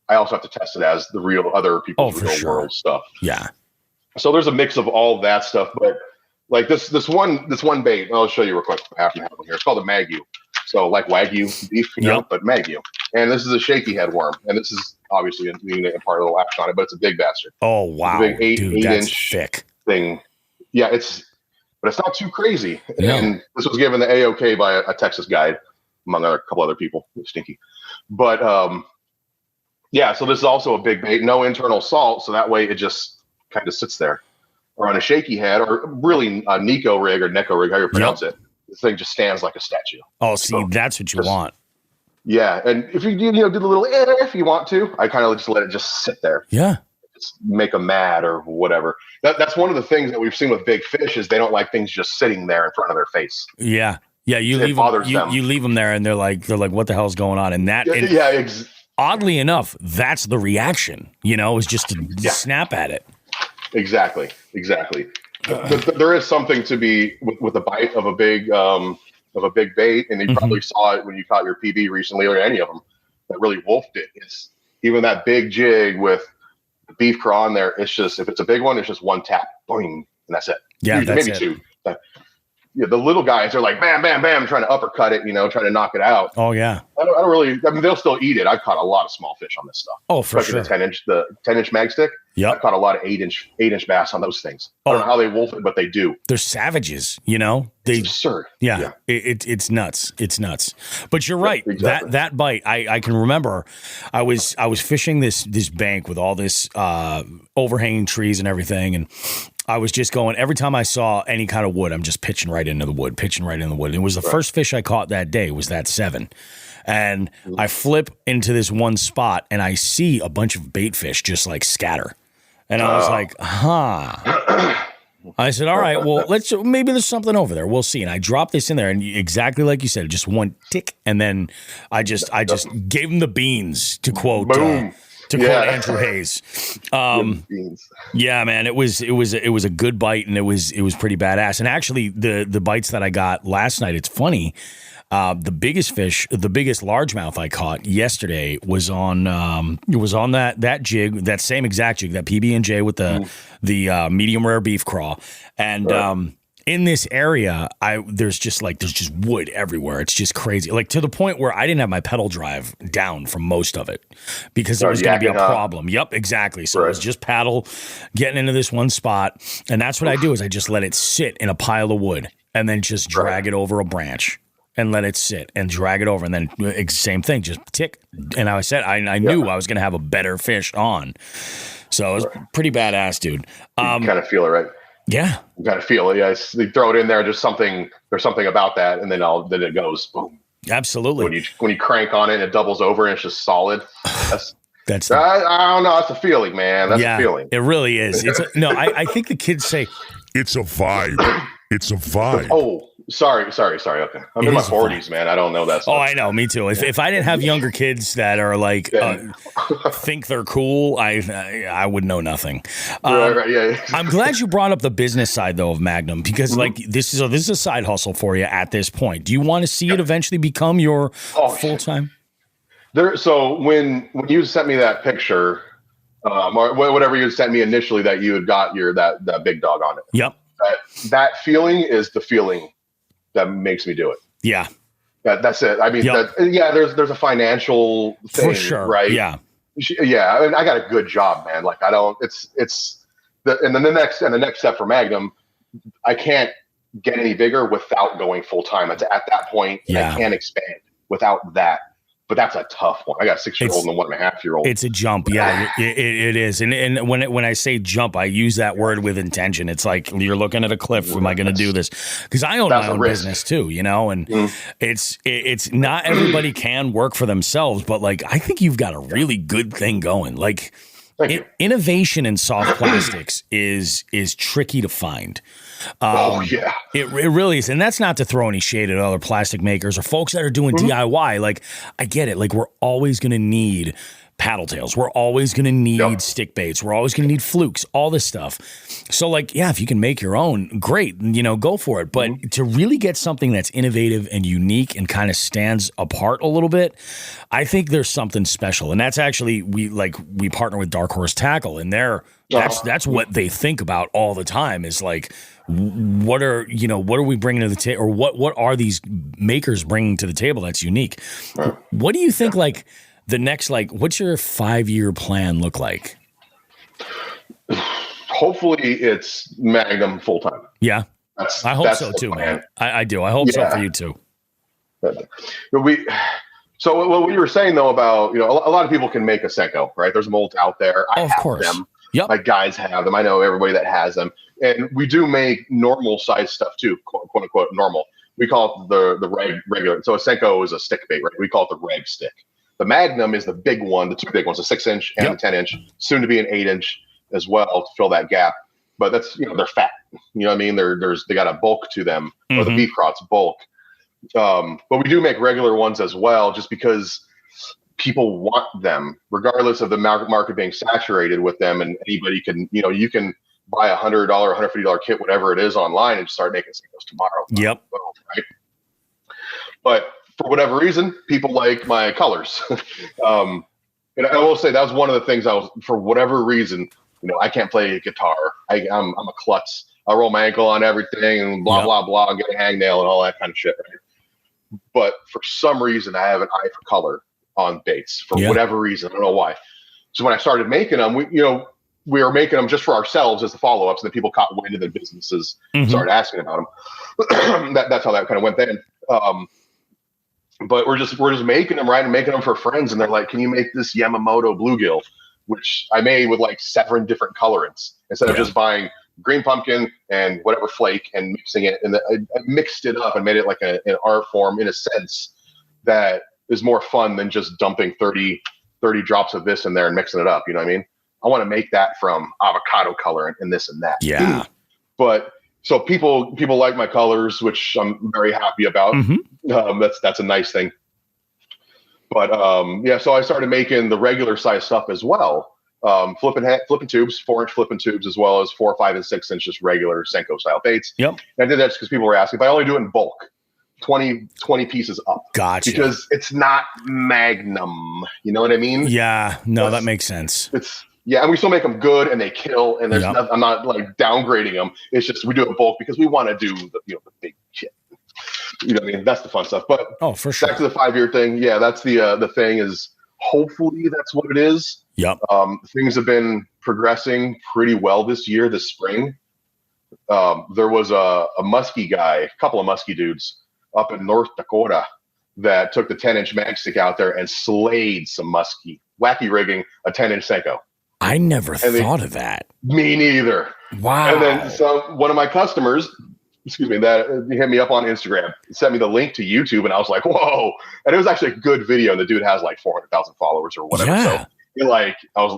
I also have to test it as the real other people's real world stuff. Yeah. So there's a mix of all that stuff, but like this one bait, I'll show you real quick. I happen to have one here. It's called a Magyu. So like Wagyu beef, but Magyu. And this is a shaky head worm. And this is obviously a part of the little action on it, but it's a big bastard. Oh, wow. It's a big 8-inch thick thing. Yeah, but it's not too crazy. No. And this was given the A-OK by a Texas guide, among a couple other people. Stinky. But so this is also a big bait, no internal salt. So that way it just kind of sits there. Or on a shaky head, or really a Nako rig or Nako rig, how you pronounce it. This thing just stands like a statue. Oh, see, that's what you want. Yeah, and if you do the little if you want to, I kind of just let it just sit there. Yeah, just make them mad or whatever. That's one of the things that we've seen with big fish is they don't like things just sitting there in front of their face. Yeah, you leave them. You leave them there, and they're like, what the hell's going on? And that, oddly enough, that's the reaction. Is just to snap at it. Exactly. There is something to be with the bite of a big bait, and you probably saw it when you caught your PB recently, or any of them that really wolfed it. It's even that big jig with the BEEF CRAW on there. It's just, if it's a big one, it's just one tap, boing, and that's it. Yeah, maybe two. the little guys are like bam, bam, bam, trying to uppercut it, trying to knock it out. Oh yeah. I don't really. I mean, they'll still eat it. I've caught a lot of small fish on this stuff. Oh, for especially sure. The 10-inch mag stick. Yep. I've caught a lot of 8-inch bass on those things. I don't know how they wolf it, but they do. They're savages, They it's absurd. Yeah. It's nuts. It's nuts. But you're right. Exactly. That bite, I can remember I was fishing this bank with all this overhanging trees and everything, and I was just going, every time I saw any kind of wood, I'm just pitching right into the wood. And it was the first fish I caught that day, was that 7. And I flip into this one spot and I see a bunch of bait fish just like scatter. And I was like, I said, all right, well, maybe there's something over there. We'll see. And I dropped this in there, and exactly like you said, just one tick. And then I just gave him the beans, to quote, Boom. quote Andrew Hayes. Yeah, man, it was a good bite, and it was pretty badass. And actually the bites that I got last night, it's funny. The biggest fish, the biggest largemouth I caught yesterday was on that jig, that same exact jig, that PB&J with the medium rare beef craw. And in this area, there's just wood everywhere. It's just crazy. Like, to the point where I didn't have my pedal drive down for most of it because it was going to be a problem. Yep, exactly. So it was just paddle getting into this one spot. And that's what I do, is I just let it sit in a pile of wood and then just drag it over a branch. And let it sit and drag it over, and then same thing, just tick. And I said, I knew I was going to have a better fish on, so it was pretty badass, dude. You kind of feel it, right? Yeah, you kind of feel it. Yeah, they throw it in there. There's something about that, and then it goes boom. Absolutely. When you crank on it and it doubles over and it's just solid. That's I don't know. That's a feeling, man. That's a feeling. It really is. I think the kids say it's a vibe. It's a vibe. Oh, sorry. Okay. I'm in my 40s, man. I don't know that stuff. Oh, I know. Me too. If I didn't have younger kids that are like, think they're cool, I would know nothing. Right, yeah. I'm glad you brought up the business side, though, of Magnum, because like this is a side hustle for you at this point. Do you want to see it eventually become your full-time? So when you sent me that picture, or whatever you sent me initially, that you had got that big dog on it. Yep. That feeling is the feeling that makes me do it. Yeah. That's it. I mean, there's a financial thing, for sure, right? Yeah. Yeah. I mean, I got a good job, man. Like, and then the next step for Magnum, I can't get any bigger without going full time. It's at that point, I can't expand without that. But that's a tough one. I got a 6-year-old and a 1.5-year-old. It's a jump. Yeah, it is. And when I say jump, I use that word with intention. It's like you're looking at a cliff. Am I going to do this? Because I own my own business too, and it's not everybody can work for themselves. But like, I think you've got a really good thing going. Like, innovation in soft plastics is tricky to find. It really is. And that's not to throw any shade at other plastic makers or folks that are doing DIY. Like, I get it. Like, we're always going to need paddle tails. We're always going to need stick baits. We're always going to need flukes, all this stuff. So like, yeah, if you can make your own, great, go for it. But to really get something that's innovative and unique and kind of stands apart a little bit, I think there's something special. And that's actually, we partner with Dark Horse Tackle, and that's what they think about all the time, is like, what are we bringing to the table, or what are these makers bringing to the table that's unique? What do you think, like, the next, like, what's your 5-year plan look like? Hopefully it's Magnum full time. Yeah. I hope so too, man. I do. I hope so for you too. So what you were saying though about, a lot of people can make a Senko, right? There's molds out there. I have them. Yep. My guys have them. I know everybody that has them. And we do make normal size stuff too, quote unquote normal. We call it the regular. So a Senko is a stick bait, right? We call it the reg stick. The Magnum is the big one, the two big ones, the 6-inch and the 10-inch, soon to be an 8-inch as well to fill that gap. But that's, they're fat. You know what I mean? They got a bulk to them, or the beef crot's bulk. But we do make regular ones as well, just because people want them, regardless of the market being saturated with them. And anybody can, you can buy $100, $150 kit, whatever it is, online and start making Senkos tomorrow. Yep. Right. But for whatever reason, people like my colors. And I will say that was one of the things for whatever reason, I can't play guitar. I'm a klutz. I'll roll my ankle on everything and blah, blah, blah, and get a hangnail and all that kind of shit. Right? But for some reason, I have an eye for color on baits for whatever reason. I don't know why. So when I started making them, we were making them just for ourselves as the follow-ups, and then people caught wind, and then businesses started asking about them. That's how that kind of went then. But we're just making them, right, and making them for friends, and they're like, "Can you make this Yamamoto bluegill?" Which I made with like 7 different colorants instead of just buying green pumpkin and whatever flake and mixing it. And I mixed it up and made it like an art form in a sense that is more fun than just dumping 30 drops of this in there and mixing it up. You know what I mean? I want to make that from avocado color and this and that. Yeah. But so people like my colors, which I'm very happy about. That's a nice thing. But so I started making the regular size stuff as well. Flipping tubes, 4-inch flipping tubes, as well as 4, 5, and 6 inch just regular Senko style baits. Yep. And I did that just because people were asking, but I only do it in bulk, 20 pieces up. Gotcha. Because it's not Magnum. You know what I mean? Yeah. No, that makes sense. And we still make them good and they kill. And there's nothing, I'm not like downgrading them. It's just we do it in bulk because we want to do the big shit. You know what I mean? That's the fun stuff. But for sure. Back to the 5-year thing. Yeah, that's the thing is hopefully that's what it is. Yep. Things have been progressing pretty well this spring. There was a muskie guy, a couple of muskie dudes up in North Dakota that took the 10-inch mag stick out there and slayed some muskie, wacky rigging a 10-inch Senko. I never thought of that. Me neither. Wow. And then one of my customers, that hit me up on Instagram, sent me the link to YouTube, and I was like, whoa. And it was actually a good video, and the dude has like 400,000 followers or whatever. Yeah. So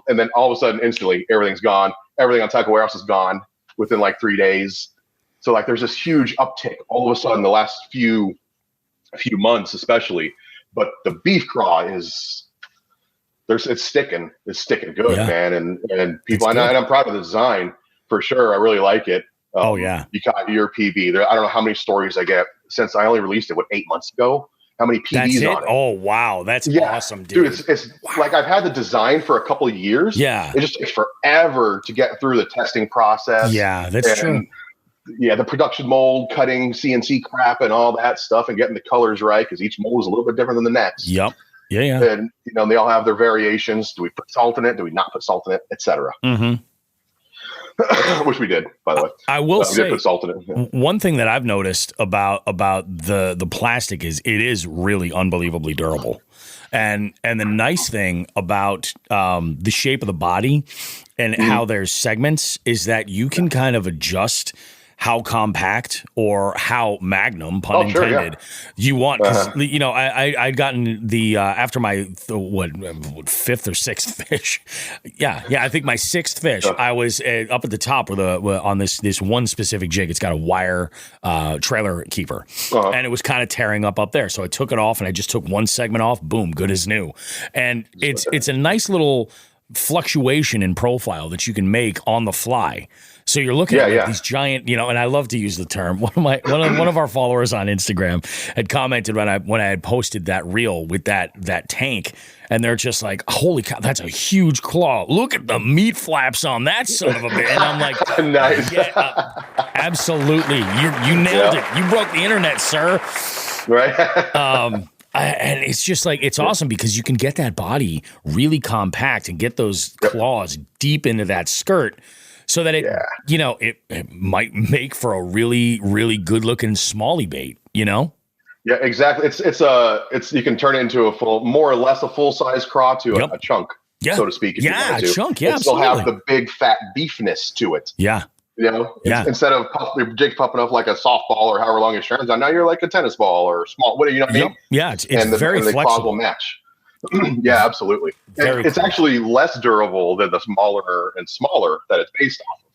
and then all of a sudden, instantly, everything's gone. Everything on Taco Warehouse is gone within like 3 days. So like there's this huge uptick all of a sudden the last few months, especially. But the BEEF CRAW it's sticking good, man. And people, and I'm proud of the design for sure. I really like it. You got your PB there. I don't know how many stories I get since I only released it 8 months ago. How many PBs on it? Oh wow, that's awesome, dude. It's like I've had the design for a couple of years. Yeah, it just takes forever to get through the testing process. Yeah, that's true. Yeah, the production mold, cutting CNC crap, and all that stuff, and getting the colors right because each mold is a little bit different than the next. Yep. Yeah. And they all have their variations. Do we put salt in it? Do we not put salt in it? Etc. Which we did, by the way. I will say, we did put salt in it. One thing that I've noticed about the plastic is it is really unbelievably durable, and the nice thing about the shape of the body and how there's segments is that you can kind of adjust how compact or how Magnum, pun intended, you want. Because I'd gotten the after my fifth or sixth fish. I think my sixth fish. I was up at the top on this one specific jig. It's got a wire trailer keeper, and it was kind of tearing up there. So I took it off, and I just took one segment off. Boom, good as new. And it's a nice little fluctuation in profile that you can make on the fly. So you're looking at these giant, and I love to use the term. One of our followers on Instagram had commented when I had posted that reel with that tank, and they're just like, "Holy cow, that's a huge claw! Look at the meat flaps on that son of a bitch!" And I'm like, "Nice, absolutely, you nailed it. You broke the internet, sir." Right. And it's just like, it's awesome because you can get that body really compact and get those claws deep into that skirt. So that it might make for a really, really good looking smallie bait, Yeah, exactly. It's you can turn it into more or less a full size craw to a chunk, so to speak. A chunk. Yeah, it still have the big fat beefness to it. Yeah. Instead of your jig popping up like a softball or however long it turns on, now you're like a tennis ball or small. What do you know? What I mean? Yeah, it's very flexible. Claws will match. Yeah, absolutely. It's actually less durable than the smaller that it's based off of.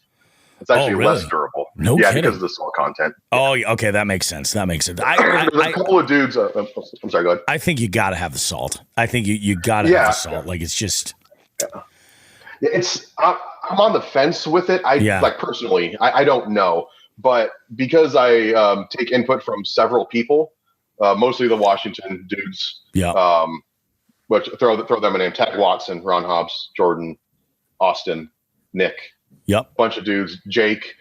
It's actually less durable. No kidding. Because of the salt content. Oh, okay, that makes sense. There's a couple of dudes. I'm sorry, go ahead. I think you got to have the salt. I think you got to have the salt. Like it's just. Yeah. I'm on the fence with it. Like personally, I don't know, but because I take input from several people, mostly the Washington dudes. Yeah. But throw them a name: Tag Watson, Ron Hobbs, Jordan, Austin, Nick. Yep. Bunch of dudes. Jake.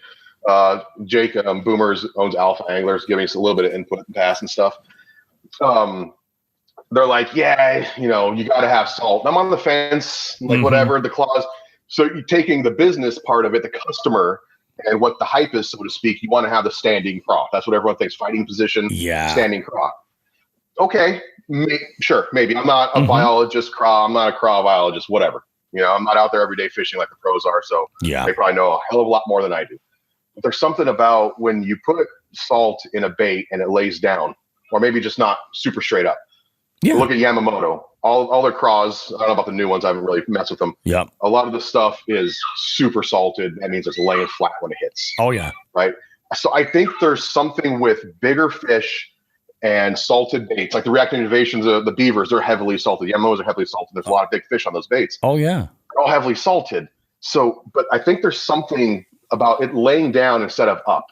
Jake Boomers owns Alpha Anglers, giving us a little bit of input and pass and stuff. They're like, yeah, you got to have salt. I'm on the fence, like whatever the clause. So you're taking the business part of it, the customer, and what the hype is, so to speak. You want to have the standing craw. That's what everyone thinks: fighting position, standing craw. Okay, sure, maybe. I'm not a biologist craw. I'm not a craw biologist. Whatever. I'm not out there every day fishing like the pros are. So they probably know a hell of a lot more than I do. But there's something about when you put salt in a bait and it lays down, or maybe just not super straight up. Yeah. Look at Yamamoto. All their craws, I don't know about the new ones. I haven't really messed with them. Yeah. A lot of the stuff is super salted. That means it's laying flat when it hits. Oh, yeah. Right? So I think there's something with bigger fish and salted baits, like the reactive innovations of the beavers, they're heavily salted. Yamamotos are heavily salted. There's a lot of big fish on those baits. Oh, yeah. They're all heavily salted. So, but I think there's something about it laying down instead of up,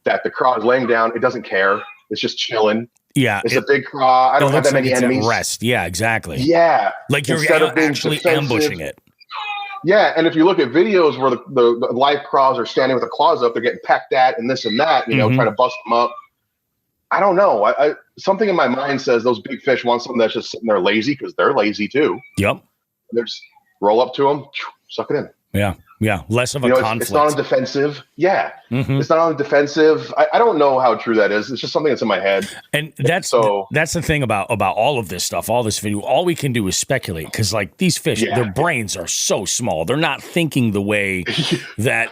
that the craw is laying down. It doesn't care. It's just chilling. Yeah, it's a big craw. I don't have that many enemies. Rest. Yeah, exactly. Yeah, like you're actually ambushing it. Yeah, and if you look at videos where the live craws are standing with the claws up, they're getting pecked at and this and that, trying to bust them up. I don't know. I something in my mind says those big fish want something that's just sitting there lazy, because they're lazy too. Yep. They just roll up to them, suck it in. Yeah. Yeah. Less of a conflict. It's not on defensive. Yeah. It's not on defensive. I don't know how true that is. It's just something that's in my head. And that's the thing about all of this stuff, all this video. All we can do is speculate, because like these fish, their brains are so small. They're not thinking the way that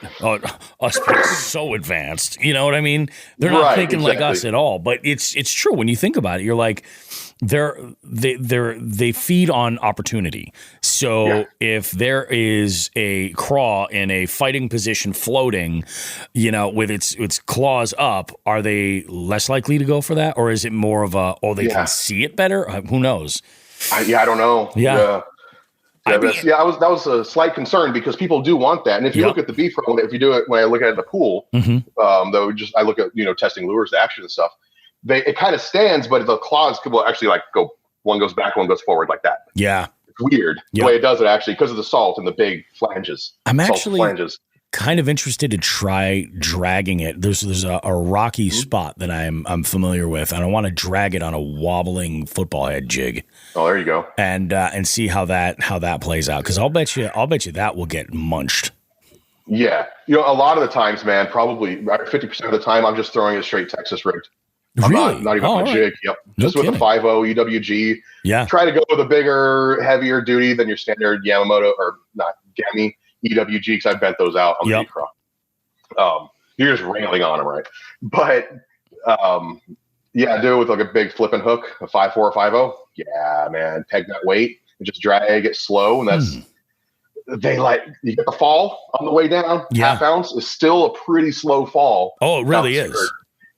us are so advanced. You know what I mean? They're not thinking like us at all. But it's true when you think about it. You're like, they feed on opportunity. So if there is a craw in a fighting position floating, with its claws up, are they less likely to go for that, or is it more of a they can see it better? Who knows? I don't know. Yeah. That was a slight concern, because people do want that. And if you look at the BEEF CRAW, if you do it when I look at the pool, though, I look at testing lures, action and stuff. It kind of stands, but the claws will actually like go. One goes back, one goes forward like that. Yeah, it's weird the way it does it, actually, because of the salt and the big flanges. I'm actually kind of interested to try dragging it. There's a rocky spot that I'm familiar with, and I want to drag it on a wobbling football head jig. Oh, there you go. And see how that plays out, because I'll bet you that will get munched. Yeah, a lot of the times, man, probably 50% of the time, I'm just throwing it straight Texas rigged. I'm really? not even on a jig. Yep. Just with a 5.0 EWG. Yeah. Try to go with a bigger, heavier duty than your standard Yamamoto, or not Gami EWG, because I bent those out on the BEEF CRAW. You're just railing on them, right? But do it with like a big flipping hook, a 5.4 or 5.0. Yeah, man. Peg that weight and just drag it slow, and that's you get the fall on the way down. Half ounce is still a pretty slow fall. Oh, it really is.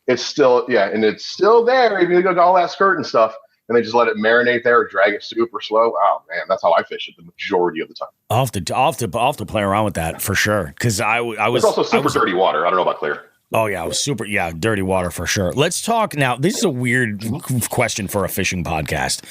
It's still, and it's still there. Even if you got all that skirt and stuff, and they just let it marinate there or drag it super slow. Oh man, that's how I fish it the majority of the time. I'll have to play around with that for sure, because I was. It's also super dirty water. I don't know about clear. Oh yeah, it was super. Yeah, dirty water for sure. Let's talk now. This is a weird question for a fishing podcast.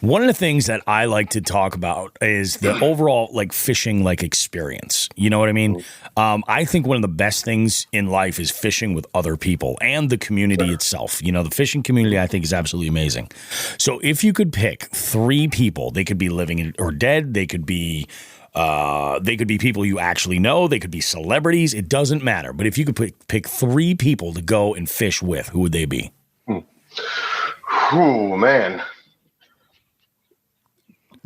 One of the things that I like to talk about is the overall fishing experience. You know what I mean? I think one of the best things in life is fishing with other people and the community itself. The fishing community I think is absolutely amazing. So if you could pick 3 people, they could be living or dead. They could be people you actually know. They could be celebrities. It doesn't matter. But if you could pick 3 people to go and fish with, who would they be? Oh, man.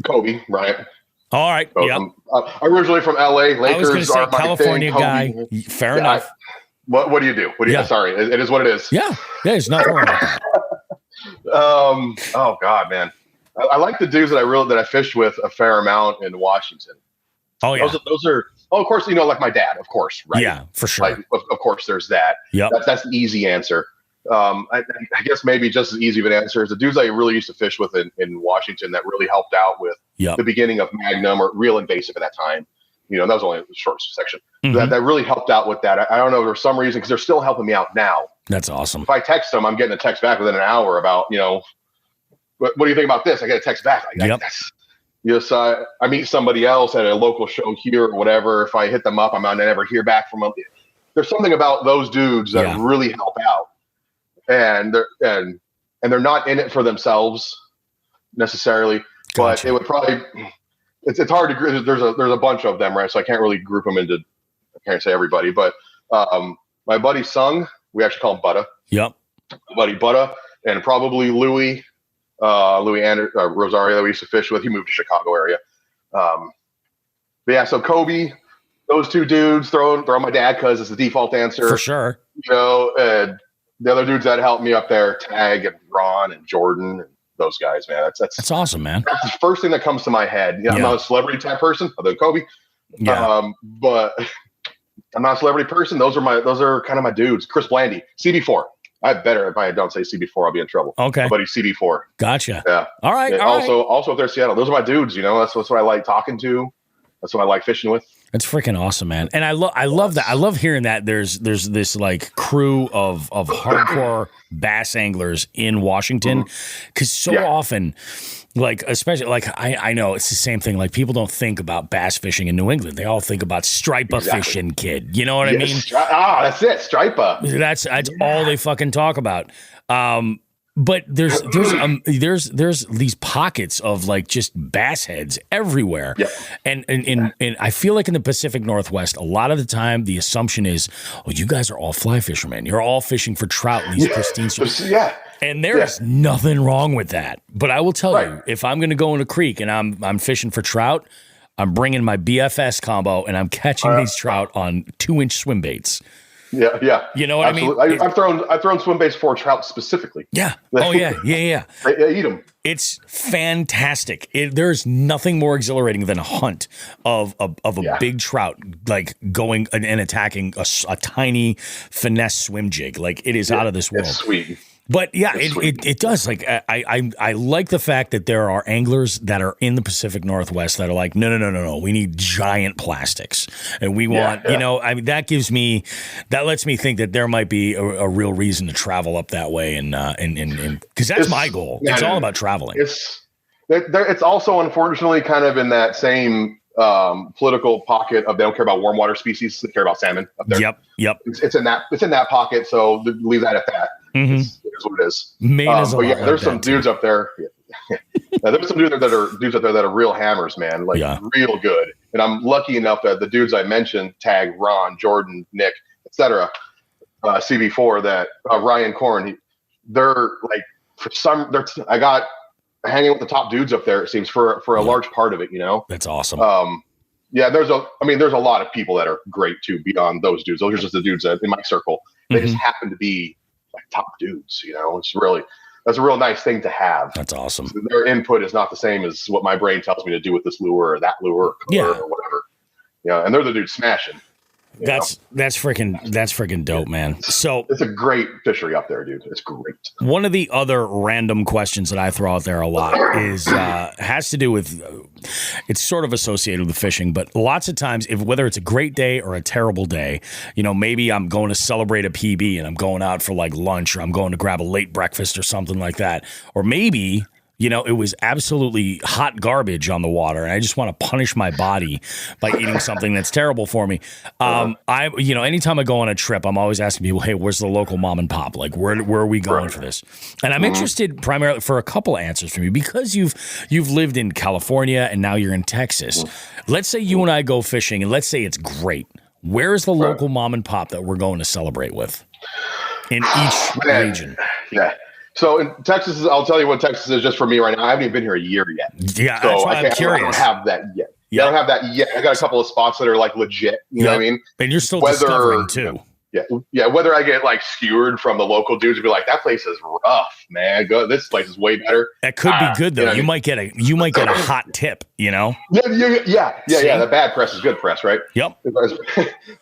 Kobe, right? All right. Yeah. Originally from LA. Lakers I was going to say California guy. Fair enough. What do you do? Sorry. It is what it is. Yeah. There's nothing wrong with that. Oh God, man. I like the dudes that I fished with a fair amount in Washington. Oh yeah, those are. Oh, of course, like my dad, of course, right? Yeah, for sure. Of course, there's that. Yeah, that's the easy answer. I guess maybe just as easy of an answer is the dudes I really used to fish with in Washington that really helped out with the beginning of Magnum, or real invasive at that time. That was only a short section. Mm-hmm. That really helped out with that. I don't know, for some reason, because they're still helping me out now. That's awesome. If I text them, I'm getting a text back within an hour about what do you think about this? I get a text back. I meet somebody else at a local show here or whatever. If I hit them up, I might never hear back from them. there's something about those dudes that really help out, and they're not in it for themselves necessarily, but it would probably it's hard to group. There's a bunch of them, right? So I can't really group them into. I can't say everybody, but my buddy Sung, we actually call him Butta. Yep. My buddy Butta, and probably Louis Rosario that we used to fish with. He moved to Chicago area. But yeah, so Kobe, those two dudes, throw my dad because it's the default answer for sure. You know, the other dudes that helped me up there, Tag and Ron and Jordan, and those guys, man. That's awesome, man. That's the first thing that comes to my head. I'm not a celebrity type person, other than Kobe. But I'm not a celebrity person. Those are kind of my dudes. Chris Blandy, CB4. If I don't say CB4, I'll be in trouble. Okay. My buddy CB4. Gotcha. Yeah. All right. Yeah, also if they're Seattle, those are my dudes, you know. That's what I like talking to. That's what I like fishing with. That's freaking awesome, man. And I love that. I love hearing that there's this like crew of hardcore bass anglers in Washington. Cause so often, like, especially like I know it's the same thing. Like people don't think about bass fishing in New England. They all think about striper fishing, kid. You know what I mean? That's it. Striper. That's all they fucking talk about. But there's these pockets of like just bass heads everywhere. Yeah. And I feel like in the Pacific Northwest, a lot of the time the assumption is, oh, you guys are all fly fishermen. You're all fishing for trout in these pristine streams. Yeah. And there's nothing wrong with that. But I will tell you, if I'm going to go in a creek and I'm fishing for trout, I'm bringing my BFS combo and I'm catching these trout on 2-inch swim baits. Yeah. You know what Absolutely. I mean? I've thrown swim baits for trout specifically. Yeah. Oh yeah. They eat them. It's fantastic. There's nothing more exhilarating than a hunt of a big trout, like going and attacking a tiny finesse swim jig. Like it is out of this world. It's sweet. But yeah, it does. Like I like the fact that there are anglers that are in the Pacific Northwest that are like, no. We need giant plastics, and we want I mean that lets me think that there might be a real reason to travel up that way, and because that's my goal. It's all about traveling. It's also unfortunately kind of in that same political pocket of they don't care about warm water species, they care about salmon up there. Yep. It's in that pocket, so leave that at that. Mm-hmm. It's what it is. Maine is a lot there's some dudes up there. There's some dudes up there that are real hammers, man. Like real good. And I'm lucky enough that the dudes I mentioned, Tag, Ron, Jordan, Nick, etc., CB4, that Ryan Korn, they're like I got hanging with the top dudes up there. It seems for a large part of it, you know. That's awesome. There's a lot of people that are great too beyond those dudes. Those are just the dudes that in my circle. They just happen to be like top dudes, you know. That's a real nice thing to have. That's awesome. So their input is not the same as what my brain tells me to do with this lure or that lure or color or whatever. Yeah, and they're the dudes smashing. That's freaking dope, man. So it's a great fishery up there, dude. It's great. One of the other random questions that I throw out there a lot is has to do with it's sort of associated with fishing, but lots of times, whether it's a great day or a terrible day, you know, maybe I'm going to celebrate a PB and I'm going out for like lunch, or I'm going to grab a late breakfast or something like that, or maybe, you know, it was absolutely hot garbage on the water, and I just want to punish my body by eating something that's terrible for me. Anytime I go on a trip, I'm always asking people, "Hey, where's the local mom and pop? Like, where are we going for this?" And I'm interested primarily for a couple answers from you, because you've lived in California and now you're in Texas. Let's say you and I go fishing, and let's say it's great. Where is the local mom and pop that we're going to celebrate with in each region? Yeah. So in Texas, I'll tell you what Texas is just for me right now. I haven't even been here a year yet. Yeah, so that's why I'm curious. I don't have that yet. Yeah. I don't have that yet. I got a couple of spots that are like legit. You know what I mean? And you're still discovering too. Yeah. Whether I get like skewered from the local dudes and be like, that place is rough, man. This place is way better. That could be good though. You might get a hot tip, you know? Yeah. The bad press is good press, right? Yep.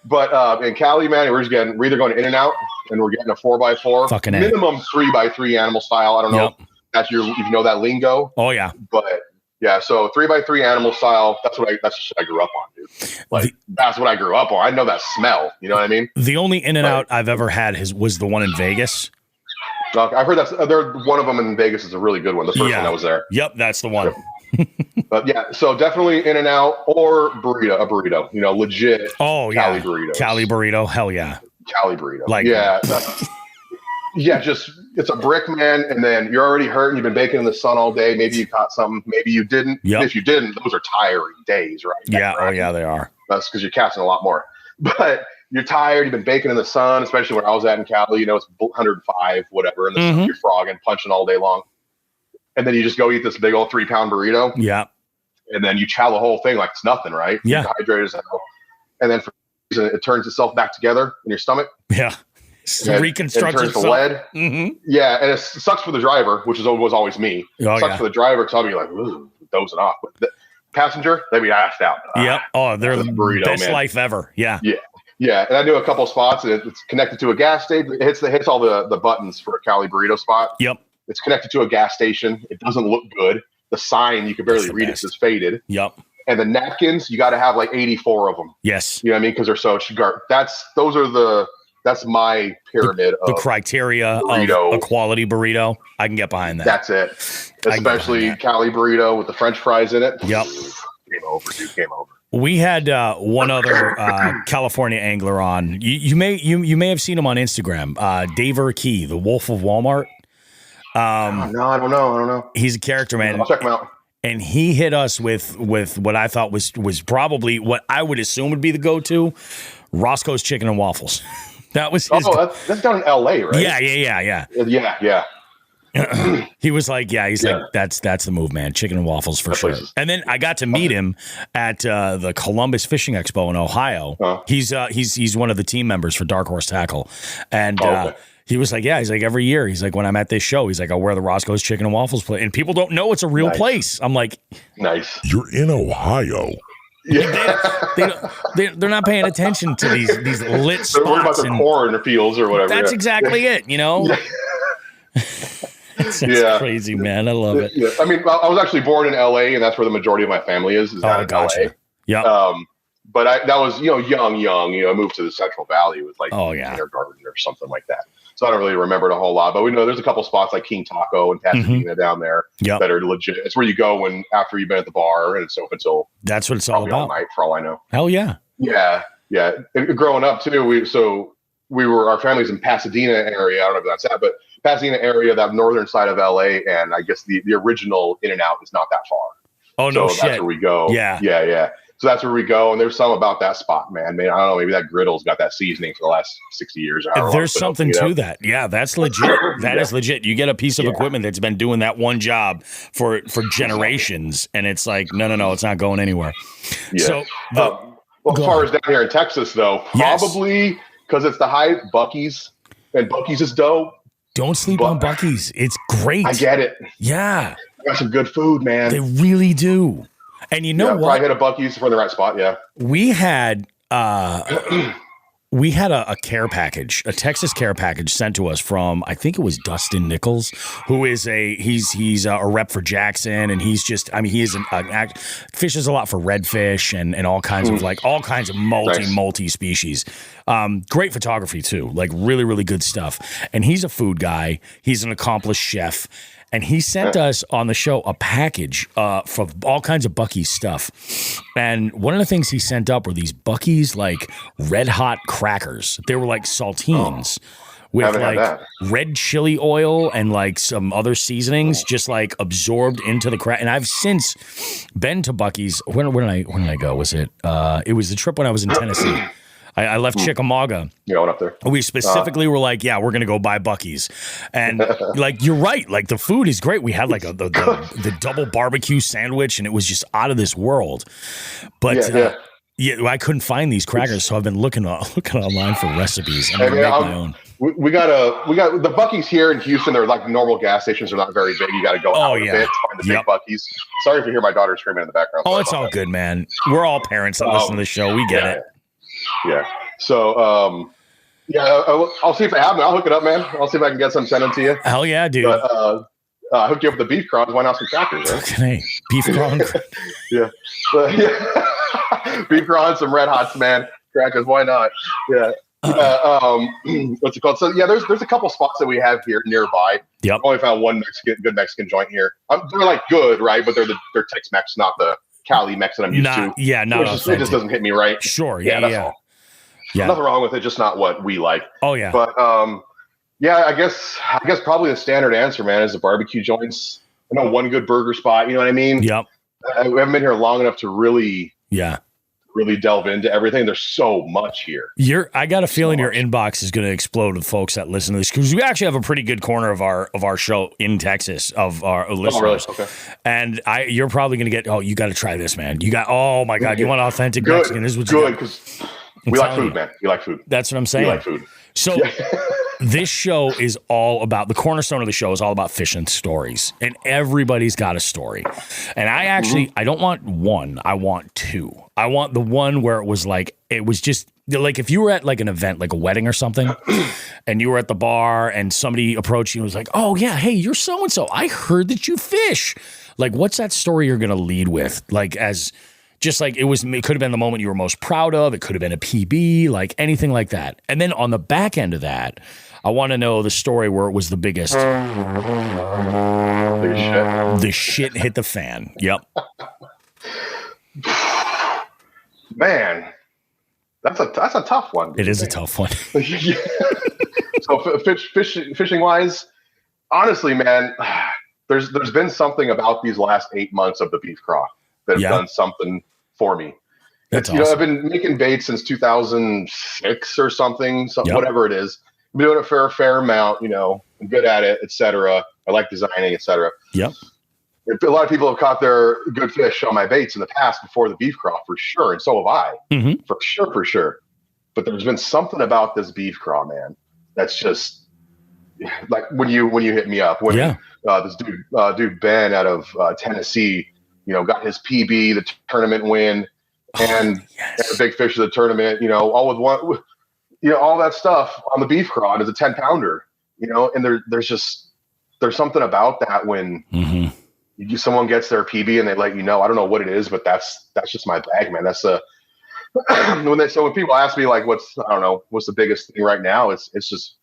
But in Cali, man, we're either going in and out, and we're getting a 4x4, fucking minimum 3x3 animal style. I don't know if that's if you know that lingo. Oh yeah. But yeah, so 3x3 animal style. That's the shit I grew up on, dude. Like that's what I grew up on. I know that smell. You know what I mean? The only in and out I've ever had was the one in Vegas. I've heard one of them in Vegas is a really good one. The first one that was there. Yep, that's the one. But yeah, so definitely in and out or a burrito. You know, legit. Oh Cali yeah, burritos. Cali burrito. Hell yeah. Cali burrito. Like, yeah. Yeah, just it's a brick, man, and then you're already hurt and you've been baking in the sun all day. Maybe you caught something, maybe you didn't. Yep. If you didn't, those are tiring days, right? Yeah, oh yeah, they are. That's because you're casting a lot more. But you're tired, you've been baking in the sun, especially where I was at in Cali, it's 105, whatever, and the sun, you're frogging, punching all day long. And then you just go eat this big old 3-pound burrito. Yeah. And then you chow the whole thing like it's nothing, right? Yeah. You're dehydrated as hell. And then it turns itself back together in your stomach. Yeah. Reconstructs it turns to lead. Yeah, and it sucks for the driver, which was always me. Sucks for the driver because I'll be like, ooh, dozing off. But the passenger, they'd be assed out. Yep. Oh, they're the burrito, best life ever. Yeah. Yeah. Yeah. And I do a couple spots, and it's connected to a gas station. It hits all the buttons for a Cali burrito spot. Yep. It's connected to a gas station. It doesn't look good. The sign, you can barely read it. It's faded. Yep. And the napkins, you got to have like 84 of them. Yes. You know what I mean? Because they're so that's my pyramid the of criteria burrito. Of a quality burrito. I can get behind that. That's it. Especially Cali burrito with the French fries in it. Yep. Game over, dude. Game over. We had one other California angler on. You may have seen him on Instagram. Daver Key, the Wolf of Walmart. No, I don't know. He's a character, man. I'll check him out. And he hit us with what I thought was probably what I would assume would be the go-to, Roscoe's Chicken and Waffles. That was his. Oh, that's down in L.A., right? Yeah. He was like, he's like, that's the move, man. Chicken and waffles for sure. And then I got to meet him at the Columbus Fishing Expo in Ohio. He's one of the team members for Dark Horse Tackle, and he was like, he's like, every year, he's like, when I'm at this show, he's like, I'll wear the Roscoe's Chicken and Waffles plate, and people don't know it's a real place. I'm like, nice. You're in Ohio. Yeah. They're not paying attention to these lit spots. They're worried about their corn fields or whatever. That's exactly it, That's crazy, man. I love it. Yeah. I mean, I was actually born in LA, and that's where the majority of my family is down in LA. Yeah. But that was, young. I moved to the Central Valley with kindergarten or something like that. So I don't really remember it a whole lot. But we know there's a couple spots like King Taco and Pasadena down there that are legit. It's where you go after you've been at the bar, and it's open until that's what it's all about. All night, for all I know. Hell yeah. Yeah. And growing up too, our family's in Pasadena area. I don't know if that's that, but Pasadena area, that northern side of LA, and I guess the original In-N-Out is not that far. Oh no, so that's where we go. Yeah. So that's where we go, and there's something about that spot, man. I don't know, maybe that griddle's got that seasoning for the last 60 years. There's something to that. Yeah, that's legit. That is legit. You get a piece of equipment that's been doing that one job for generations, and it's like, no, it's not going anywhere. Yeah. So, as far as down here in Texas, though, probably because it's the high Buc-ee's, and Buc-ee's is dope. Don't sleep on Buc-ee's. It's great. I get it. Yeah. They got some good food, man. They really do. And you know what? Probably hit a Buc-ee's for the right spot, We had a care package, a Texas care package sent to us from, I think it was Dustin Nichols, who is he's a rep for Jackson, and he's just, he is fishes a lot for redfish and all kinds of multi species. Great photography too, like really, really good stuff. And he's a food guy. He's an accomplished chef. And he sent us on the show a package for all kinds of Buc-ee's stuff. And one of the things he sent up were these Buc-ee's like red hot crackers. They were like saltines with like red chili oil and like some other seasonings just like absorbed into the crack. And I've since been to Buc-ee's. When did I go? Was it? It was the trip when I was in Tennessee. I left Chickamauga. You went up there. We specifically were like, we're going to go buy Buc-ee's. And like, you're right. Like the food is great. We had like the double barbecue sandwich, and it was just out of this world. But I couldn't find these crackers. So I've been looking online for recipes. I'm going to make my own. We got the Buc-ee's here in Houston. They're like normal gas stations. They're not very big. You got to go out a bit to find the big Buc-ee's. Sorry if you hear my daughter screaming in the background. Oh, it's all good, man. We're all parents that listen to the show. We get it. Yeah. So, I'll see if I have them. I'll hook it up, man. I'll see if I can get some sent to you. Hell yeah, dude. But, I hooked you up with the BEEF CRAW. Why not some crackers? Right? Okay. BEEF CRAW. Yeah. BEEF CRAW and some red hots, man. Crackers. Why not? Yeah. What's it called? So there's a couple spots that we have here nearby. Yep. I've only found one good Mexican joint here. They're like good, right? But they're Tex-Mex, not the Cali Mex that I'm used to. Yeah, it just doesn't hit me right. Sure. Yeah. All. Yeah. Nothing wrong with it, just not what we like. Oh yeah. But yeah, I guess probably the standard answer, man, is the barbecue joints. I know one good burger spot. You know what I mean? Yep. I haven't been here long enough to really delve into everything. There's so much here. I got a feeling your inbox is going to explode with folks that listen to this, because we actually have a pretty good corner of our show in Texas of our listeners. Oh, really? Okay. And you're probably going to get, you got to try this, man. Oh my God, you want authentic good, Mexican? This is what good, because we like food, man. We like food. That's what I'm saying. We like food. So this show is all about, the cornerstone of the show is all about fishing stories, and everybody's got a story. And I actually, I don't want one, I want two. I want the one where it was just like, if you were at like an event, like a wedding or something, and you were at the bar and somebody approached you and was like, oh yeah, hey, you're so-and-so. I heard that you fish. Like, what's that story you're going to lead with? Like, as just like it could have been the moment you were most proud of. It could have been a PB, like anything like that. And then on the back end of that, I want to know the story where it was the biggest. The shit hit the fan. Yep. Man, that's a tough one. It is a tough one. So fishing wise, honestly, man, there's been something about these last 8 months of the BEEF CRAW that have done something for me. That's awesome. I've been making baits since 2006 or something, whatever it is. I've been doing it for a fair amount, I'm good at it, etc. I like designing, etc. Yep. A lot of people have caught their good fish on my baits in the past before the BEEF CRAW, for sure, and so have I, for sure. But there's been something about this BEEF CRAW, man, that's just like when you hit me up, when this dude Ben out of Tennessee, got his PB, the tournament win, and the big fish of the tournament, all with one, all that stuff on the BEEF CRAW. It's a 10-pounder, and there's something about that when someone gets their PB and they let you know. I don't know what it is, but that's just my bag, man. That's when people ask me like, what's the biggest thing right now? It's just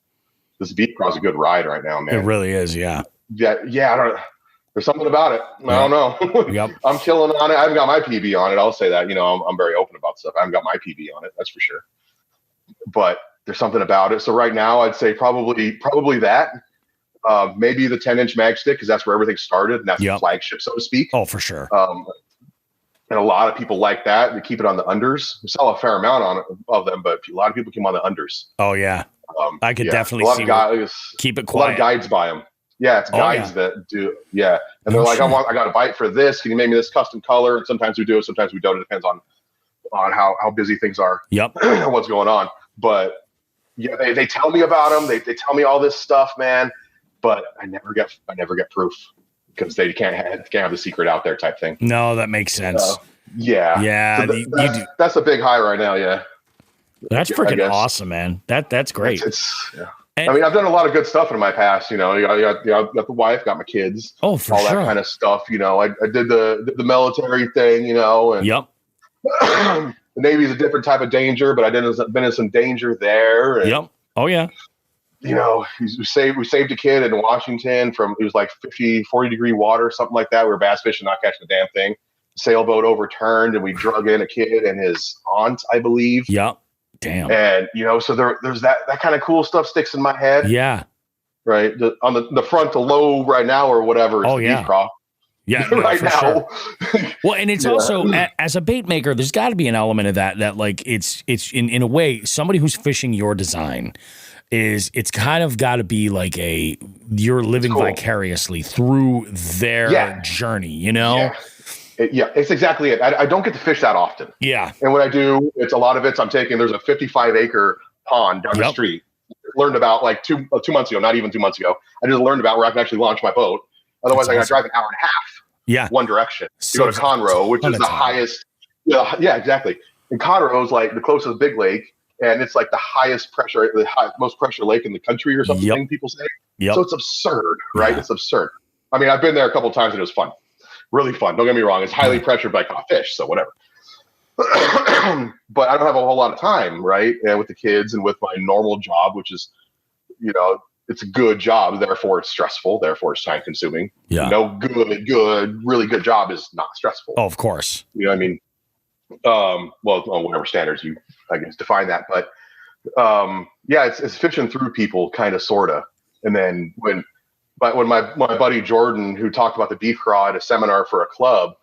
this BEEF CRAW is a good ride right now, man. It really is, yeah. I don't. There's something about it. I don't know. Yep. I'm killing on it. I haven't got my PB on it. I'll say that. I'm very open about stuff. I haven't got my PB on it. That's for sure. But there's something about it. So right now, I'd say probably that. Maybe the 10-inch mag stick, because that's where everything started, and that's the flagship, so to speak. Oh, for sure. And a lot of people like that. They keep it on the unders. We sell a fair amount of them, but a lot of people keep them on the unders. Oh yeah. I could definitely see. Guys, keep it quiet. A lot of guides buy them. Yeah, it's guides that do. Yeah, and they're like, I got a bite for this. Can you make me this custom color? And sometimes we do it, sometimes we don't. It depends on how busy things are. Yep. What's going on? But yeah, they tell me about them. They tell me all this stuff, man. But I never get proof, because they can't have the secret out there type thing. No, that makes sense. Yeah. So that's a big high right now. Yeah. That's freaking awesome, man. That's great. I mean, I've done a lot of good stuff in my past. I got the wife, got my kids. Oh, for all sure. That kind of stuff. I did the military thing. And yep. The Navy's a different type of danger, but I been in some danger there. And, yep. Oh yeah. We saved a kid in Washington from, it was like 40 degree water, something like that. We were bass fishing, not catching a damn thing. Sailboat overturned, and we drug in a kid and his aunt, I believe. Yep. Damn. And so there's that kind of cool stuff sticks in my head. Yeah. Right. On the frontal lobe right now or whatever. Oh yeah. BEEF CRAW. Yeah. Right now. Sure. Well, and it's also as a bait maker, there's got to be an element of that like it's in a way, somebody who's fishing your design it's kind of got to be like you're living vicariously through their journey, Yeah. It's exactly it. I don't get to fish that often. Yeah. And when I do, there's a 55-acre pond down the street. Learned about like 2 months ago, not even 2 months ago. I just learned about where I can actually launch my boat. Otherwise, I got to drive an hour and a half. Yeah. One direction. You go to Conroe, which is the highest. Yeah, exactly. And Conroe is like the closest big lake, and it's like the highest pressure, most pressure lake in the country or something. People say. Yep. So it's absurd, right? Yeah. It's absurd. I mean, I've been there a couple of times and it was fun. Really fun. Don't get me wrong. It's highly pressured, but I caught fish, so whatever. But I don't have a whole lot of time, right? And with the kids and with my normal job, which is, it's a good job. Therefore, it's stressful. Therefore, it's time consuming. Yeah. No really good job is not stressful. Oh, of course. You know what I mean? Well, on whatever standards you, I guess, define that. But it's fishing through people, kind of, sorta. And then when my buddy Jordan, who talked about the BEEF CRAW at a seminar for a club,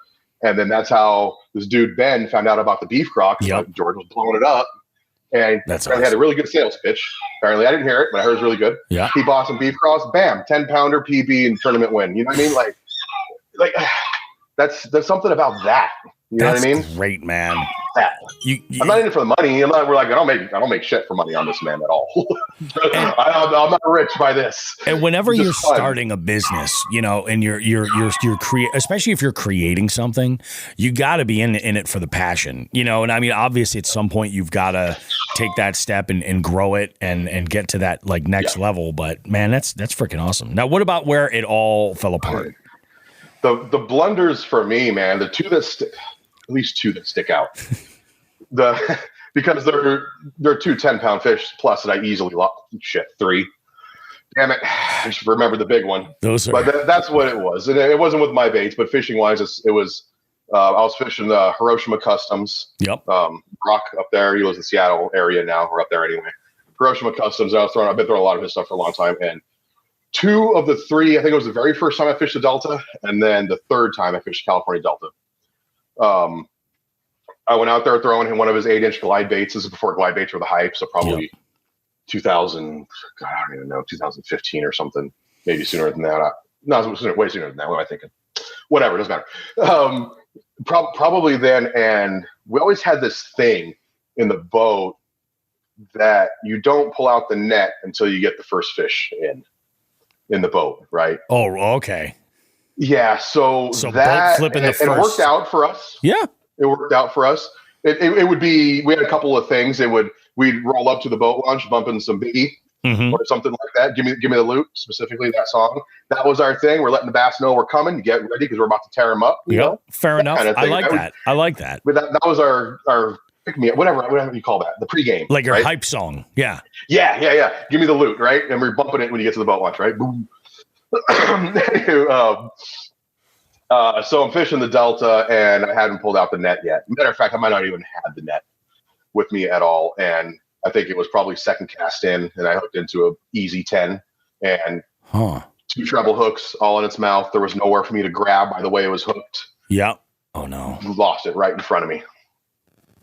and then that's how this dude Ben found out about the BEEF CRAW, because Jordan was blowing it up, and apparently had a really good sales pitch. Apparently, I didn't hear it, but I heard it was really good. Yeah, he bought some BEEF CRAWs, bam, 10-pounder PB and tournament win. You know what I mean? Like that's something about that. You know what I mean? Great, man. I'm not in it for the money. I don't make shit for money on this, man, at all. I'm not rich by this. And whenever you're starting a business, and you're especially if you're creating something, you got to be in it for the passion, And I mean, obviously, at some point, you've got to take that step and grow it and get to that next level. But man, that's freaking awesome. Now, what about where it all fell apart? The blunders for me, man, the two that at least two that stick out. Because they're 2 10-pound fish plus that I easily lost. Shit, 3. Damn it! I should remember the big one. But that's what it was, and it wasn't with my baits, but fishing wise, it was. I was fishing the Hiroshima Customs. Yep. Brock up there. He lives in the Seattle area now. We're up there anyway. Hiroshima Customs. I've been throwing a lot of his stuff for a long time, and 2 of the 3. I think it was the very first time I fished the Delta, and then the 3rd time I fished California Delta. I went out there throwing him one of his 8-inch glide baits. This is before glide baits were the hype, so probably 2000. God, I don't even know, 2015 or something, maybe sooner than that. No, way sooner than that. What am I thinking? Whatever, it doesn't matter. Probably then, and we always had this thing in the boat that you don't pull out the net until you get the first fish in the boat, right? Oh, okay. Yeah, so that boat flipping and it worked out for us. Yeah. It worked out for us. It would be, we had a couple of things. We'd roll up to the boat launch, bumping some Biggie or something like that. Give me the loot, specifically that song. That was our thing. We're letting the bass know we're coming. You get ready because we're about to tear them up. You know? Fair enough. Kind of I like that. But that was our pick me up, whatever you call that, the pregame. Like your hype song. Yeah. Yeah. Give me the loot, right? And we're bumping it when you get to the boat launch, right? Boom. So I'm fishing the Delta, and I hadn't pulled out the net yet. Matter of fact, I might not even have the net with me at all. And I think it was probably second cast in, and I hooked into a easy 10 and 2 treble hooks all in its mouth. There was nowhere for me to grab by the way it was hooked. Yeah. Oh no. Lost it right in front of me.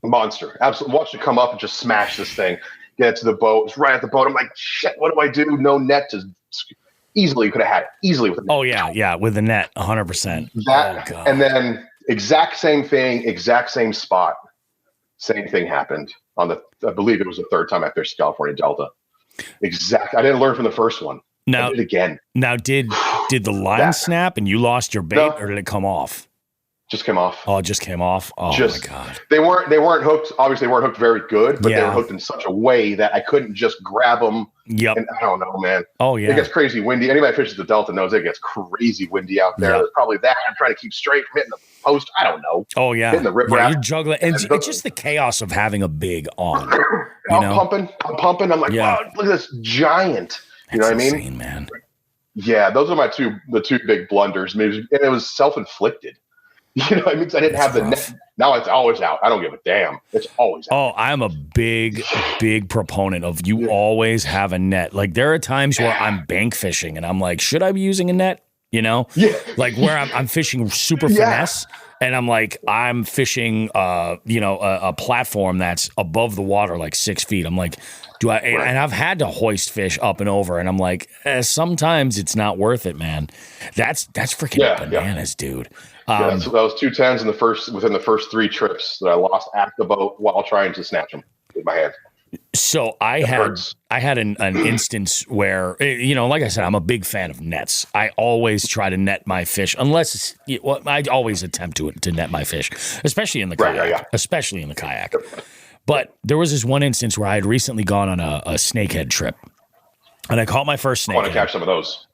Monster. Absolutely. Watched it come up and just smash this thing. Get it to the boat. It's right at the boat. I'm like, shit, what do I do? No net to... Easily could have had it. Easily with the net. Oh, yeah, with the net, 100%. And then exact same thing, exact same spot. Same thing happened on I believe it was the 3rd time I fished California Delta. I didn't learn from the first one. I did it again. Now, did the line snap and you lost your bait, or did it come off? Just came off. Oh, it just came off. Oh my God. They weren't hooked. Obviously, they weren't hooked very good, but they were hooked in such a way that I couldn't just grab them. Yep. And I don't know, man. Oh yeah. It gets crazy windy. Anybody that fishes the Delta knows it gets crazy windy out there. There's probably that. I'm trying to keep straight from hitting the post. I don't know. Oh yeah. Hitting the rip you're juggling. And it's just the chaos of having a big on. I'm pumping. I'm like, wow, look at this giant. You know what I mean? Insane, man. Yeah, those are the two big blunders. And it was self-inflicted. You know what I mean? Because I didn't have the net. Now it's always out. I don't give a damn. It's always out. Oh, I'm a big proponent of you always have a net. Like there are times where I'm bank fishing and I'm like, should I be using a net? Yeah. Like where I'm fishing super finesse and I'm like, I'm fishing, a platform that's above the water, like 6 feet. I'm like, and I've had to hoist fish up and over and I'm like, sometimes it's not worth it, man. That's freaking bananas, dude. So that was 2 10s within the first 3 trips that I lost at the boat while trying to snatch them with my hand. So I had an instance where, like I said, I'm a big fan of nets. I always try to net my fish, unless I always attempt to net my fish, especially in the kayak. But there was this one instance where I had recently gone on a snakehead trip. And I caught my first snake. I want to catch some of those.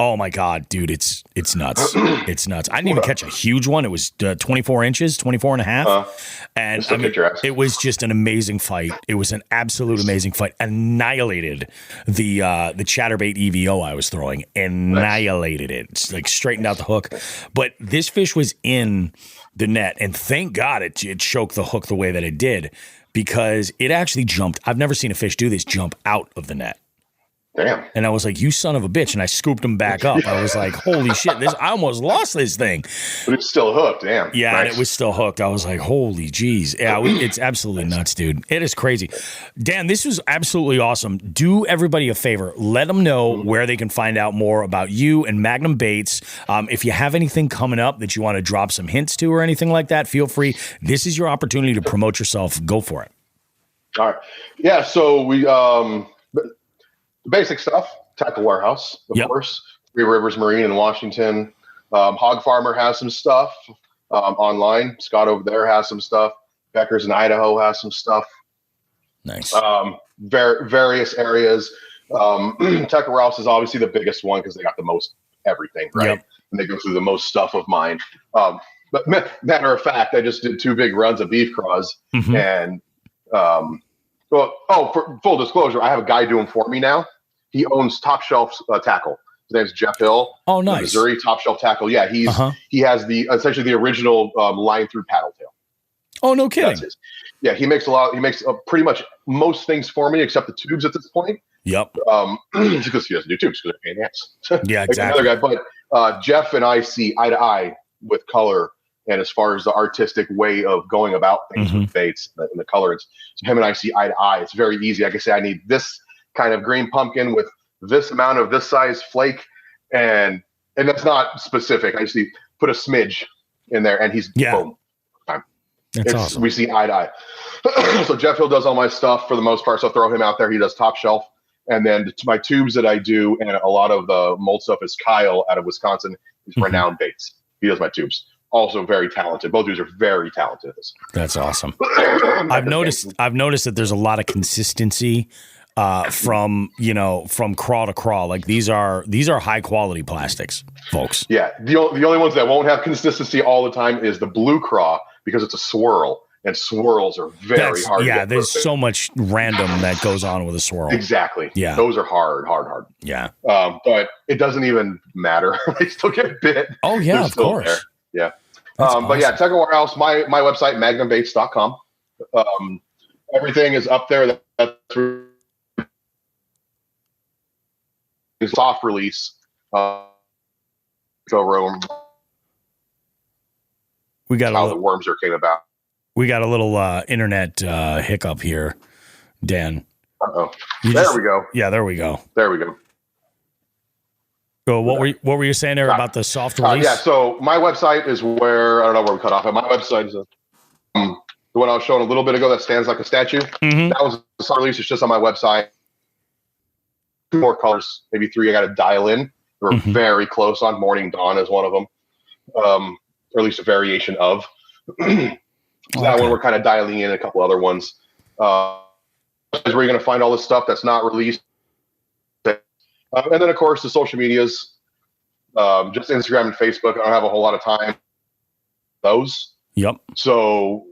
Oh my God, dude, it's nuts. It's nuts. I didn't even catch a huge one. It was 24 inches, 24 and a half. And it was just an amazing fight. It was an absolute amazing fight. Annihilated the chatterbait EVO I was throwing. Annihilated it. It's like straightened out the hook. But this fish was in the net, and thank God it choked the hook the way that it did. because it actually jumped. I've never seen a fish do this, jump out of the net. Damn. And I was like, you son of a bitch. And I scooped him back up. I was like, holy shit, I almost lost this thing. But it's still hooked, damn. Yeah, nice. and it was still hooked. I was like, holy jeez. Yeah, it's absolutely nuts, dude. It is crazy. Dan, this was absolutely awesome. Do everybody a favor. Let them know where they can find out more about you and Magnum Baits. If you have anything coming up that you want to drop some hints to or anything like that, feel free. This is your opportunity to promote yourself. Go for it. All right. Yeah, so we the basic stuff, Tackle Warehouse, of course. Three Rivers Marine in Washington. Hog Farmer has some stuff online. Scott over there has some stuff. Becker's in Idaho has some stuff. Nice. Various areas. Tackle Warehouse is obviously the biggest one because they got the most everything, right? Yep. And they go through the most stuff of mine. But matter of fact, I just did 2 big runs of BEEF CRAWs. And for full disclosure, I have a guy doing for me now. He owns Top Shelf Tackle. His name's Jeff Hill. Oh, nice. Missouri Top Shelf Tackle. Yeah, he has essentially the original line through paddle tail. Oh, no kidding. That's his. Yeah, he makes pretty much most things for me except the tubes at this point. Yep. Because he doesn't do tubes because they're pain in the ass. Yeah, exactly. Another guy, but Jeff and I see eye to eye with color. And as far as the artistic way of going about things with baits and the colors, so him and I see eye to eye. It's very easy. I can say I need this kind of green pumpkin with this amount of this size flake, and that's not specific. I just need put a smidge in there, and he's boom. That's awesome. We see eye to eye. So Jeff Hill does all my stuff for the most part. So I'll throw him out there. He does Top Shelf, and then my tubes that I do, and a lot of the mold stuff is Kyle out of Wisconsin. He's Renowned Baits. He does my tubes. Also very talented. Both dudes are very talented. That's awesome. I've noticed that there's a lot of consistency from craw to craw. Like these are high quality plastics, folks. Yeah. The only ones that won't have consistency all the time is the blue craw because it's a swirl, and swirls are very hard. Yeah, there's so much random that goes on with a swirl. Exactly. Yeah. Those are hard. Yeah. But it doesn't even matter. They still get bit. Oh yeah, of course. There. Yeah. Awesome. But yeah, Tackle Warehouse, my website, magnumbaits.com. Everything is up there. That's soft release. Showroom. We got how the worms came about. We got a little internet hiccup here, Dan. Uh-oh. There we go. Yeah, there we go. So what were you saying there about the soft release? Yeah, so my website is where, I don't know where we cut off. My website is the one I was showing a little bit ago that stands like a statue. That was the soft release. It's just on my website. 2 more colors, maybe 3 I got to dial in. We're very close on. Morning Dawn is one of them. Or at least a variation of. That one we're kind of dialing in a couple other ones. Is where you're going to find all the stuff that's not released. And then, of course, the social medias, just Instagram and Facebook. I don't have a whole lot of time for those. Yep. So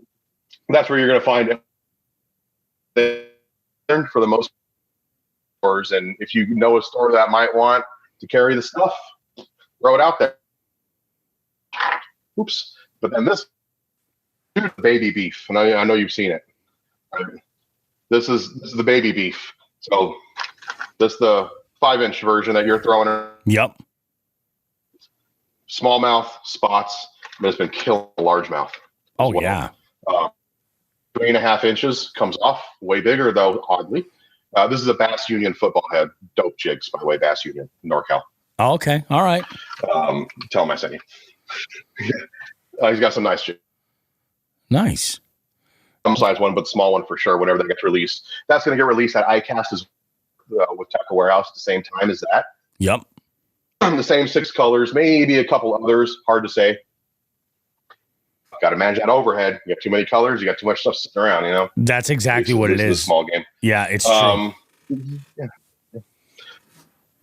that's where you're going to find it for the most stores. And if you know a store that might want to carry the stuff, throw it out there. Oops. But then this baby beef, and I know you've seen it. This is the baby beef. So this is the 5-inch version that you're throwing in. Yep. Smallmouth spots, but it's been killing largemouth. Oh, well. Yeah. 3.5 inches comes off. Way bigger, though, oddly. This is a Bass Union football head. Dope jigs, by the way, Bass Union, NorCal. Oh, okay. All right. Tell him I sent you. He's got some nice jigs. Nice. Some size one, but small one for sure, whenever that gets released. That's going to get released at ICAST as with Tackle Warehouse at the same time as that. Yep. The same 6 colors, maybe a couple others. Hard to say. Got to manage that overhead. You got too many colors. You got too much stuff sitting around. You know. That's exactly what it is. A small game. Yeah, it's true. Yeah.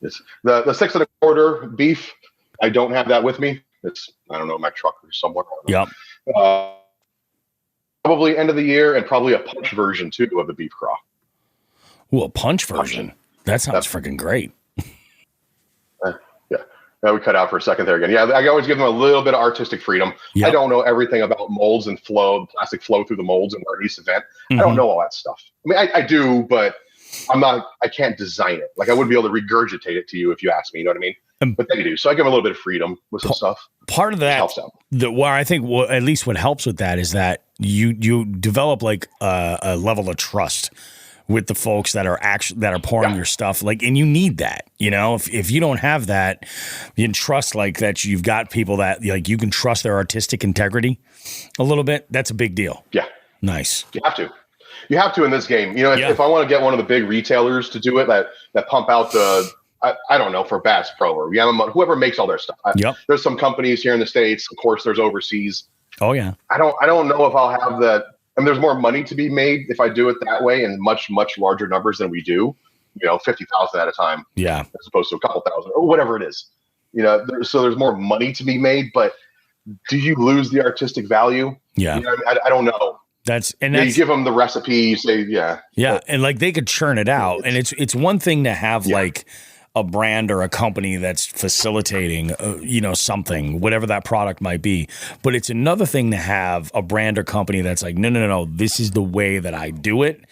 It's the 6 1/4 beef. I don't have that with me. It's I don't know my truck or somewhere. Yep. Probably end of the year, and probably a punch version too of the BEEF CRAW. Ooh, a punch version. That sounds freaking great. Yeah. We cut out for a second there again. Yeah, I always give them a little bit of artistic freedom. Yep. I don't know everything about molds and flow, plastic flow through the molds in our East event. I don't know all that stuff. I mean, I do, but I can't design it. Like I wouldn't be able to regurgitate it to you if you asked me, you know what I mean? But they do. So I give them a little bit of freedom with some stuff. Part of that helps out. Where I think at least what helps with that is that you develop like a level of trust with the folks that are pouring your stuff, like, and you need that, you know, if you don't have that, you can trust like that. You've got people that like, you can trust their artistic integrity a little bit. That's a big deal. Yeah. Nice. You have to in this game, you know, if I want to get one of the big retailers to do it, that pump out I don't know, for Bass Pro or Yamamoto, whoever makes all their stuff. There's some companies here in the States, of course, there's overseas. Oh yeah. I don't know if I'll have that. I mean, there's more money to be made if I do it that way in much, much larger numbers than we do, you know, 50,000 at a time. Yeah. As opposed to a couple thousand or whatever it is, you know, so there's more money to be made, but do you lose the artistic value? Yeah. You know, I don't know. You give them the recipe, you say, yeah. And like they could churn it out. And it's one thing to have like a brand or a company that's facilitating, you know, something, whatever that product might be. But it's another thing to have a brand or company that's like, no, this is the way that I do it.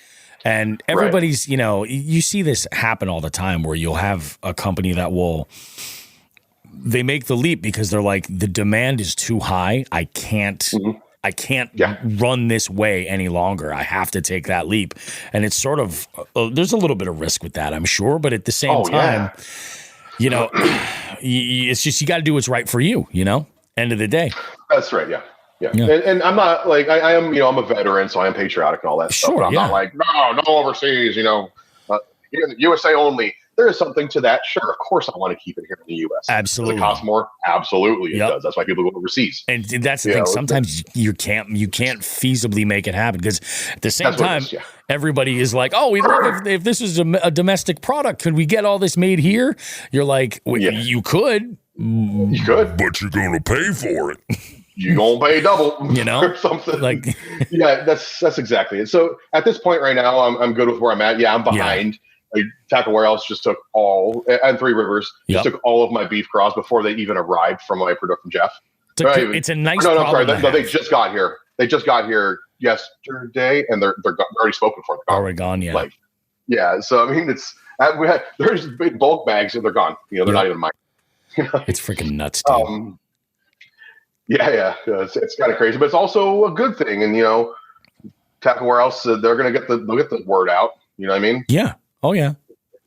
And everybody's, you know, you see this happen all the time where you'll have a company that they make the leap because they're like, the demand is too high. I can't run this way any longer. I have to take that leap. And it's sort of, there's a little bit of risk with that, I'm sure. But at the same time, you know, it's just, you got to do what's right for you, you know, end of the day. That's right. Yeah. And I'm not like, I am, you know, I'm a veteran, so I am patriotic and all that stuff. But I'm not like, no overseas, you know, here in the USA only. There is something to that. Sure, of course I want to keep it here in the U.S. Absolutely. Does it cost more? Absolutely it does. That's why people go overseas. And that's the thing. Sometimes you can't feasibly make it happen because at the same time, everybody is like, oh, we love if this is a domestic product. Could we get all this made here? You're like, you could. You could. But you're going to pay for it. You're going to pay double. You know? Or something. Like, that's exactly it. So at this point right now, I'm good with where I'm at. Yeah, I'm behind. Tackle Warehouse just took and Three Rivers took all of my beef craws before they even arrived from my production Jeff. It's a nice problem. No, they just got here. They just got here yesterday, and they're already spoken for. They're already gone, yeah. Like, so I mean, there's big bulk bags and they're gone. You know, they're not even mine. It's freaking nuts, dude. It's kind of crazy, but it's also a good thing. And you know, Tackle Warehouse, they'll get the word out. You know what I mean? Yeah. Oh yeah.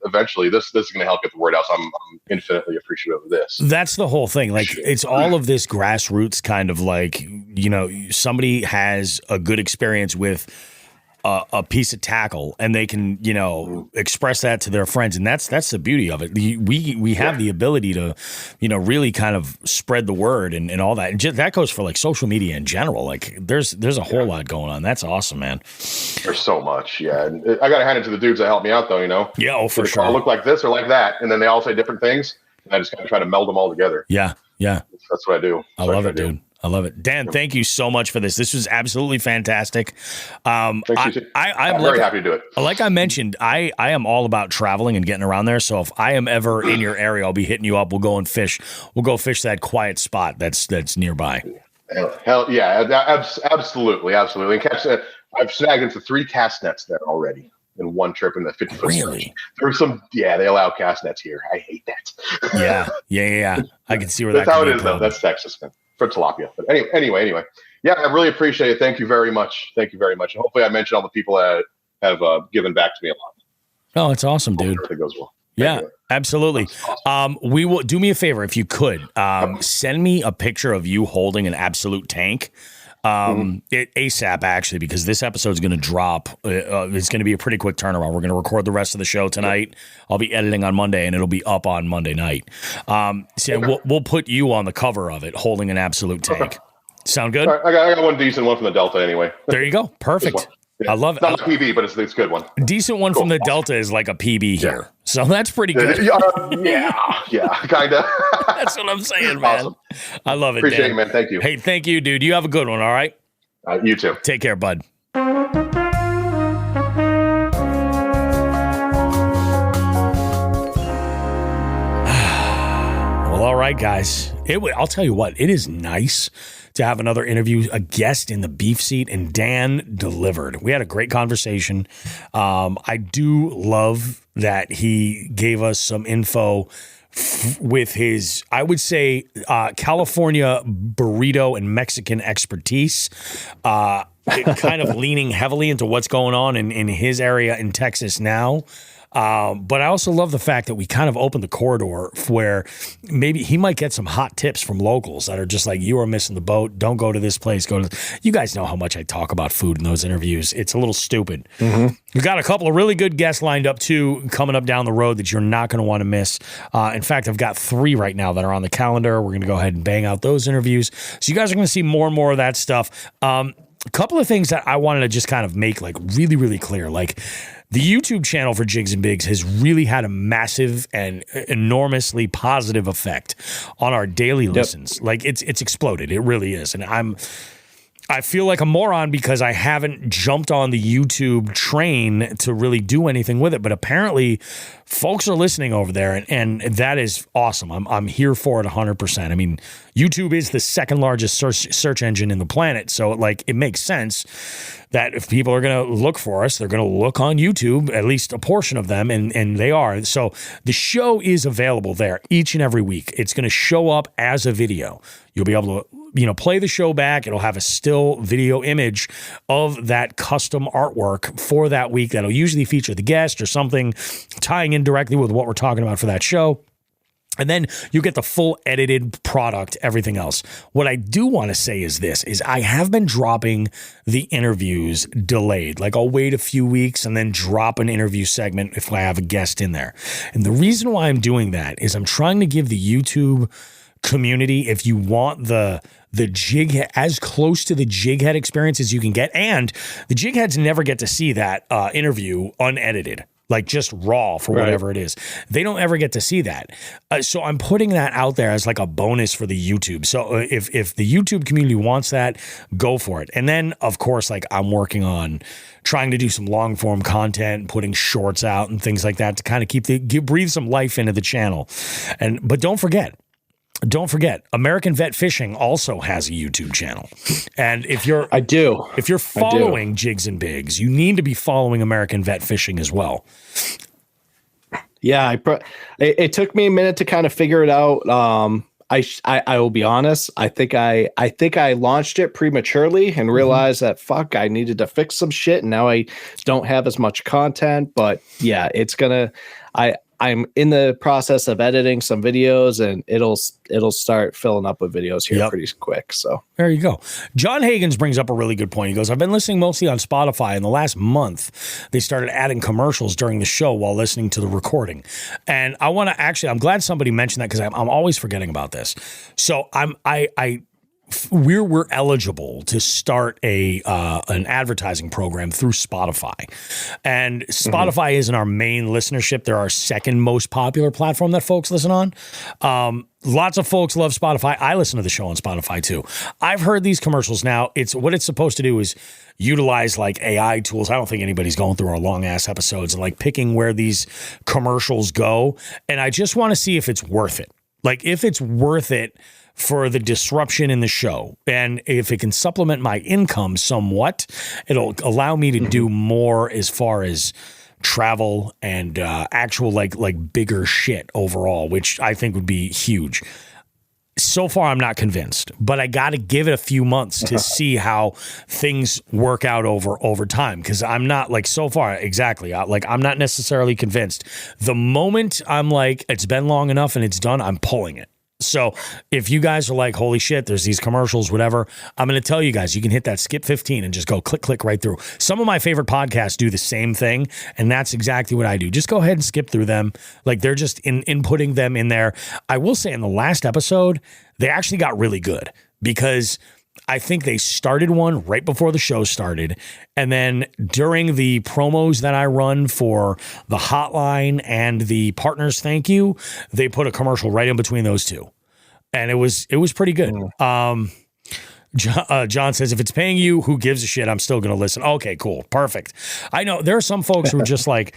Eventually, this is going to help get the word out. So I'm infinitely appreciative of this. That's the whole thing. Like it's all of this grassroots kind of like, you know, somebody has a good experience with a piece of tackle and they can, you know, express that to their friends. And that's the beauty of it. We have the ability to, you know, really kind of spread the word and all that. And that goes for like social media in general. Like there's a whole lot going on. That's awesome, man. There's so much. Yeah. And I got to hand it to the dudes that help me out though, you know? Yeah. Oh, for sure. I look like this or like that. And then they all say different things. And I just kind of try to meld them all together. Yeah. Yeah. That's what I do. I love it, dude. I love it. Dan, thank you so much for this. This was absolutely fantastic. I'm very happy to do it. Like I mentioned, I am all about traveling and getting around there. So if I am ever in your area, I'll be hitting you up. We'll go and fish. We'll go fish that quiet spot that's nearby. Hell yeah, absolutely. And catch I've snagged into 3 cast nets there already in one trip in the 50-foot. Really? There's some, they allow cast nets here. I hate that. Yeah. I can see where that's how it is, though. That's Texas, man. For tilapia. But anyway. Yeah, I really appreciate it. Thank you very much. And hopefully I mentioned all the people that have given back to me a lot. Oh, it's awesome, dude. It goes well. Yeah, absolutely. Awesome. We will do me a favor if you could send me a picture of you holding an absolute tank. ASAP, actually, because this episode is going to drop. It's going to be a pretty quick turnaround. We're going to record the rest of the show tonight. I'll be editing on Monday, and it'll be up on Monday night. We'll put you on the cover of it, holding an absolute tank. Sound good? Right, I got one decent one from the Delta anyway. There you go. Perfect. I love it. Not a PB, but it's a good one. Decent one from the Delta is like a PB here. So that's pretty good. Yeah, kind of. That's what I'm saying, man. Awesome. I love it, Appreciate Dan. it, man. Thank you. Hey, thank you, dude. You have a good one, all right? You too. Take care, bud. Well, all right. right, guys. I'll tell you what, it is nice to have another interview, a guest in the beef seat, and Dan delivered. We had a great conversation. I do love that he gave us some info with his, I would say, California burrito and Mexican expertise, kind of leaning heavily into what's going on in his area in Texas now. But I also love the fact that we kind of opened the corridor where maybe he might get some hot tips from locals that are just like, you are missing the boat. Don't go to this place. You guys know how much I talk about food in those interviews. It's a little stupid. Mm-hmm. We've got a couple of really good guests lined up too, coming up down the road that you're not going to want to miss. In fact, I've got 3 right now that are on the calendar. We're going to go ahead and bang out those interviews. So you guys are going to see more and more of that stuff. A couple of things that I wanted to just kind of make like really, really clear. Like, the YouTube channel for Jigs and Bigs has really had a massive and enormously positive effect on our daily listens. Like, it's exploded. It really is. And I feel like a moron because I haven't jumped on the YouTube train to really do anything with it. But apparently folks are listening over there, and that is awesome. I'm here for it 100%. I mean, YouTube is the second largest search engine in the planet. So like, it makes sense that if people are going to look for us, they're going to look on YouTube, at least a portion of them, and they are. So the show is available there each and every week. It's going to show up as a video. You'll be able to, play the show back. It'll have a still video image of that custom artwork for that week that'll usually feature the guest or something tying in directly with what we're talking about for that show. And then you get the full edited product, everything else. What I do want to say is this, is I have been dropping the interviews delayed. Like, I'll wait a few weeks and then drop an interview segment if I have a guest in there. And the reason why I'm doing that is I'm trying to give the YouTube community, if you want the jig, as close to the jig head experience as you can get. And the jig heads never get to see that interview unedited, like just raw for whatever it is. They don't ever get to see that. So I'm putting that out there as like a bonus for the YouTube. So if the YouTube community wants that, go for it. And then, of course, like, I'm working on trying to do some long form content, putting shorts out and things like that to kind of breathe some life into the channel. But don't forget, American Vet Fishing also has a YouTube channel. And if you're following Jigs and Bigs, you need to be following American Vet Fishing as well. Yeah, it took me a minute to kind of figure it out. I will be honest. I think I launched it prematurely and realized that I needed to fix some shit, and now I don't have as much content. But yeah, I'm in the process of editing some videos, and it'll start filling up with videos here pretty quick. So there you go. John Hagens brings up a really good point. He goes, I've been listening mostly on Spotify. In the last month, they started adding commercials during the show while listening to the recording. And I'm glad somebody mentioned that, because I'm always forgetting about this. So we're eligible to start an advertising program through Spotify, and Spotify isn't our main listenership. They're our second most popular platform that folks listen on. Lots of folks love Spotify. I listen to the show on Spotify too. I've heard these commercials now. What it's supposed to do is utilize like AI tools. I don't think anybody's going through our long ass episodes and like picking where these commercials go. And I just want to see if it's worth it. Like, if it's worth it for the disruption in the show, and if it can supplement my income somewhat, it'll allow me to do more as far as travel and actual like bigger shit overall, which I think would be huge. So far, I'm not convinced, but I got to give it a few months to see how things work out over time. Because I'm not like, so far, exactly. I'm not necessarily convinced. The moment I'm like, it's been long enough and it's done, I'm pulling it. So if you guys are like, holy shit, there's these commercials, whatever, I'm going to tell you guys, you can hit that skip 15 and just go click right through. Some of my favorite podcasts do the same thing, and that's exactly what I do. Just go ahead and skip through them. Like, they're just inputting them in there. I will say, in the last episode, they actually got really good, because I think they started one right before the show started. And then during the promos that I run for the hotline and the partners thank you, they put a commercial right in between those two. And it was pretty good. John says, if it's paying you, who gives a shit? I'm still going to listen. Okay, cool. Perfect. I know there are some folks who are just like,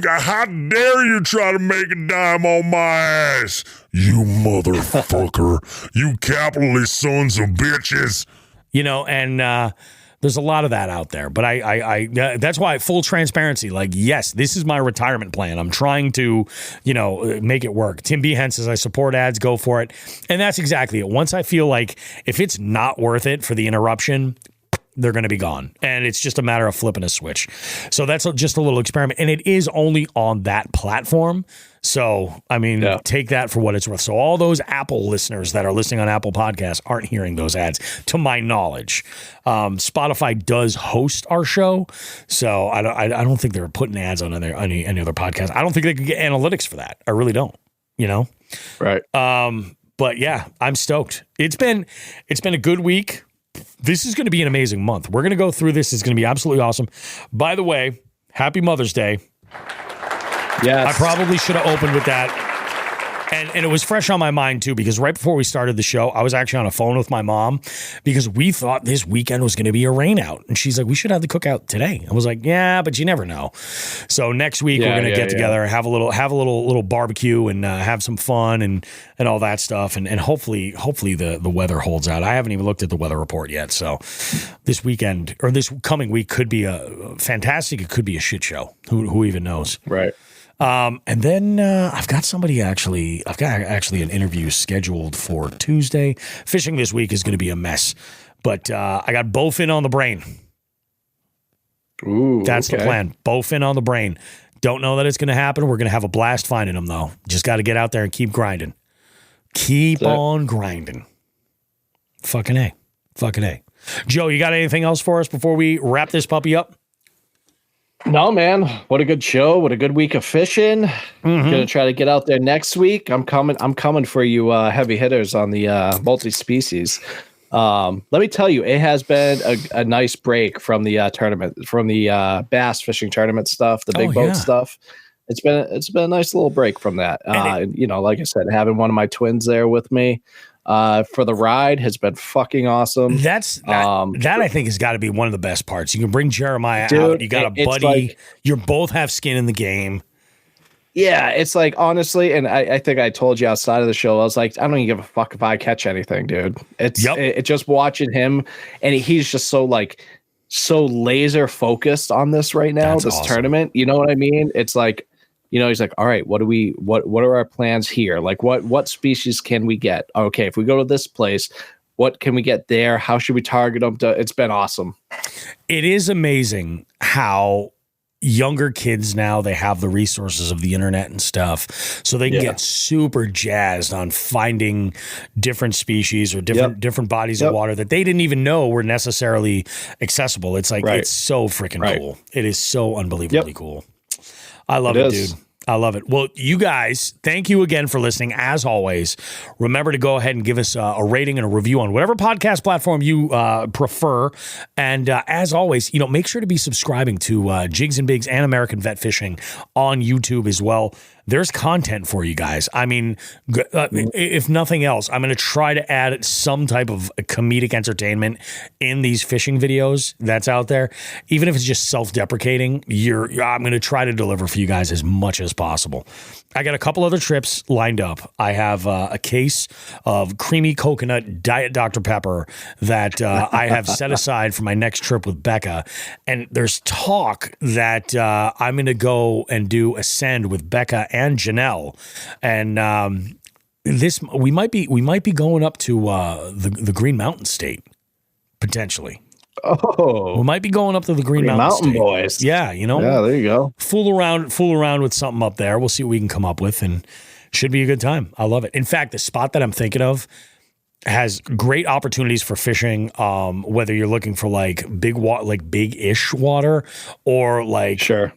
how dare you try to make a dime on my ass, you motherfucker, you capitalist sons of bitches. And there's a lot of that out there. But I that's why full transparency, like, yes, this is my retirement plan. I'm trying to, make it work. Tim B. Hen says, I support ads, go for it. And that's exactly it. Once I feel like if it's not worth it for the interruption, they're going to be gone. And it's just a matter of flipping a switch. So that's just a little experiment. And it is only on that platform. So, take that for what it's worth. So all those Apple listeners that are listening on Apple Podcasts aren't hearing those ads, to my knowledge. Spotify does host our show. So I don't think they're putting ads on any other podcast. I don't think they can get analytics for that. I really don't, Right. But yeah, I'm stoked. It's been a good week. This is going to be an amazing month. We're going to go through this. It's going to be absolutely awesome. By the way, happy Mother's Day. Yes. I probably should have opened with that. And it was fresh on my mind, too, because right before we started the show, I was actually on a phone with my mom because we thought this weekend was going to be a rain out. And she's like, we should have the cookout today. I was like, yeah, but you never know. So next week, we're going to get together, have a little barbecue and have some fun and all that stuff. And hopefully the weather holds out. I haven't even looked at the weather report yet. So this weekend or this coming week could be a fantastic. It could be a shit show. Who even knows? Right. And then I've got an interview scheduled for Tuesday. Fishing this week is going to be a mess, but I got Bowfin on the brain. Ooh, that's the plan. Bowfin on the brain. Don't know that it's going to happen. We're going to have a blast finding them, though. Just got to get out there and keep grinding. Keep on grinding. Fucking A. Joe, you got anything else for us before we wrap this puppy up? No, man. What a good show. What a good week of fishing. Gonna try to get out there next week. I'm coming for you heavy hitters on the multi-species. Let me tell you, it has been a nice break from the tournament, from the bass fishing tournament stuff, the big boat stuff. It's been a nice little break from that. Like I said, having one of my twins there with me for the ride has been fucking awesome. That I think has got to be one of the best parts. You can bring Jeremiah out. You got a buddy. Like, you both have skin in the game. Yeah, it's like, honestly, and I think I told you outside of the show, I was like, I don't even give a fuck if I catch anything, dude. It's just watching him, and he's just so laser focused on this right now, this tournament. You know what I mean? It's like, he's like, all right, what are our plans here? Like, what species can we get? Okay, if we go to this place, what can we get there? How should we target them? It's been awesome. It is amazing how younger kids now, they have the resources of the internet and stuff, so they can get super jazzed on finding different species or different bodies of water that they didn't even know were necessarily accessible. It's like, it's so freaking cool. It is so unbelievably cool. I love it, dude. I love it. Well, you guys, thank you again for listening. As always, remember to go ahead and give us a rating and a review on whatever podcast platform you prefer. And as always, make sure to be subscribing to Jigs and Bigs and American Vet Fishing on YouTube as well. There's content for you guys. I mean, if nothing else, I'm going to try to add some type of comedic entertainment in these fishing videos that's out there. Even if it's just self-deprecating, I'm going to try to deliver for you guys as much as possible. I got a couple other trips lined up. I have a case of creamy coconut Diet Dr. Pepper that I have set aside for my next trip with Becca. And there's talk that I'm going to go and do Ascend with Becca and Janelle. And we might be going up to the Green Mountain State, potentially. Oh, we might be going up to the Green Mountain State. Boys. Yeah, Yeah, there you go. Fool around with something up there. We'll see what we can come up with, and should be a good time. I love it. In fact, the spot that I'm thinking of has great opportunities for fishing. Whether you're looking for big-ish water, or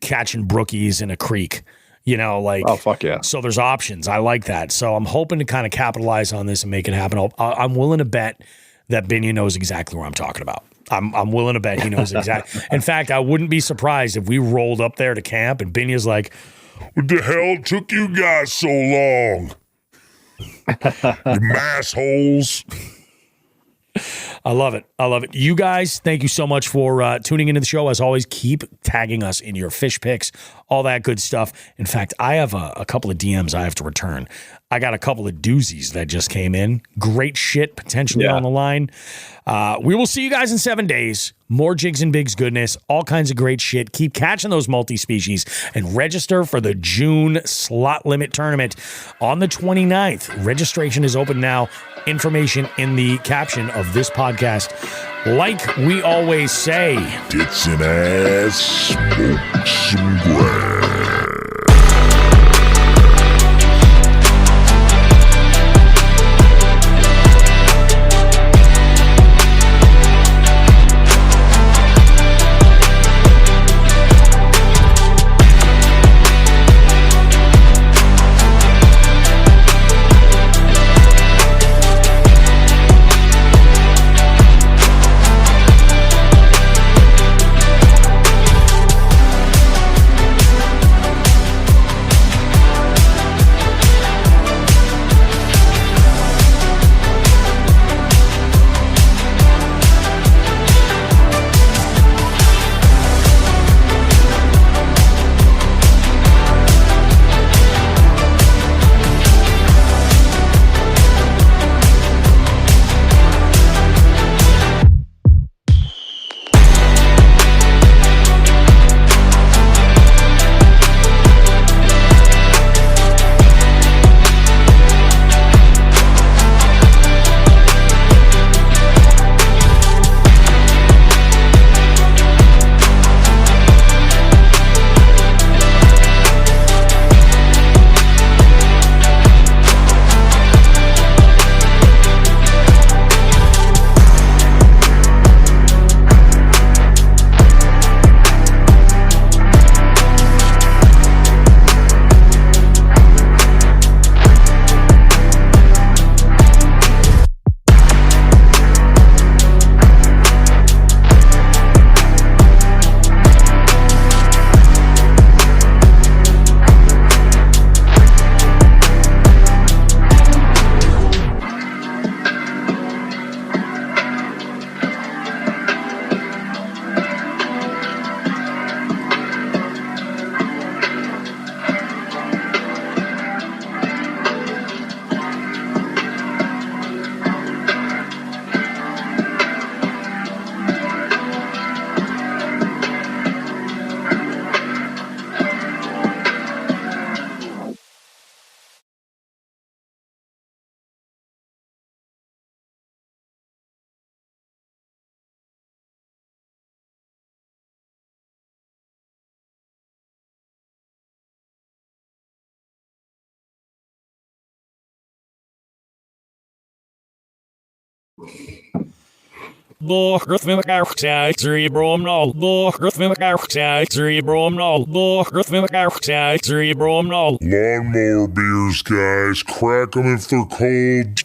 catching brookies in a creek. Oh, fuck yeah. So there's options. I like that. So I'm hoping to kind of capitalize on this and make it happen. I'm willing to bet that Binya knows exactly what I'm talking about. I'm willing to bet he knows exactly. In fact, I wouldn't be surprised if we rolled up there to camp and Binya's like, what the hell took you guys so long? You massholes. I love it. I love it. You guys, thank you so much for tuning into the show. As always, keep tagging us in your fish picks, all that good stuff. In fact, I have a couple of DMs I have to return. I got a couple of doozies that just came in. Great shit potentially on the line. We will see you guys in 7 days. More Jigs and Bigs goodness, all kinds of great shit. Keep catching those multi-species and register for the June slot limit tournament on the 29th. Registration is open now. Information in the caption of this podcast. Like we always say, Tits and ass, smoke some grass. Lawnmower beers, guys. Crack them if they're cold.